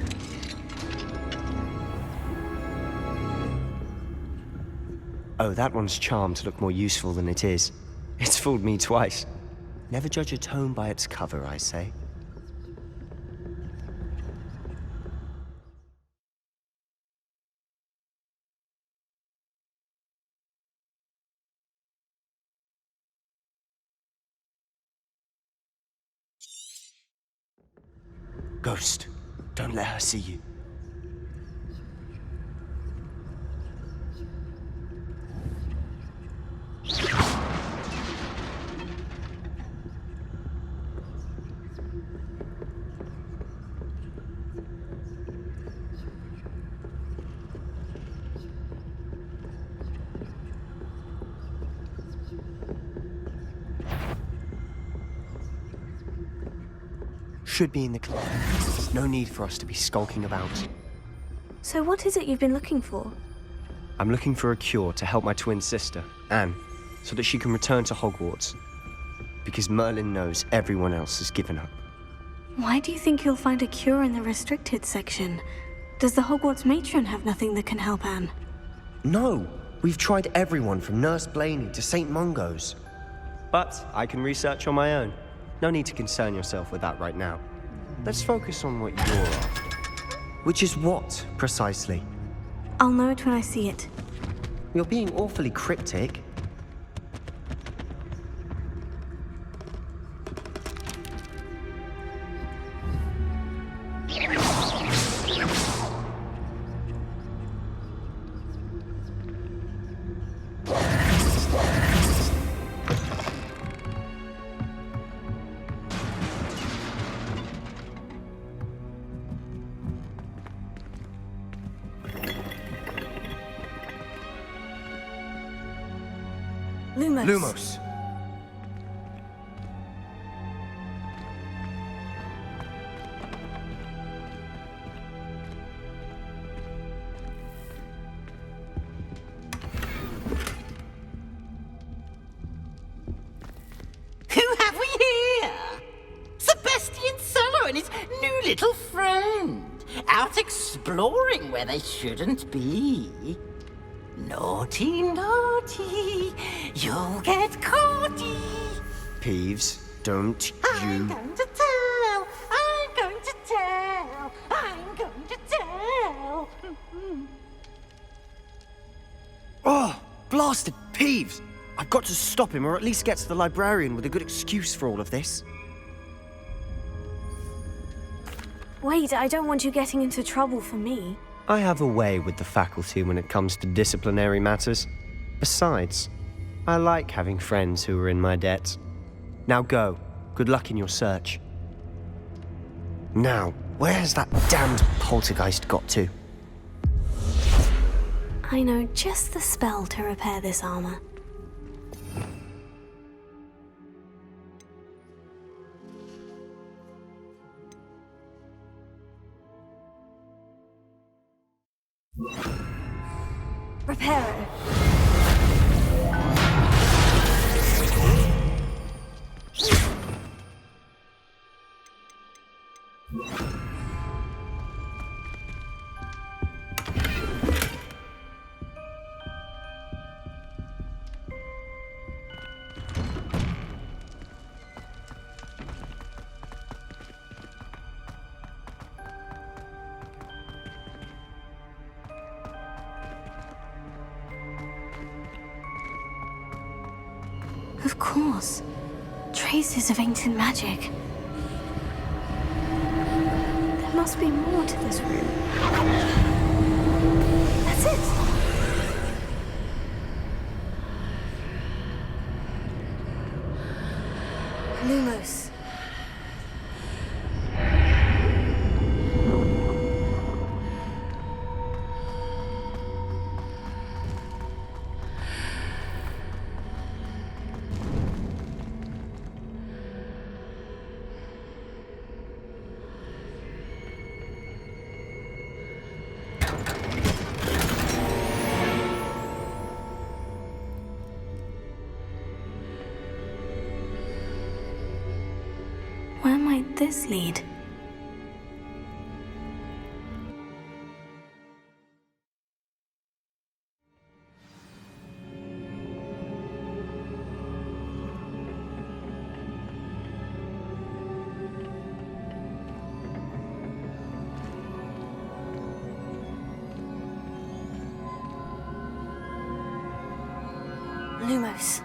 Oh, that one's charmed to look more useful than it is. It's fooled me twice. Never judge a tome by its cover, I say. Ghost, don't let her see you. Should be in the club. No need for us to be skulking about. So what is it you've been looking for? I'm looking for a cure to help my twin sister, Anne, so that she can return to Hogwarts. Because Merlin knows everyone else has given up. Why do you think you'll find a cure in the restricted section? Does the Hogwarts matron have nothing that can help Anne? No! We've tried everyone from Nurse Blaney to St. Mungo's. But I can research on my own. No need to concern yourself with that right now. Let's focus on what you're after. Which is what, precisely? I'll know it when I see it. You're being awfully cryptic. Lumos. Who have we here? Sebastian Solo and his new little friend. Out exploring where they shouldn't be. Naughty, naughty, you'll get caughty. Peeves, don't I'm you... going to tell, I'm going to tell, I'm going to tell. Oh, blasted Peeves! I've got to stop him, or at least get to the librarian with a good excuse for all of this. Wait, I don't want you getting into trouble for me. I have a way with the faculty when it comes to disciplinary matters. Besides, I like having friends who are in my debt. Now go. Good luck in your search. Now, where's that damned poltergeist got to? I know just the spell to repair this armor. Reparo. Of course. Traces of ancient magic. There must be more to this room. That's it! Lumos. Where might this lead? Lumos.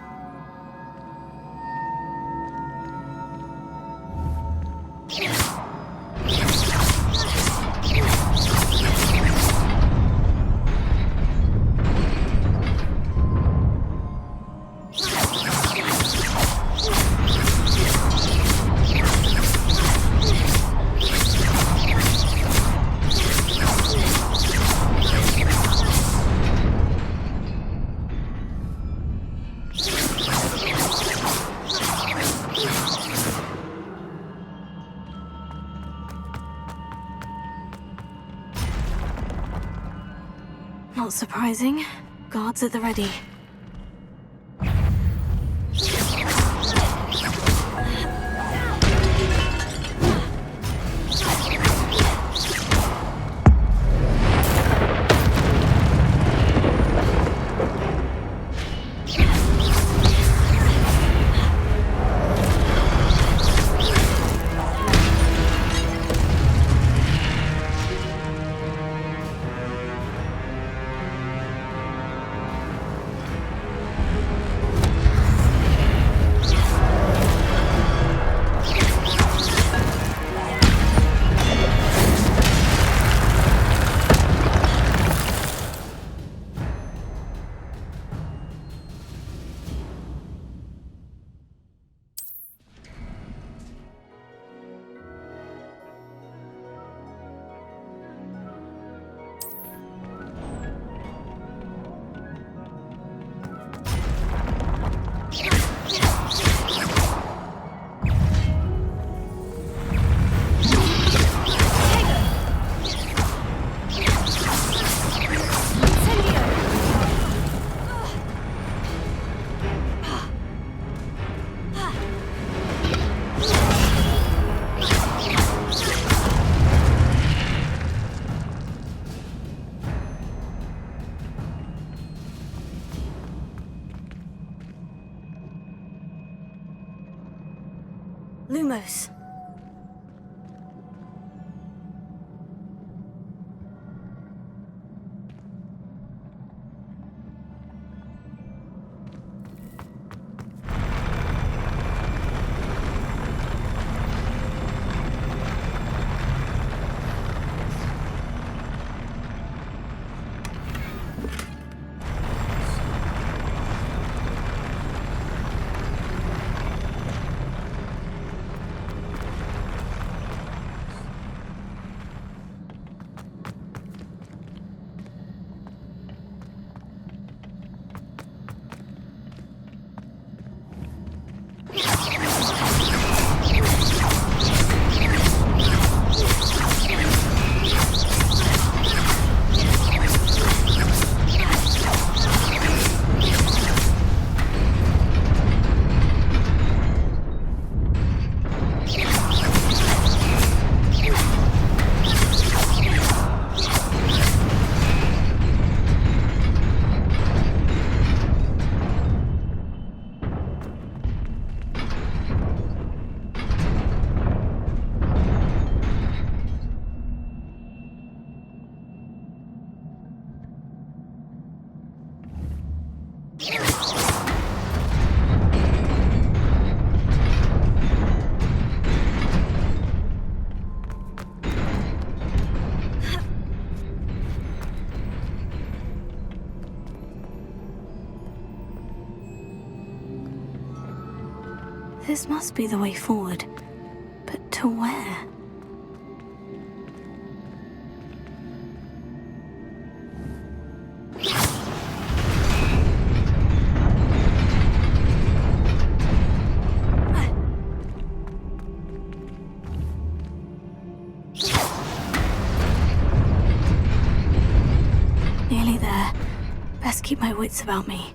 Not surprising. Guards at the ready. Lumos. This must be the way forward. But to where? Nearly there. Best keep my wits about me.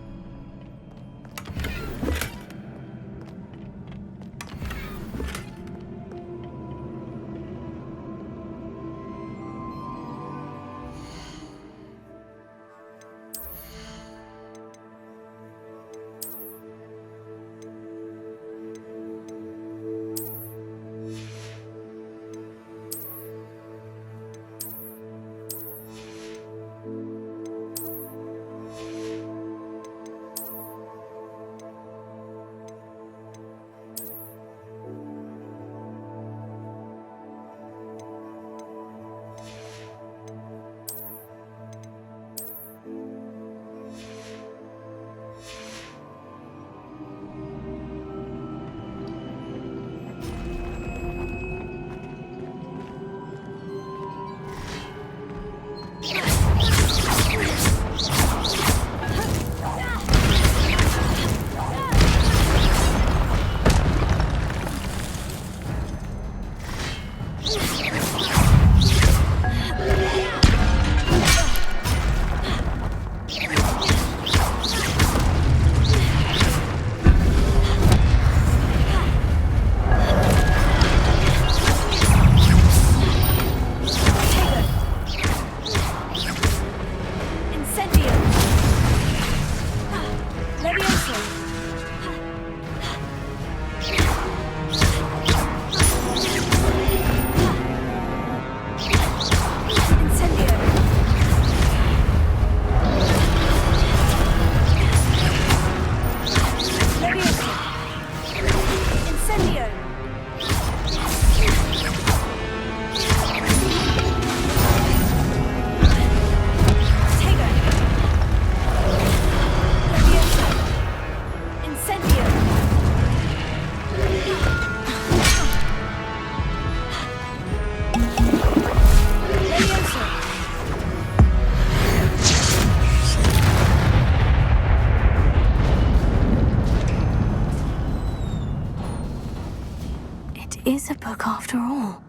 it is a book after all.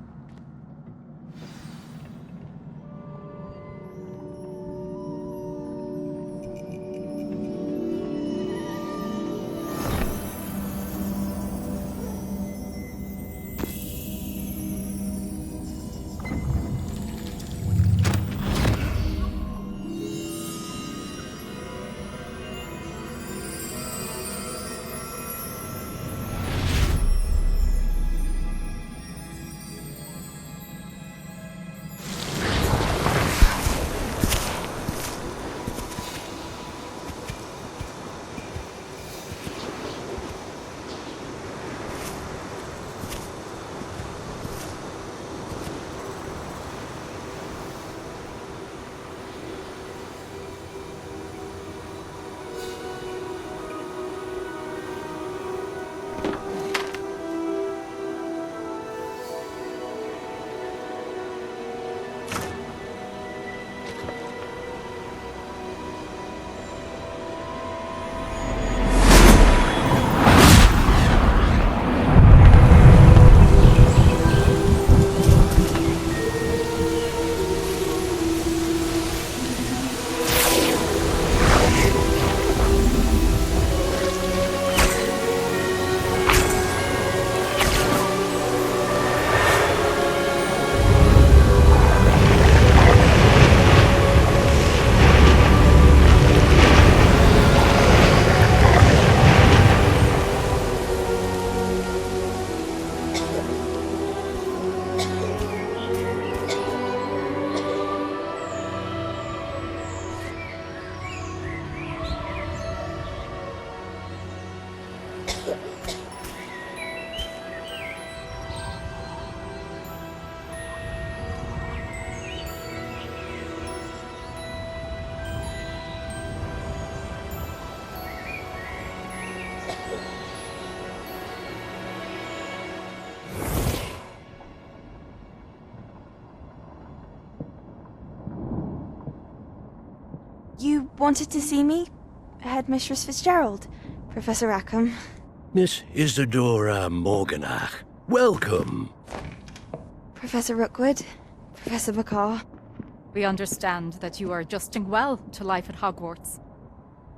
You wanted to see me? Headmistress Fitzgerald? Professor Rackham? Miss Isadora Morganach, welcome. Professor Rookwood? Professor Bakar? We understand that you are adjusting well to life at Hogwarts.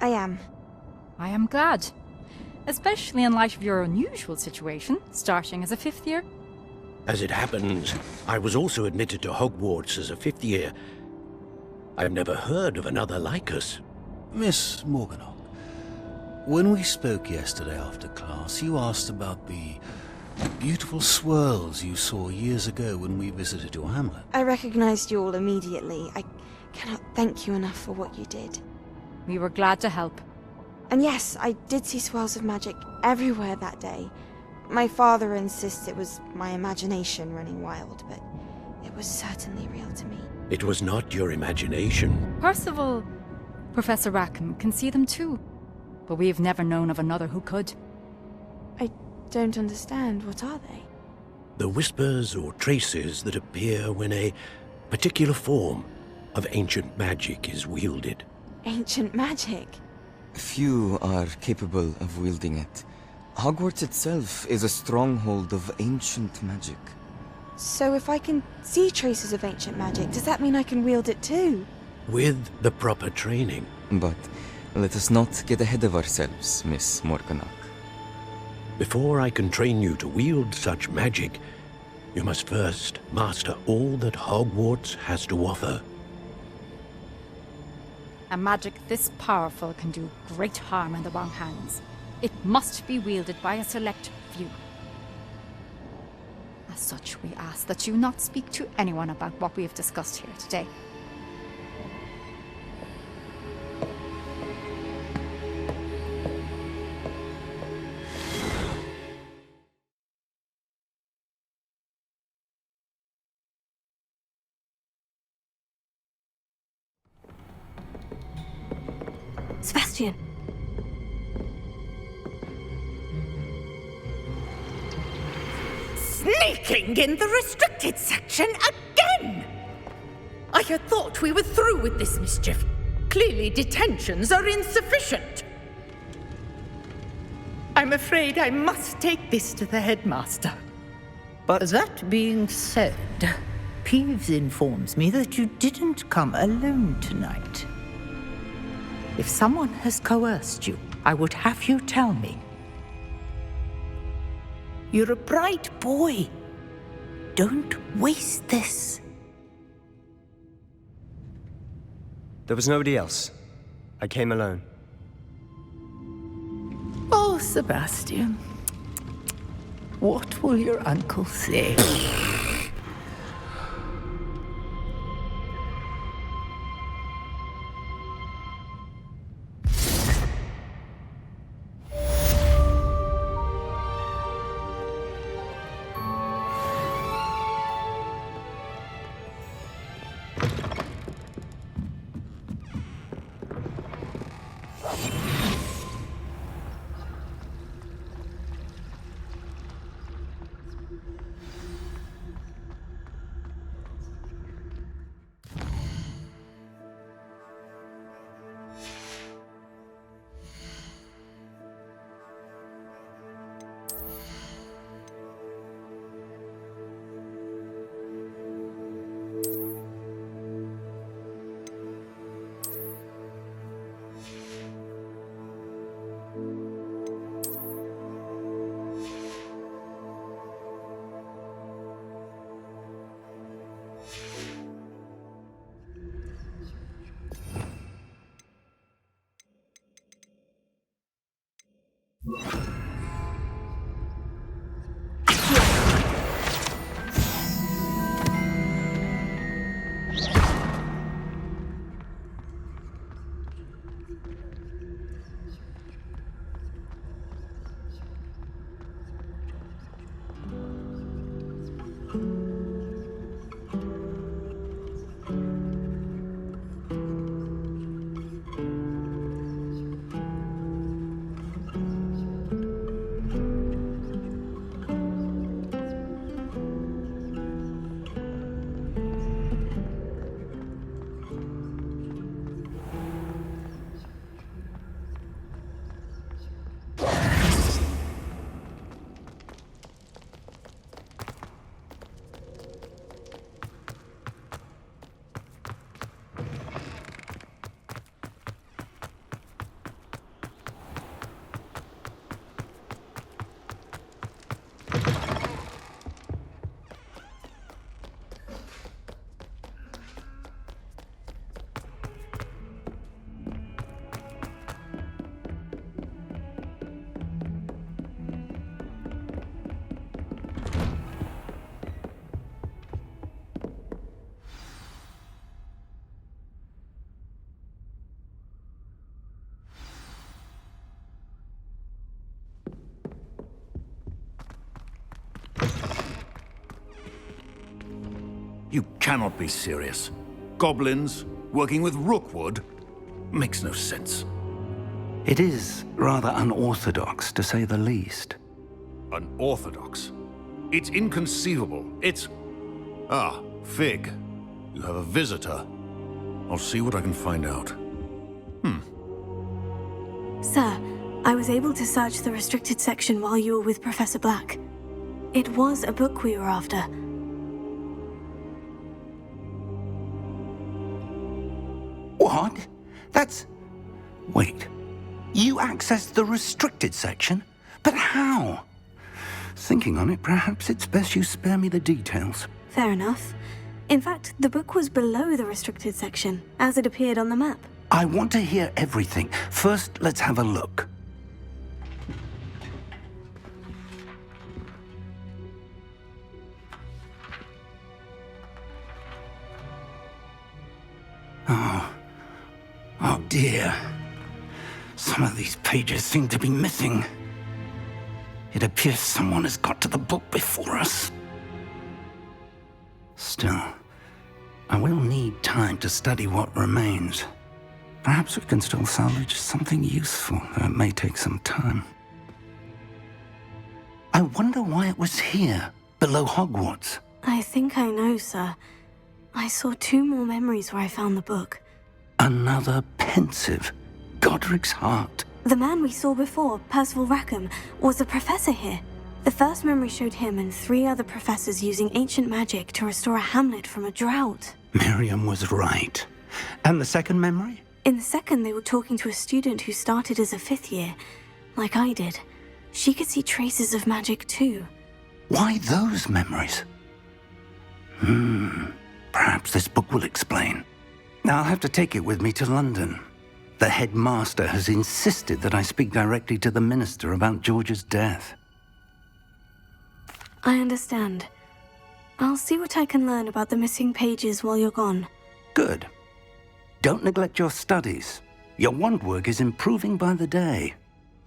I am. I am glad. Especially in light of your unusual situation, starting as a 5th year. As it happens, I was also admitted to Hogwarts as a 5th year. I've never heard of another like us. Miss Morganach, when we spoke yesterday after class, you asked about the beautiful swirls you saw years ago when we visited your hamlet. I recognized you all immediately. I cannot thank you enough for what you did. We were glad to help. And yes, I did see swirls of magic everywhere that day. My father insists it was my imagination running wild, but it was certainly real to me. It was not your imagination. Percival, Professor Rackham can see them too. But we've never known of another who could. I don't understand. What are they? The whispers or traces that appear when a particular form of ancient magic is wielded. Ancient magic? Few are capable of wielding it. Hogwarts itself is a stronghold of ancient magic. So if I can see traces of ancient magic, does that mean I can wield it too? With the proper training. But let us not get ahead of ourselves, Miss Morganach. Before I can train you to wield such magic, you must first master all that Hogwarts has to offer. A magic this powerful can do great harm in the wrong hands. It must be wielded by a select few. As such, we ask that you not speak to anyone about what we have discussed here today. Sebastian! Sneaking in the restricted section again! I had thought we were through with this mischief. Clearly detentions are insufficient. I'm afraid I must take this to the headmaster. But that being said, Peeves informs me that you didn't come alone tonight. If someone has coerced you, I would have you tell me. You're a bright boy. Don't waste this. there was nobody else. I came alone. Oh, Sebastian. What will your uncle say? You cannot be serious. Goblins working with Rookwood? Makes no sense. It is rather unorthodox, to say the least. Unorthodox? It's inconceivable. It's... Ah, Fig. You have a visitor. I'll see what I can find out. Sir, I was able to search the restricted section while you were with Professor Black. It was a book we were after. What? That's... Wait. You accessed the restricted section? But how? Thinking on it, perhaps it's best you spare me the details. Fair enough. In fact, the book was below the restricted section, as it appeared on the map. I want to hear everything. First, let's have a look. Oh dear. Some of these pages seem to be missing. It appears someone has got to the book before us. Still, I will need time to study what remains. Perhaps we can still salvage something useful, though it may take some time. I wonder why it was here, below Hogwarts. I think I know, sir. I saw 2 more memories where I found the book. Another pensive. Godric's heart. The man we saw before, Percival Rackham, was a professor here. The first memory showed him and 3 other professors using ancient magic to restore a hamlet from a drought. Miriam was right. And the second memory? In the second, they were talking to a student who started as a 5th year, like I did. She could see traces of magic too. Why those memories? Perhaps this book will explain. I'll have to take it with me to London. The headmaster has insisted that I speak directly to the minister about George's death. I understand. I'll see what I can learn about the missing pages while you're gone. Good. Don't neglect your studies. Your wand work is improving by the day.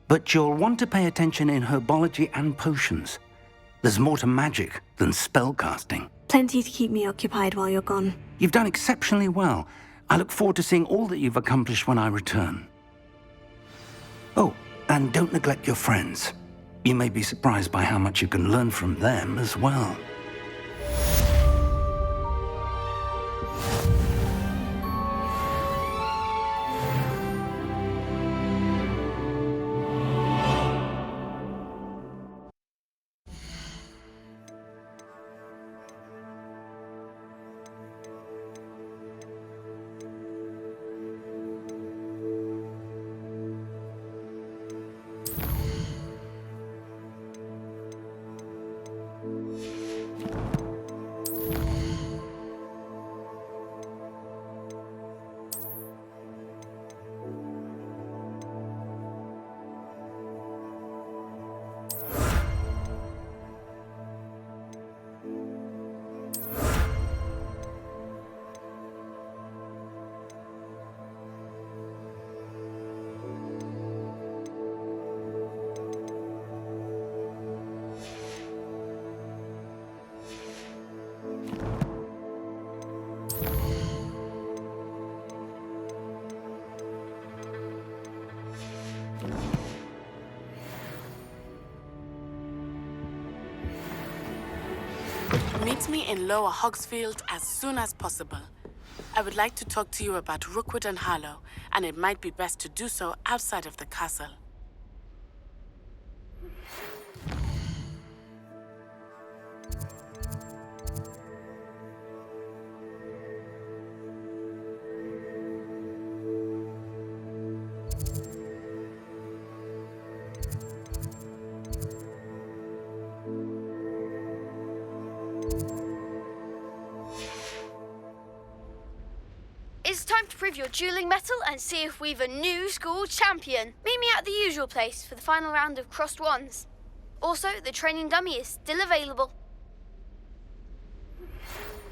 But you'll want to pay attention in herbology and potions. There's more to magic than spellcasting. Plenty to keep me occupied while you're gone. You've done exceptionally well. I look forward to seeing all that you've accomplished when I return. Oh, and don't neglect your friends. You may be surprised by how much you can learn from them as well. Meet me in Lower Hogsfield as soon as possible. I would like to talk to you about Rookwood and Harlow, and it might be best to do so outside of the castle. It's time to prove your dueling mettle and see if we've a new school champion. Meet me at the usual place for the final round of crossed wands. Also, the training dummy is still available.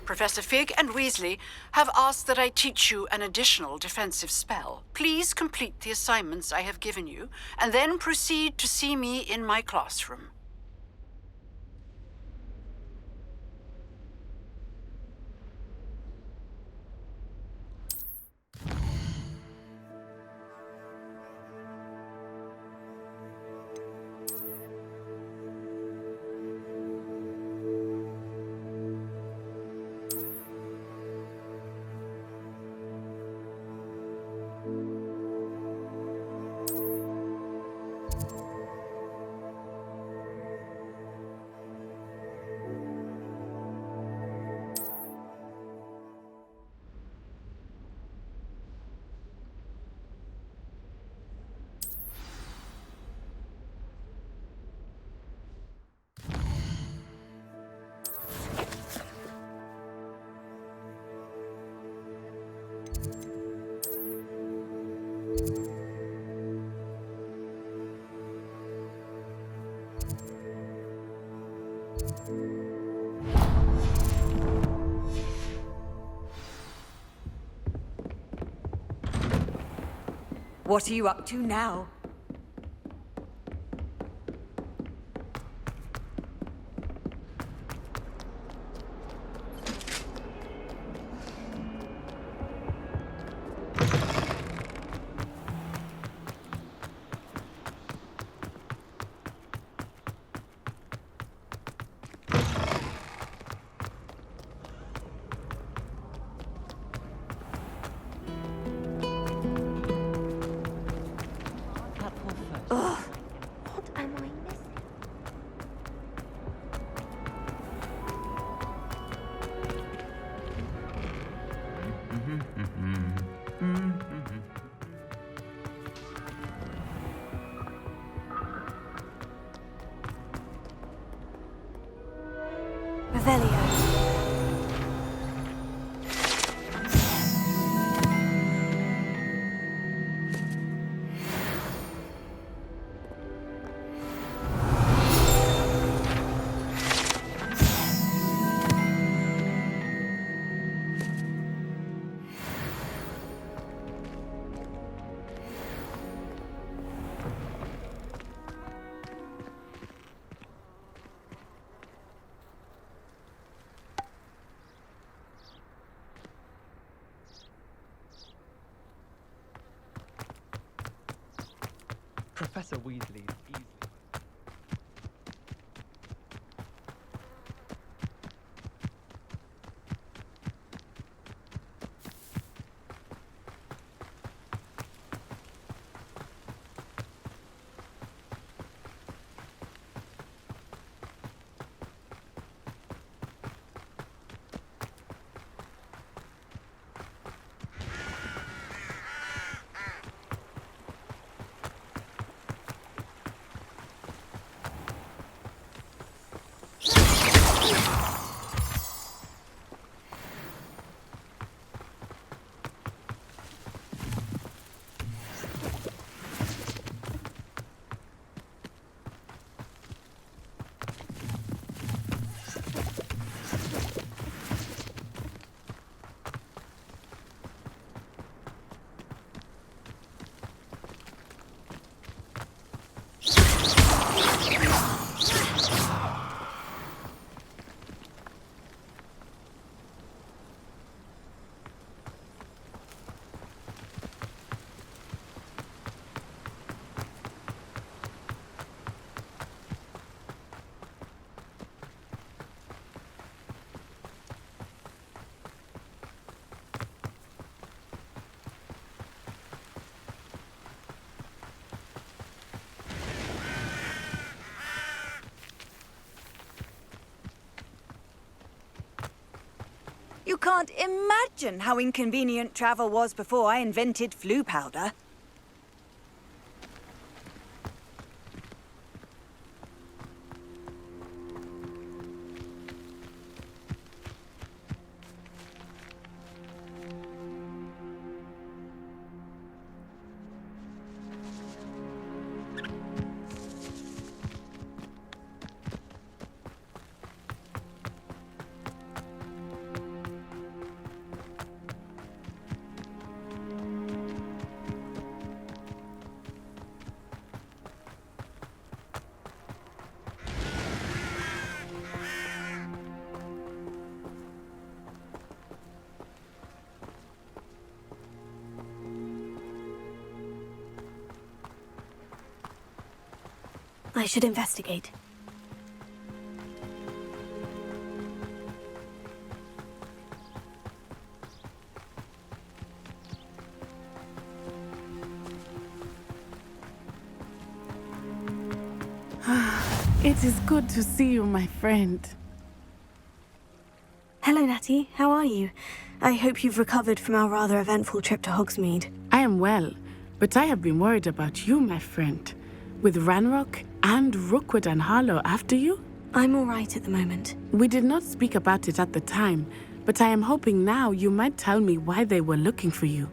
Professor Fig and Weasley have asked that I teach you an additional defensive spell. Please complete the assignments I have given you, and then proceed to see me in my classroom. What are you up to now? Revelio. Professor Weasley is easily... You can't imagine how inconvenient travel was before I invented flu powder. I should investigate. It is good to see you, my friend. Hello, Natty. How are you? I hope you've recovered from our rather eventful trip to Hogsmeade. I am well, but I have been worried about you, my friend. With Ranrock and Rookwood and Harlow after you? I'm all right at the moment. We did not speak about it at the time, but I am hoping now you might tell me why they were looking for you.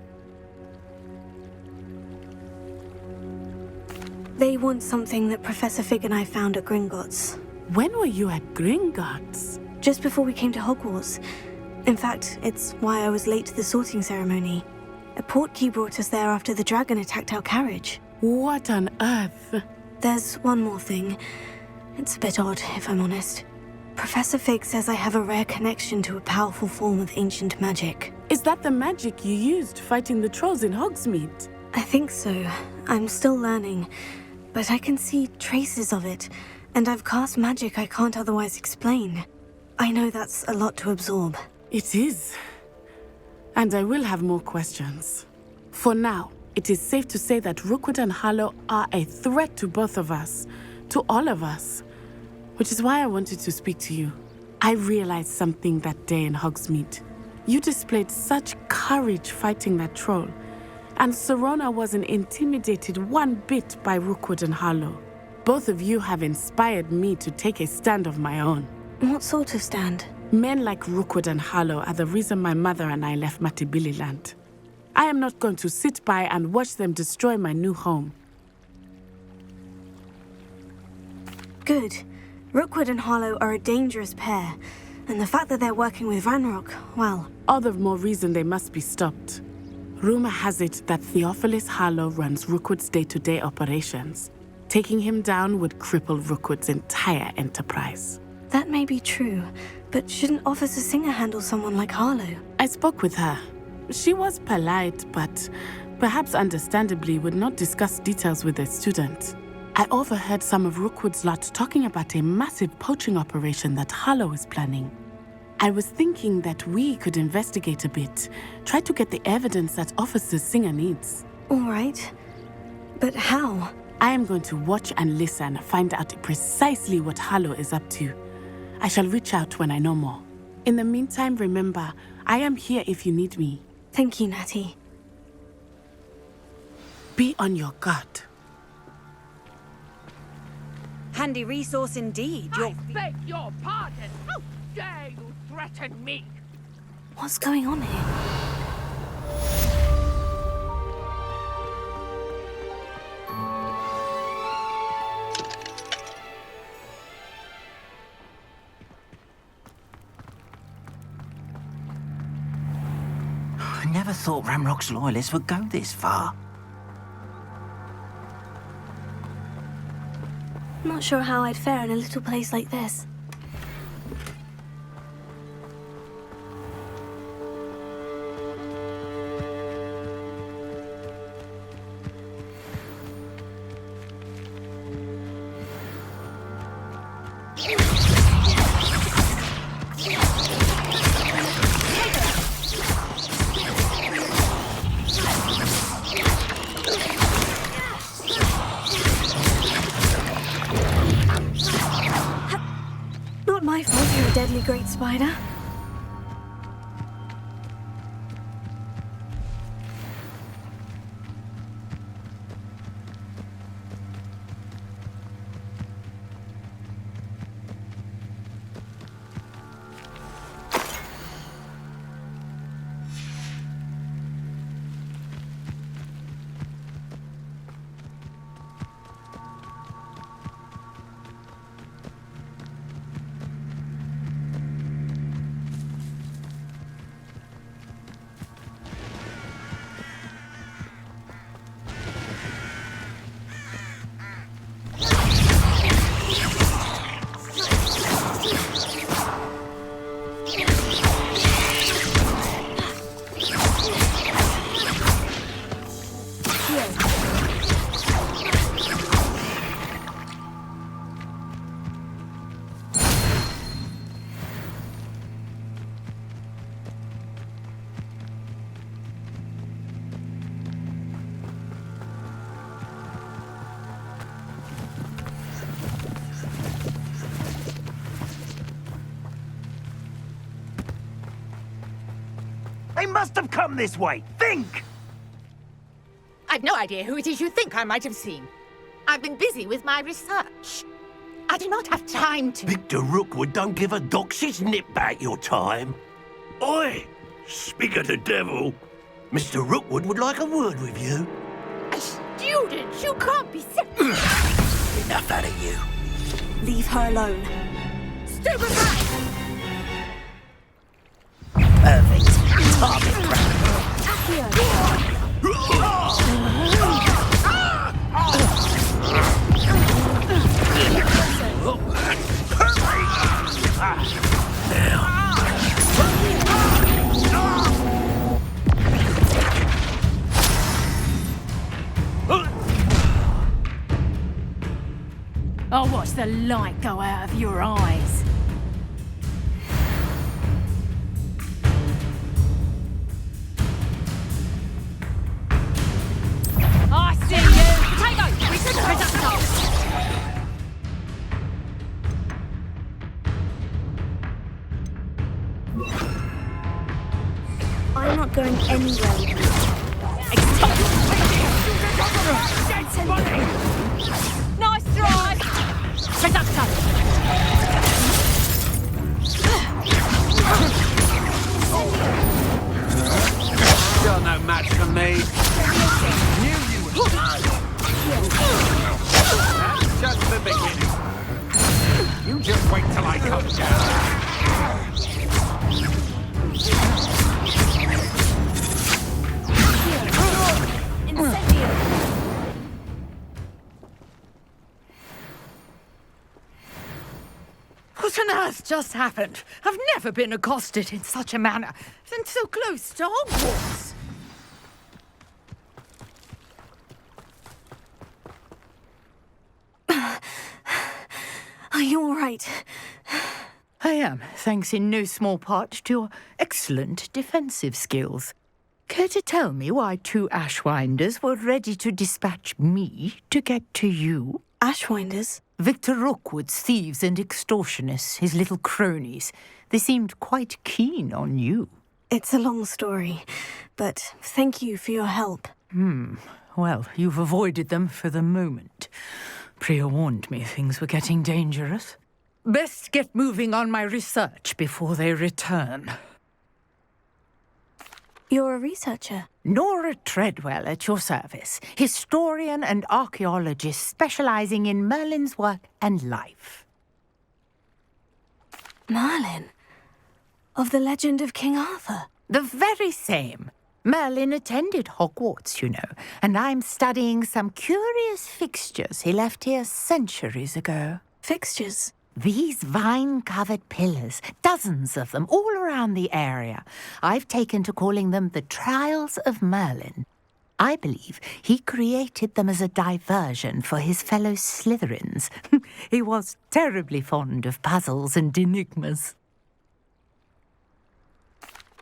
They want something that Professor Fig and I found at Gringotts. When were you at Gringotts? Just before we came to Hogwarts. In fact, it's why I was late to the sorting ceremony. A portkey brought us there after the dragon attacked our carriage. What on earth? There's one more thing. It's a bit odd, if I'm honest. Professor Fig says I have a rare connection to a powerful form of ancient magic. Is that the magic you used fighting the trolls in Hogsmeade? I think so. I'm still learning, but I can see traces of it, and I've cast magic I can't otherwise explain. I know that's a lot to absorb. It is. And I will have more questions. For now, it is safe to say that Rookwood and Harlow are a threat to both of us, to all of us, which is why I wanted to speak to you. I realized something that day in Hogsmeade. You displayed such courage fighting that troll, and Serona wasn't intimidated one bit by Rookwood and Harlow. Both of you have inspired me to take a stand of my own. What sort of stand? Men like Rookwood and Harlow are the reason my mother and I left Matibili land. I am not going to sit by and watch them destroy my new home. Good. Rookwood and Harlow are a dangerous pair, and the fact that they're working with Ranrock, well... All the more reason they must be stopped. Rumor has it that Theophilus Harlow runs Rookwood's day-to-day operations. Taking him down would cripple Rookwood's entire enterprise. That may be true, but shouldn't Officer Singer handle someone like Harlow? I spoke with her. She was polite, but perhaps understandably would not discuss details with a student. I overheard some of Rookwood's lot talking about a massive poaching operation that Harlow is planning. I was thinking that we could investigate a bit, try to get the evidence that Officer Singer needs. All right. But how? I am going to watch and listen, find out precisely what Harlow is up to. I shall reach out when I know more. In the meantime, remember, I am here if you need me. Thank you, Natty. Be on your guard. Handy resource indeed. I beg your pardon. How dare you threaten me? What's going on here? I never thought Ramrock's loyalists would go this far. Not sure how I'd fare in a little place like this. Not my fault you're a deadly great spider. They must have come this way. Think! I've no idea who it is you think I might have seen. I've been busy with my research. I do not have time to... Victor Rookwood don't give a doxy's nip back your time. Oi! Speak of the devil. Mr. Rookwood would like a word with you. A student? You can't be serious. Enough out of you. Leave her alone. Stupid rat! Perfect. Target practice. I'll watch the light go out of your eyes. I see you! Potato! Potato! I'm not going anywhere with you. Nice try! Potato! come down. What on earth just happened? I've never been accosted in such a manner, and so close to Hogwarts. Are you all right? I am, thanks in no small part to your excellent defensive skills. Care to tell me why 2 Ashwinders were ready to dispatch me to get to you? Ashwinders? Victor Rookwood's thieves and extortionists, his little cronies. They seemed quite keen on you. It's a long story, but thank you for your help. Well, you've avoided them for the moment. Priya warned me things were getting dangerous. Best get moving on my research before they return. You're a researcher? Nora Treadwell at your service, historian and archaeologist specializing in Merlin's work and life. Merlin? Of the legend of King Arthur? The very same. Merlin attended Hogwarts, you know, and I'm studying some curious fixtures he left here centuries ago. Fixtures? These vine-covered pillars, dozens of them, all around the area. I've taken to calling them the Trials of Merlin. I believe he created them as a diversion for his fellow Slytherins. He was terribly fond of puzzles and enigmas.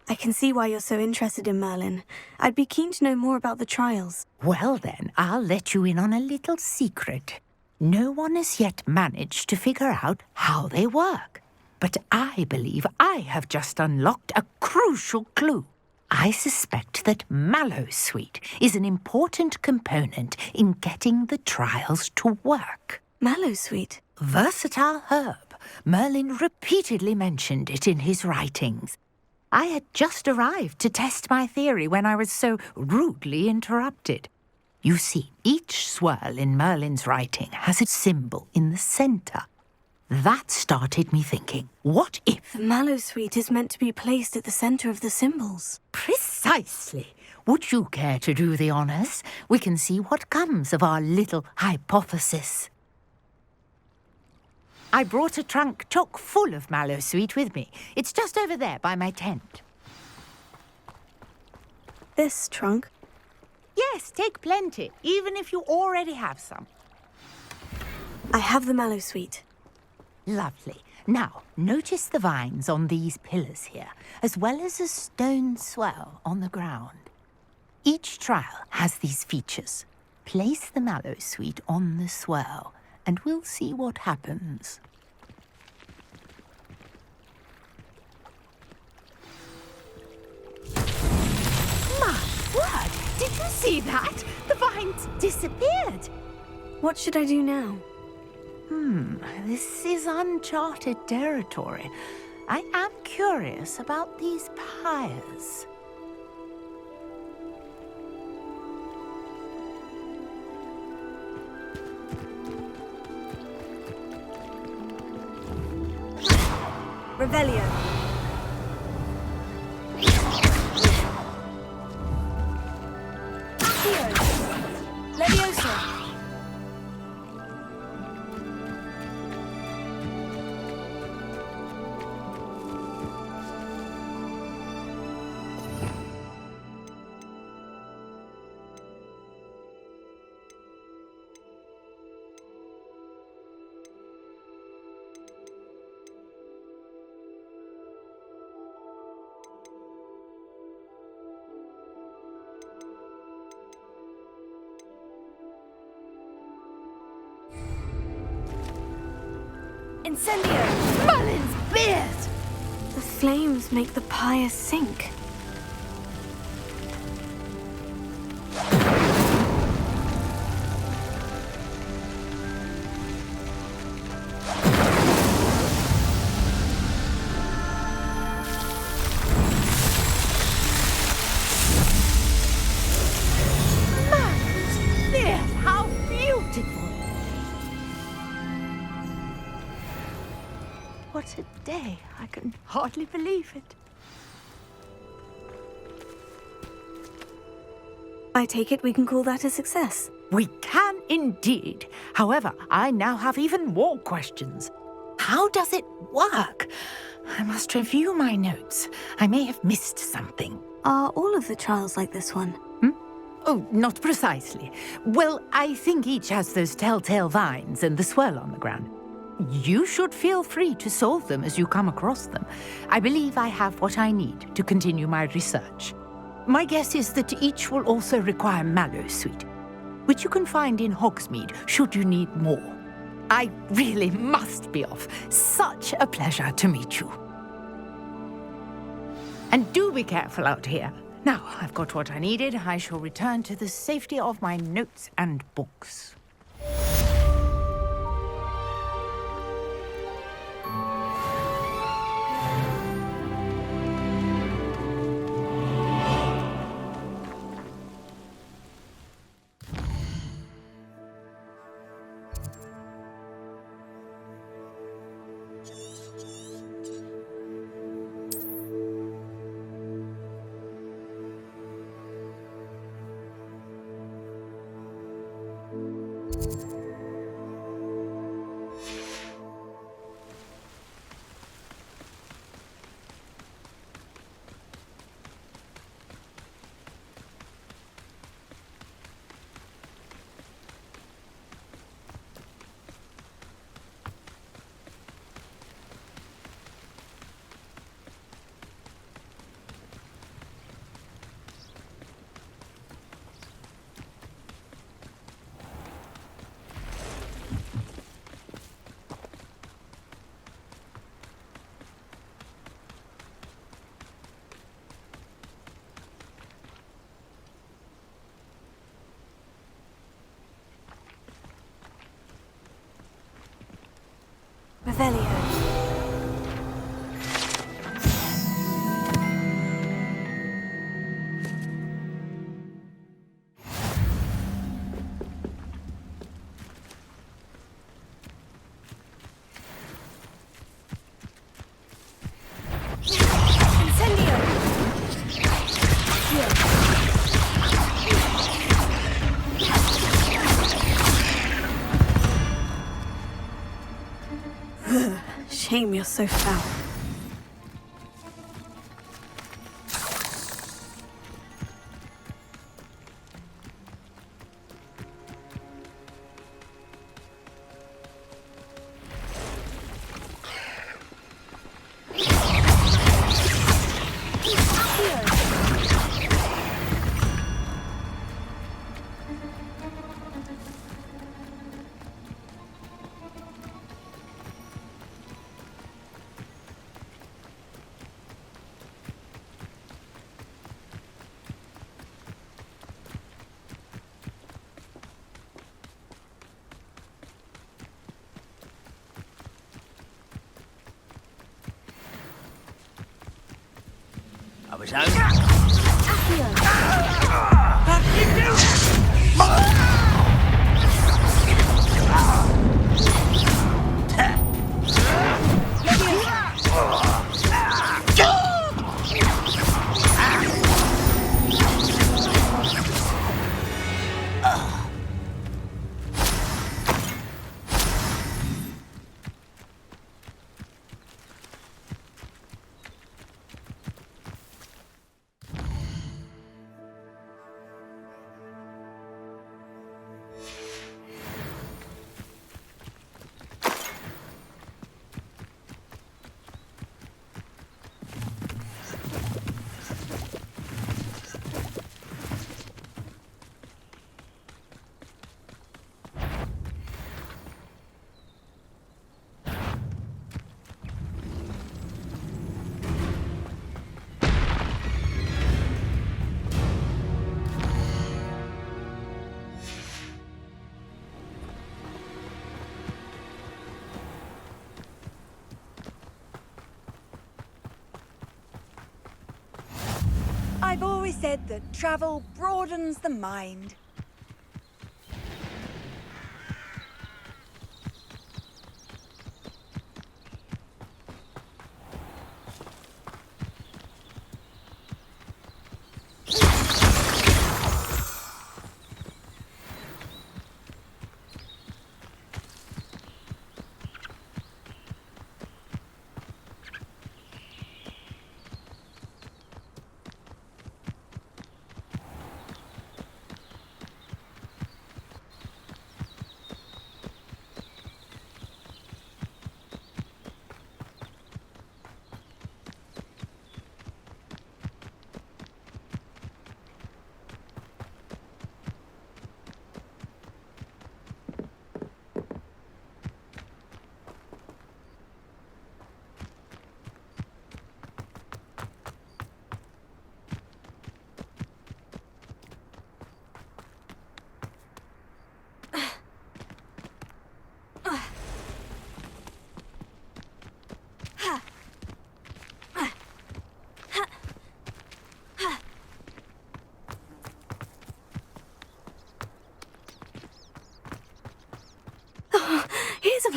I can see why you're so interested in Merlin. I'd be keen to know more about the trials. Well then, I'll let you in on a little secret. No one has yet managed to figure out how they work. But I believe I have just unlocked a crucial clue. I suspect that Mallowsweet is an important component in getting the trials to work. Mallowsweet? Versatile herb. Merlin repeatedly mentioned it in his writings. I had just arrived to test my theory when I was so rudely interrupted. You see, each swirl in Merlin's writing has a symbol in the centre. That started me thinking, what if... The Mallowsweet is meant to be placed at the centre of the symbols. Precisely. Would you care to do the honours? We can see what comes of our little hypothesis. I brought a trunk chock full of Mallowsweet with me. It's just over there by my tent. This trunk? Yes, take plenty, even if you already have some. I have the Mallowsweet. Lovely. Now, notice the vines on these pillars here, as well as a stone swell on the ground. Each trial has these features. Place the Mallowsweet on the swell, and we'll see what happens. My word! Did you see that? The vines disappeared. What should I do now? This is uncharted territory. I am curious about these pyres. Revelio. Leviosa. Incendio! Merlin's beard! The flames make the pyre sink. Merlin's beard! How beautiful! What What a day. I can hardly believe it. I take it we can call that a success. We can indeed. However, I now have even more questions. How does it work? I must review my notes. I may have missed something. Are all of the trials like this one? Oh, not precisely. Well, I think each has those telltale vines and the swirl on the ground. You should feel free to solve them as you come across them. I believe I have what I need to continue my research. My guess is that each will also require Mallowsweet, which you can find in Hogsmeade should you need more. I really must be off. Such a pleasure to meet you. And do be careful out here. Now, I've got what I needed. I shall return to the safety of my notes and books. Revelio. Shame you're so foul. I was I've always said that travel broadens the mind.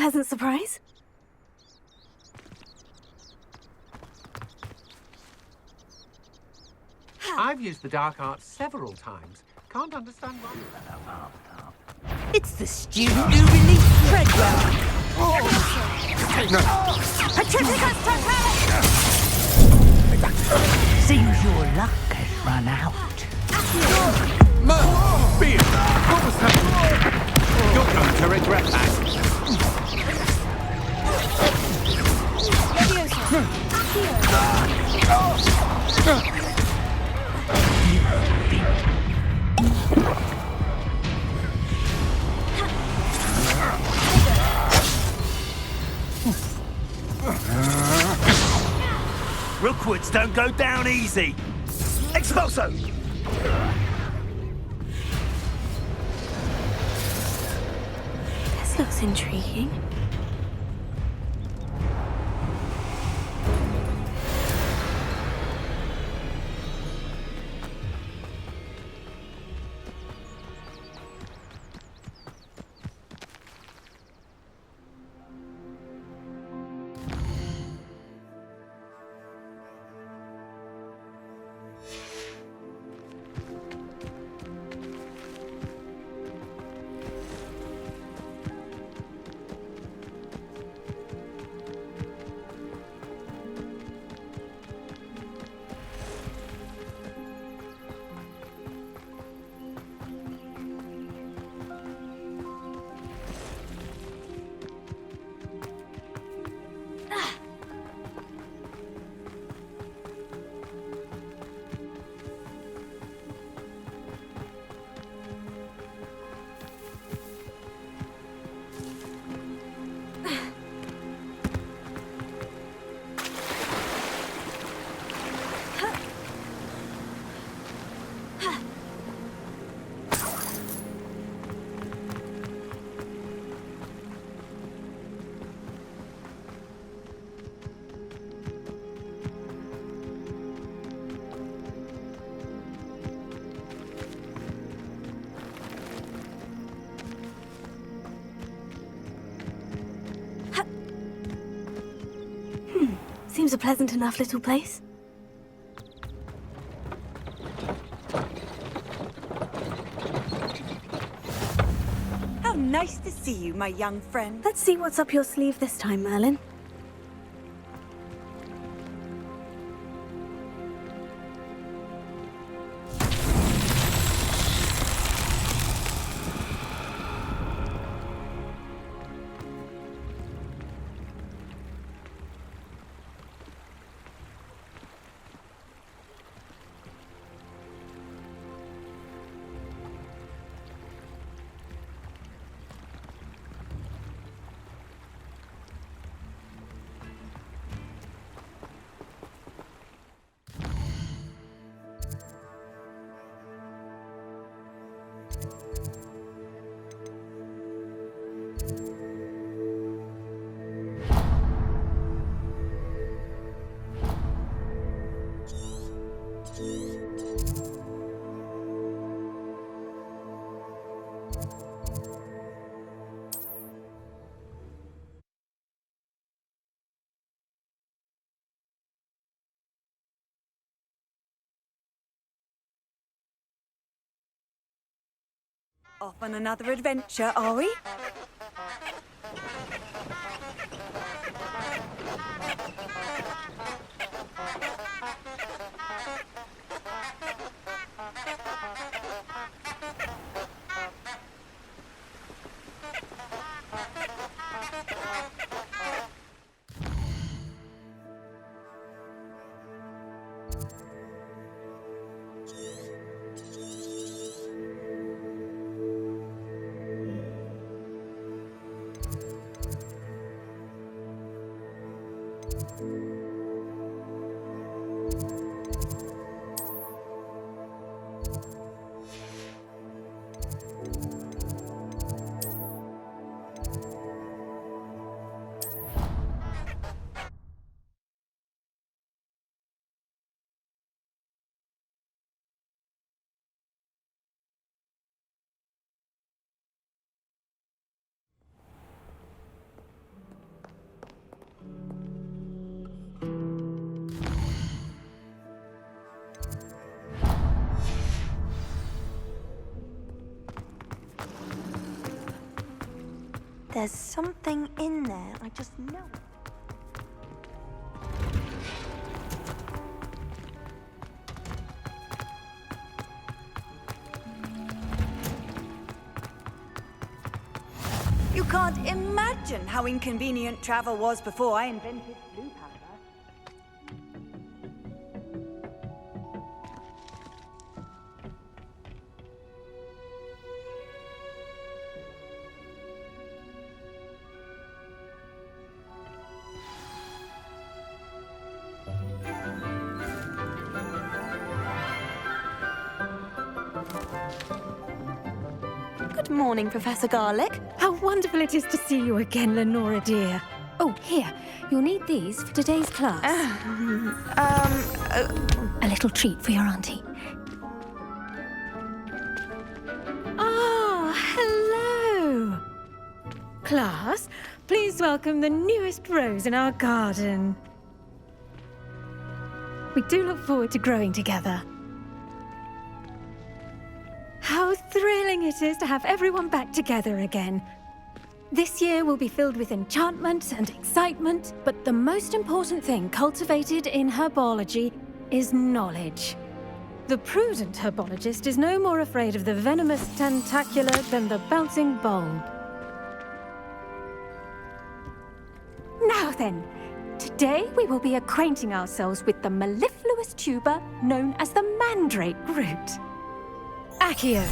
pleasant surprise. I've used the dark arts several times. Can't understand why. It's the student who released Treadwell. Petrificus Seems your luck has run out. Beard, what was that? You're going to regret that. Rookwoods don't go down easy. Expulso! This looks intriguing. Seems a pleasant enough little place. How nice to see you, my young friend. Let's see what's up your sleeve this time, Merlin. Off on another adventure, are we? There's something in there, I just know it. You can't imagine how inconvenient travel was before I invented blue powder. Good morning, Professor Garlick. How wonderful it is to see you again, Lenora dear. Oh, here. You'll need these for today's class. A little treat for your auntie. Ah, hello. Class, please welcome the newest rose in our garden. We do look forward to growing together. How thrilling it is to have everyone back together again. This year will be filled with enchantment and excitement, but the most important thing cultivated in herbology is knowledge. The prudent herbologist is no more afraid of the venomous tentacular than the bouncing bulb. Now then, today we will be acquainting ourselves with the mellifluous tuber known as the mandrake root. Accio.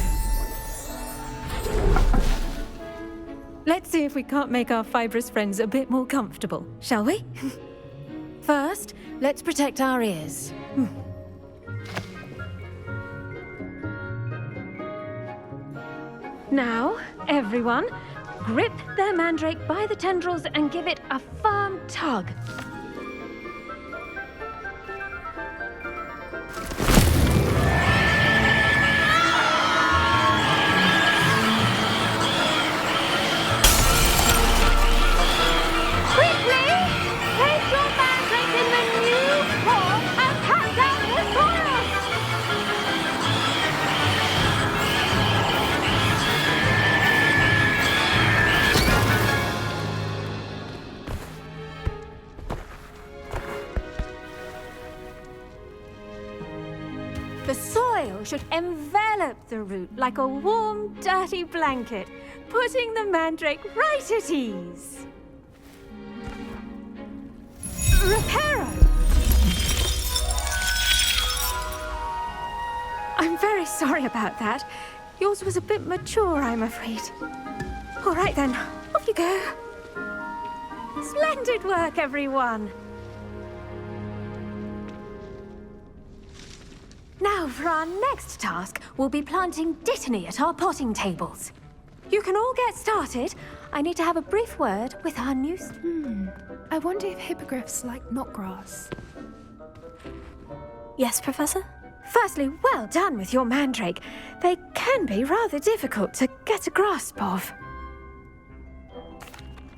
Let's see if we can't make our fibrous friends a bit more comfortable, shall we? First, let's protect our ears. Now, everyone, grip their mandrake by the tendrils and give it a firm tug. The soil should envelop the root like a warm, dirty blanket, putting the mandrake right at ease. Reparo! I'm very sorry about that. Yours was a bit mature, I'm afraid. All right then, off you go. Splendid work, everyone. Now, for our next task, we'll be planting dittany at our potting tables. You can all get started. I need to have a brief word with our new... I wonder if hippogriffs like knotgrass. Yes, Professor? Firstly, well done with your mandrake. They can be rather difficult to get a grasp of.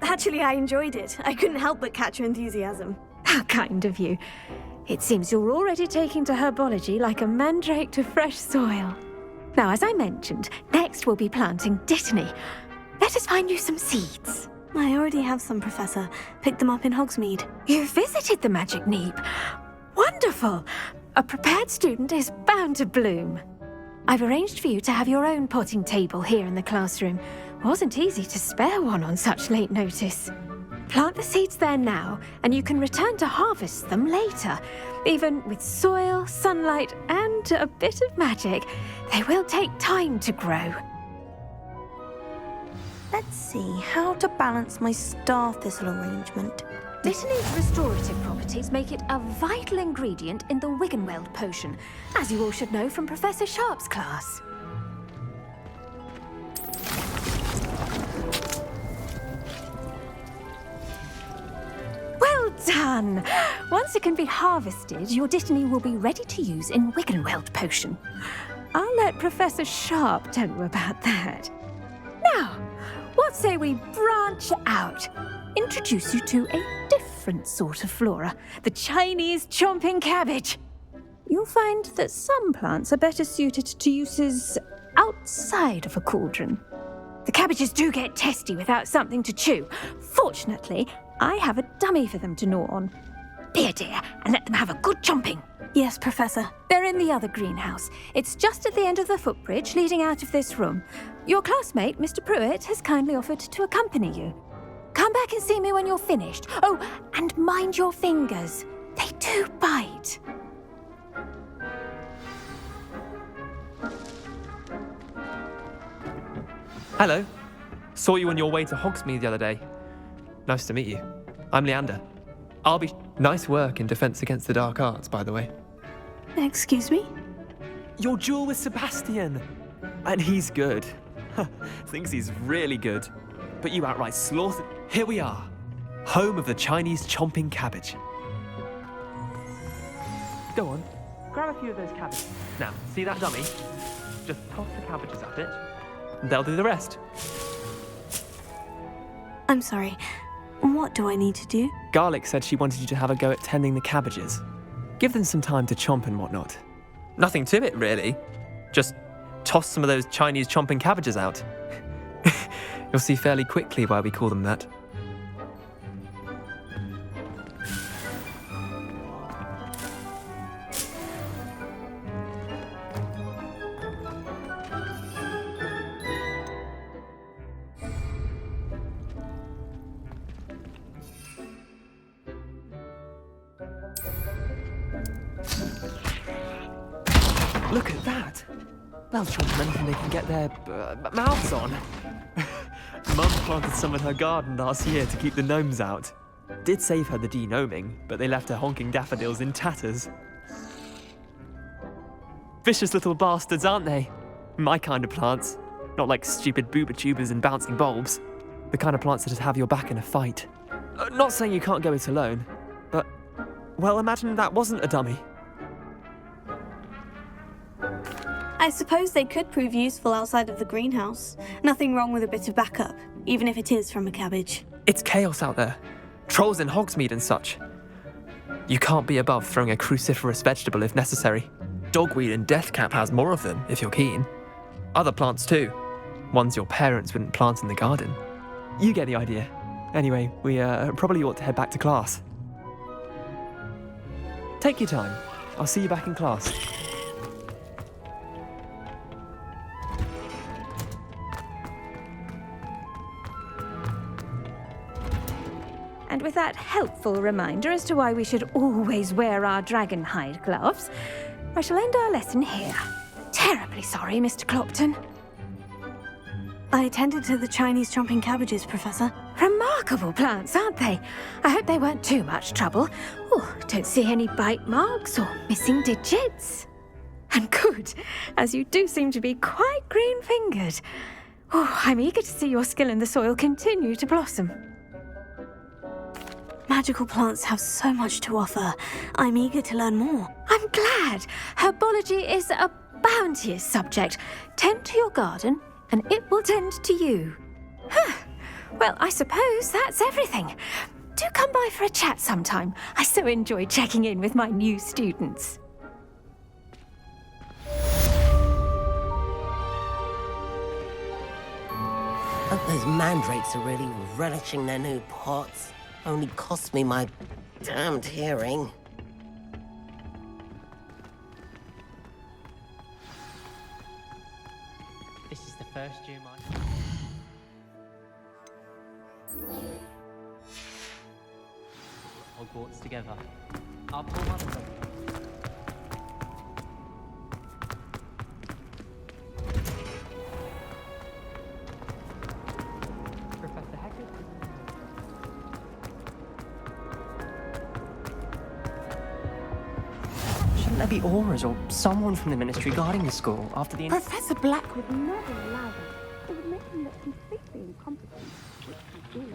Actually, I enjoyed it. I couldn't help but catch your enthusiasm. How kind of you. It seems you're already taking to herbology like a mandrake to fresh soil. Now, as I mentioned, next we'll be planting dittany. Let us find you some seeds. I already have some, Professor. Picked them up in Hogsmeade. You visited the Magic Neep. Wonderful! A prepared student is bound to bloom. I've arranged for you to have your own potting table here in the classroom. Wasn't easy to spare one on such late notice. Plant the seeds there now, and you can return to harvest them later. Even with soil, sunlight, and a bit of magic, they will take time to grow. Let's see how to balance my star thistle arrangement. Dittany's restorative properties make it a vital ingredient in the Wiggenweld potion, as you all should know from Professor Sharp's class. Well done! Once it can be harvested, your dittany will be ready to use in Wiggenweld potion. I'll let Professor Sharp tell you about that. Now, what say we branch out? Introduce you to a different sort of flora, the Chinese chomping cabbage. You'll find that some plants are better suited to uses outside of a cauldron. The cabbages do get testy without something to chew. Fortunately, I have a dummy for them to gnaw on. Be a dear and let them have a good chomping. Yes, Professor. They're in the other greenhouse. It's just at the end of the footbridge leading out of this room. Your classmate, Mr. Pruitt, has kindly offered to accompany you. Come back and see me when you're finished. Oh, and mind your fingers. They do bite. Hello. Saw you on your way to Hogsmeade the other day. Nice to meet you. I'm Leander. I'll be... Nice work in Defense Against the Dark Arts, by the way. Excuse me? Your duel with Sebastian. And he's good. Thinks he's really good. But you outright slaughtered... Here we are. Home of the Chinese chomping cabbage. Go on. Grab a few of those cabbages. Now, see that dummy? Just toss the cabbages at it. And they'll do the rest. I'm sorry. What do I need to do? Garlic said she wanted you to have a go at tending the cabbages. Give them some time to chomp and whatnot. Nothing to it, really. Just toss some of those Chinese chomping cabbages out. You'll see fairly quickly why we call them that. Look at that! They'll chomp anything they can get their mouths on. Mum planted some in her garden last year to keep the gnomes out. Did save her the de-gnoming, but they left her honking daffodils in tatters. Vicious little bastards, aren't they? My kind of plants. Not like stupid booba tubers and bouncing bulbs. The kind of plants that'd have your back in a fight. Not saying you can't go it alone, but... Well, imagine that wasn't a dummy. I suppose they could prove useful outside of the greenhouse. Nothing wrong with a bit of backup, even if it is from a cabbage. It's chaos out there. Trolls in Hogsmeade and such. You can't be above throwing a cruciferous vegetable if necessary. Dogweed and deathcap has more of them, if you're keen. Other plants too. Ones your parents wouldn't plant in the garden. You get the idea. Anyway, we probably ought to head back to class. Take your time. I'll see you back in class. And with that helpful reminder as to why we should always wear our dragon hide gloves, I shall end our lesson here. Terribly sorry, Mr. Clopton. I attended to the Chinese chomping cabbages, Professor. Remarkable plants, aren't they? I hope they weren't too much trouble. Oh, don't see any bite marks or missing digits. And good, as you do seem to be quite green-fingered. Oh, I'm eager to see your skill in the soil continue to blossom. Magical plants have so much to offer. I'm eager to learn more. I'm glad. Herbology is a bounteous subject. Tend to your garden, and it will tend to you. Well, I suppose that's everything. Do come by for a chat sometime. I so enjoy checking in with my new students. Hope those mandrakes are really relishing their new pots. Only cost me my damned hearing. This is the first year my... Hogwarts together. Our poor mother. Professor Hackett. Shouldn't there be auras or someone from the ministry guarding the school after the... Professor Black would Never allow them. It would make them look completely incompetent. Which we do.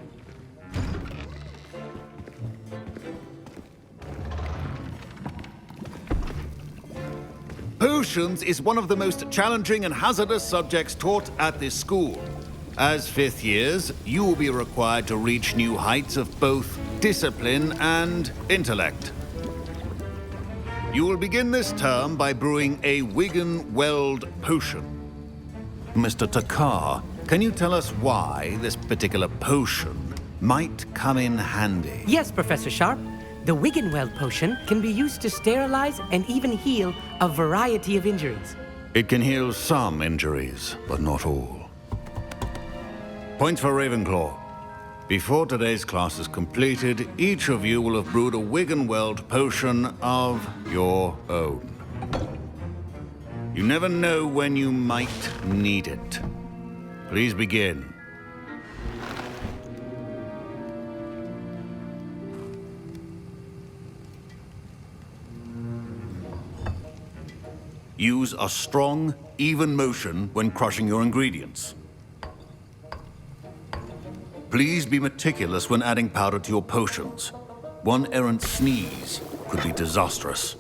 Potions is one of the most challenging and hazardous subjects taught at this school. As fifth years, you will be required to reach new heights of both discipline and intellect. You will begin this term by brewing a Wigan Weld potion. Mr. Takar Can you tell us why this particular potion might come in handy? Yes, Professor Sharp. The Wiggenweld potion can be used to sterilize and even heal a variety of injuries. It can heal some injuries, but not all. Points for Ravenclaw. Before today's class is completed, each of you will have brewed a Wiggenweld potion of your own. You never know when you might need it. Please begin. Use a strong, even motion when crushing your ingredients. Please be meticulous when adding powder to your potions. One errant sneeze could be disastrous.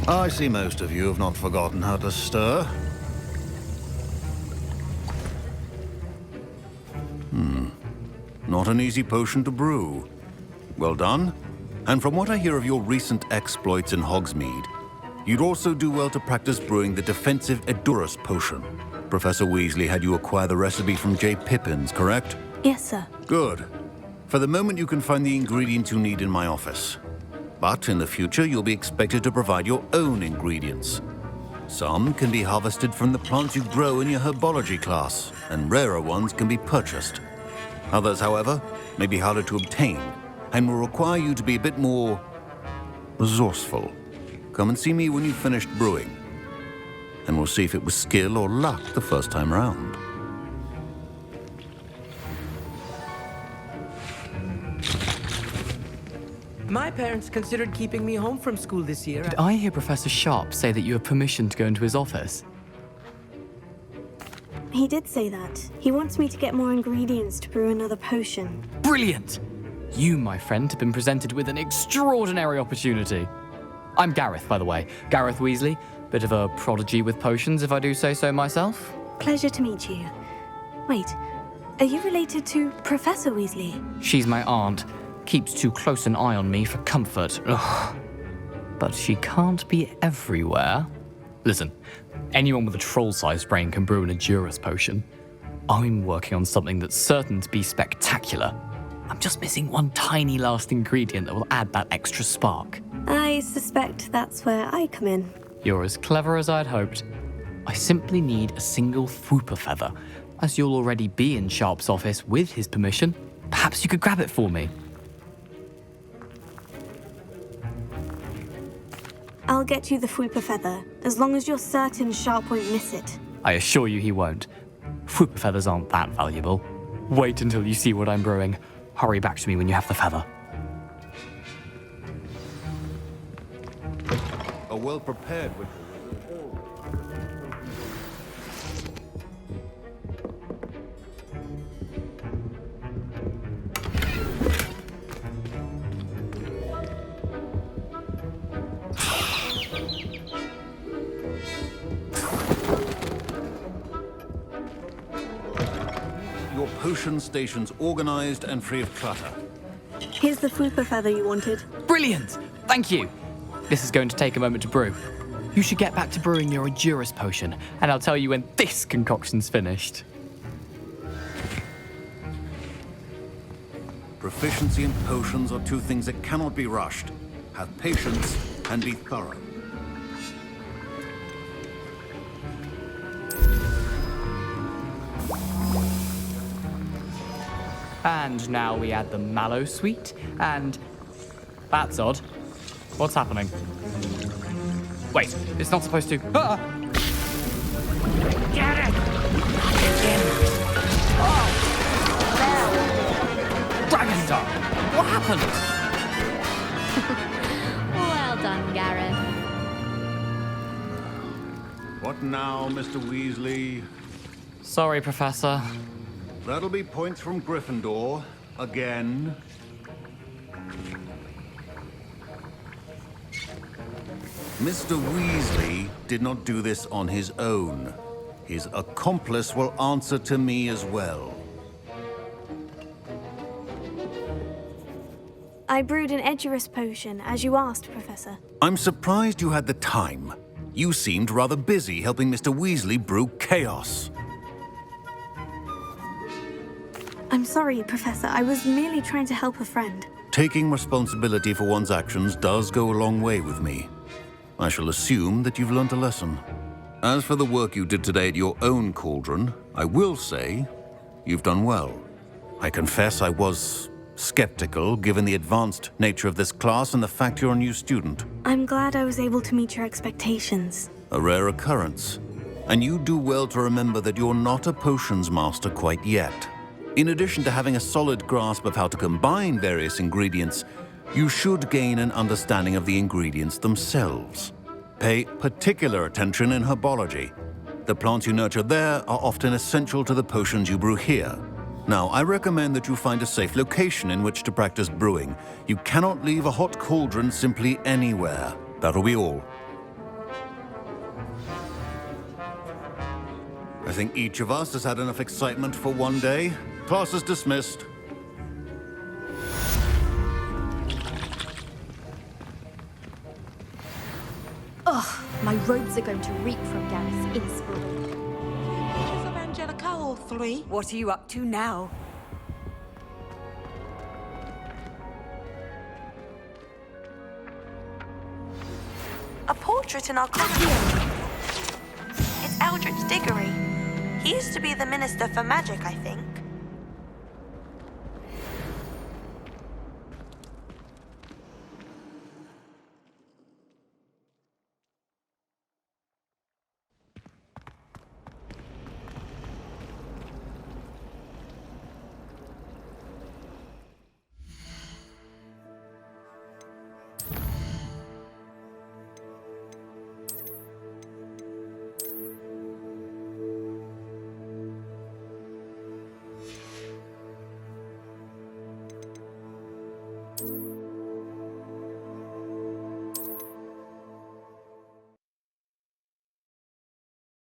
I see most of you have not forgotten how to stir. Not an easy potion to brew. Well done. And from what I hear of your recent exploits in Hogsmeade, you'd also do well to practice brewing the defensive Edurus potion. Professor Weasley had you acquire the recipe from J. Pippins, correct? Yes, sir. Good. For the moment, you can find the ingredients you need in my office. But in the future, you'll be expected to provide your own ingredients. Some can be harvested from the plants you grow in your herbology class, and rarer ones can be purchased. Others, however, may be harder to obtain, and will require you to be a bit more resourceful. Come and see me when you've finished brewing, and we'll see if it was skill or luck the first time round. My parents considered keeping me home from school this year. Did I hear Professor Sharp say that you have permission to go into his office? He did say that. He wants me to get more ingredients to brew another potion. Brilliant! You, my friend, have been presented with an extraordinary opportunity. I'm Gareth, by the way. Gareth Weasley. Bit of a prodigy with potions, if I do say so myself. Pleasure to meet you. Wait, are you related to Professor Weasley? She's my aunt. Keeps too close an eye on me for comfort. Ugh. But she can't be everywhere. Listen, anyone with a troll-sized brain can brew an Edurus potion. I'm working on something that's certain to be spectacular. I'm just missing one tiny last ingredient that will add that extra spark. I suspect that's where I come in. You're as clever as I'd hoped. I simply need a single Fwooper feather. As you'll already be in Sharp's office with his permission, perhaps you could grab it for me. I'll get you the Fwooper feather, as long as you're certain Sharp won't miss it. I assure you he won't. Fwooper feathers aren't that valuable. Wait until you see what I'm brewing. Hurry back to me when you have the feather. A well-prepared witch. Your potion station's organized and free of clutter. Here's the Fwooper feather you wanted. Brilliant! Thank you! This is going to take a moment to brew. You should get back to brewing your Edurus potion, and I'll tell you when this concoction's finished. Proficiency in potions are two things that cannot be rushed. Have patience and be thorough. And now we add the mallow sweet, and... That's odd. What's happening? Wait, it's not supposed to... Ah! Get it! Dragonstar! What happened? Well done, Gareth. What now, Mr. Weasley? Sorry, Professor. That'll be points from Gryffindor. Again. Mr. Weasley did not do this on his own. His accomplice will answer to me as well. I brewed an Edurus potion, as you asked, Professor. I'm surprised you had the time. You seemed rather busy helping Mr. Weasley brew chaos. I'm sorry, Professor. I was merely trying to help a friend. Taking responsibility for one's actions does go a long way with me. I shall assume that you've learnt a lesson. As for the work you did today at your own cauldron, I will say you've done well. I confess I was skeptical, given the advanced nature of this class and the fact you're a new student. I'm glad I was able to meet your expectations. A rare occurrence. And you do well to remember that you're not a potions master quite yet. In addition to having a solid grasp of how to combine various ingredients, you should gain an understanding of the ingredients themselves. Pay particular attention in herbology. The plants you nurture there are often essential to the potions you brew here. Now, I recommend that you find a safe location in which to practice brewing. You cannot leave a hot cauldron simply anywhere. That'll be all. I think each of us has had enough excitement for one day. Class is dismissed. Ugh, my robes are going to reek from Gareth in school. Of Angelica, all three. What are you up to now? A portrait in our costume. It's Eldritch Diggory. He used to be the Minister for Magic, I think.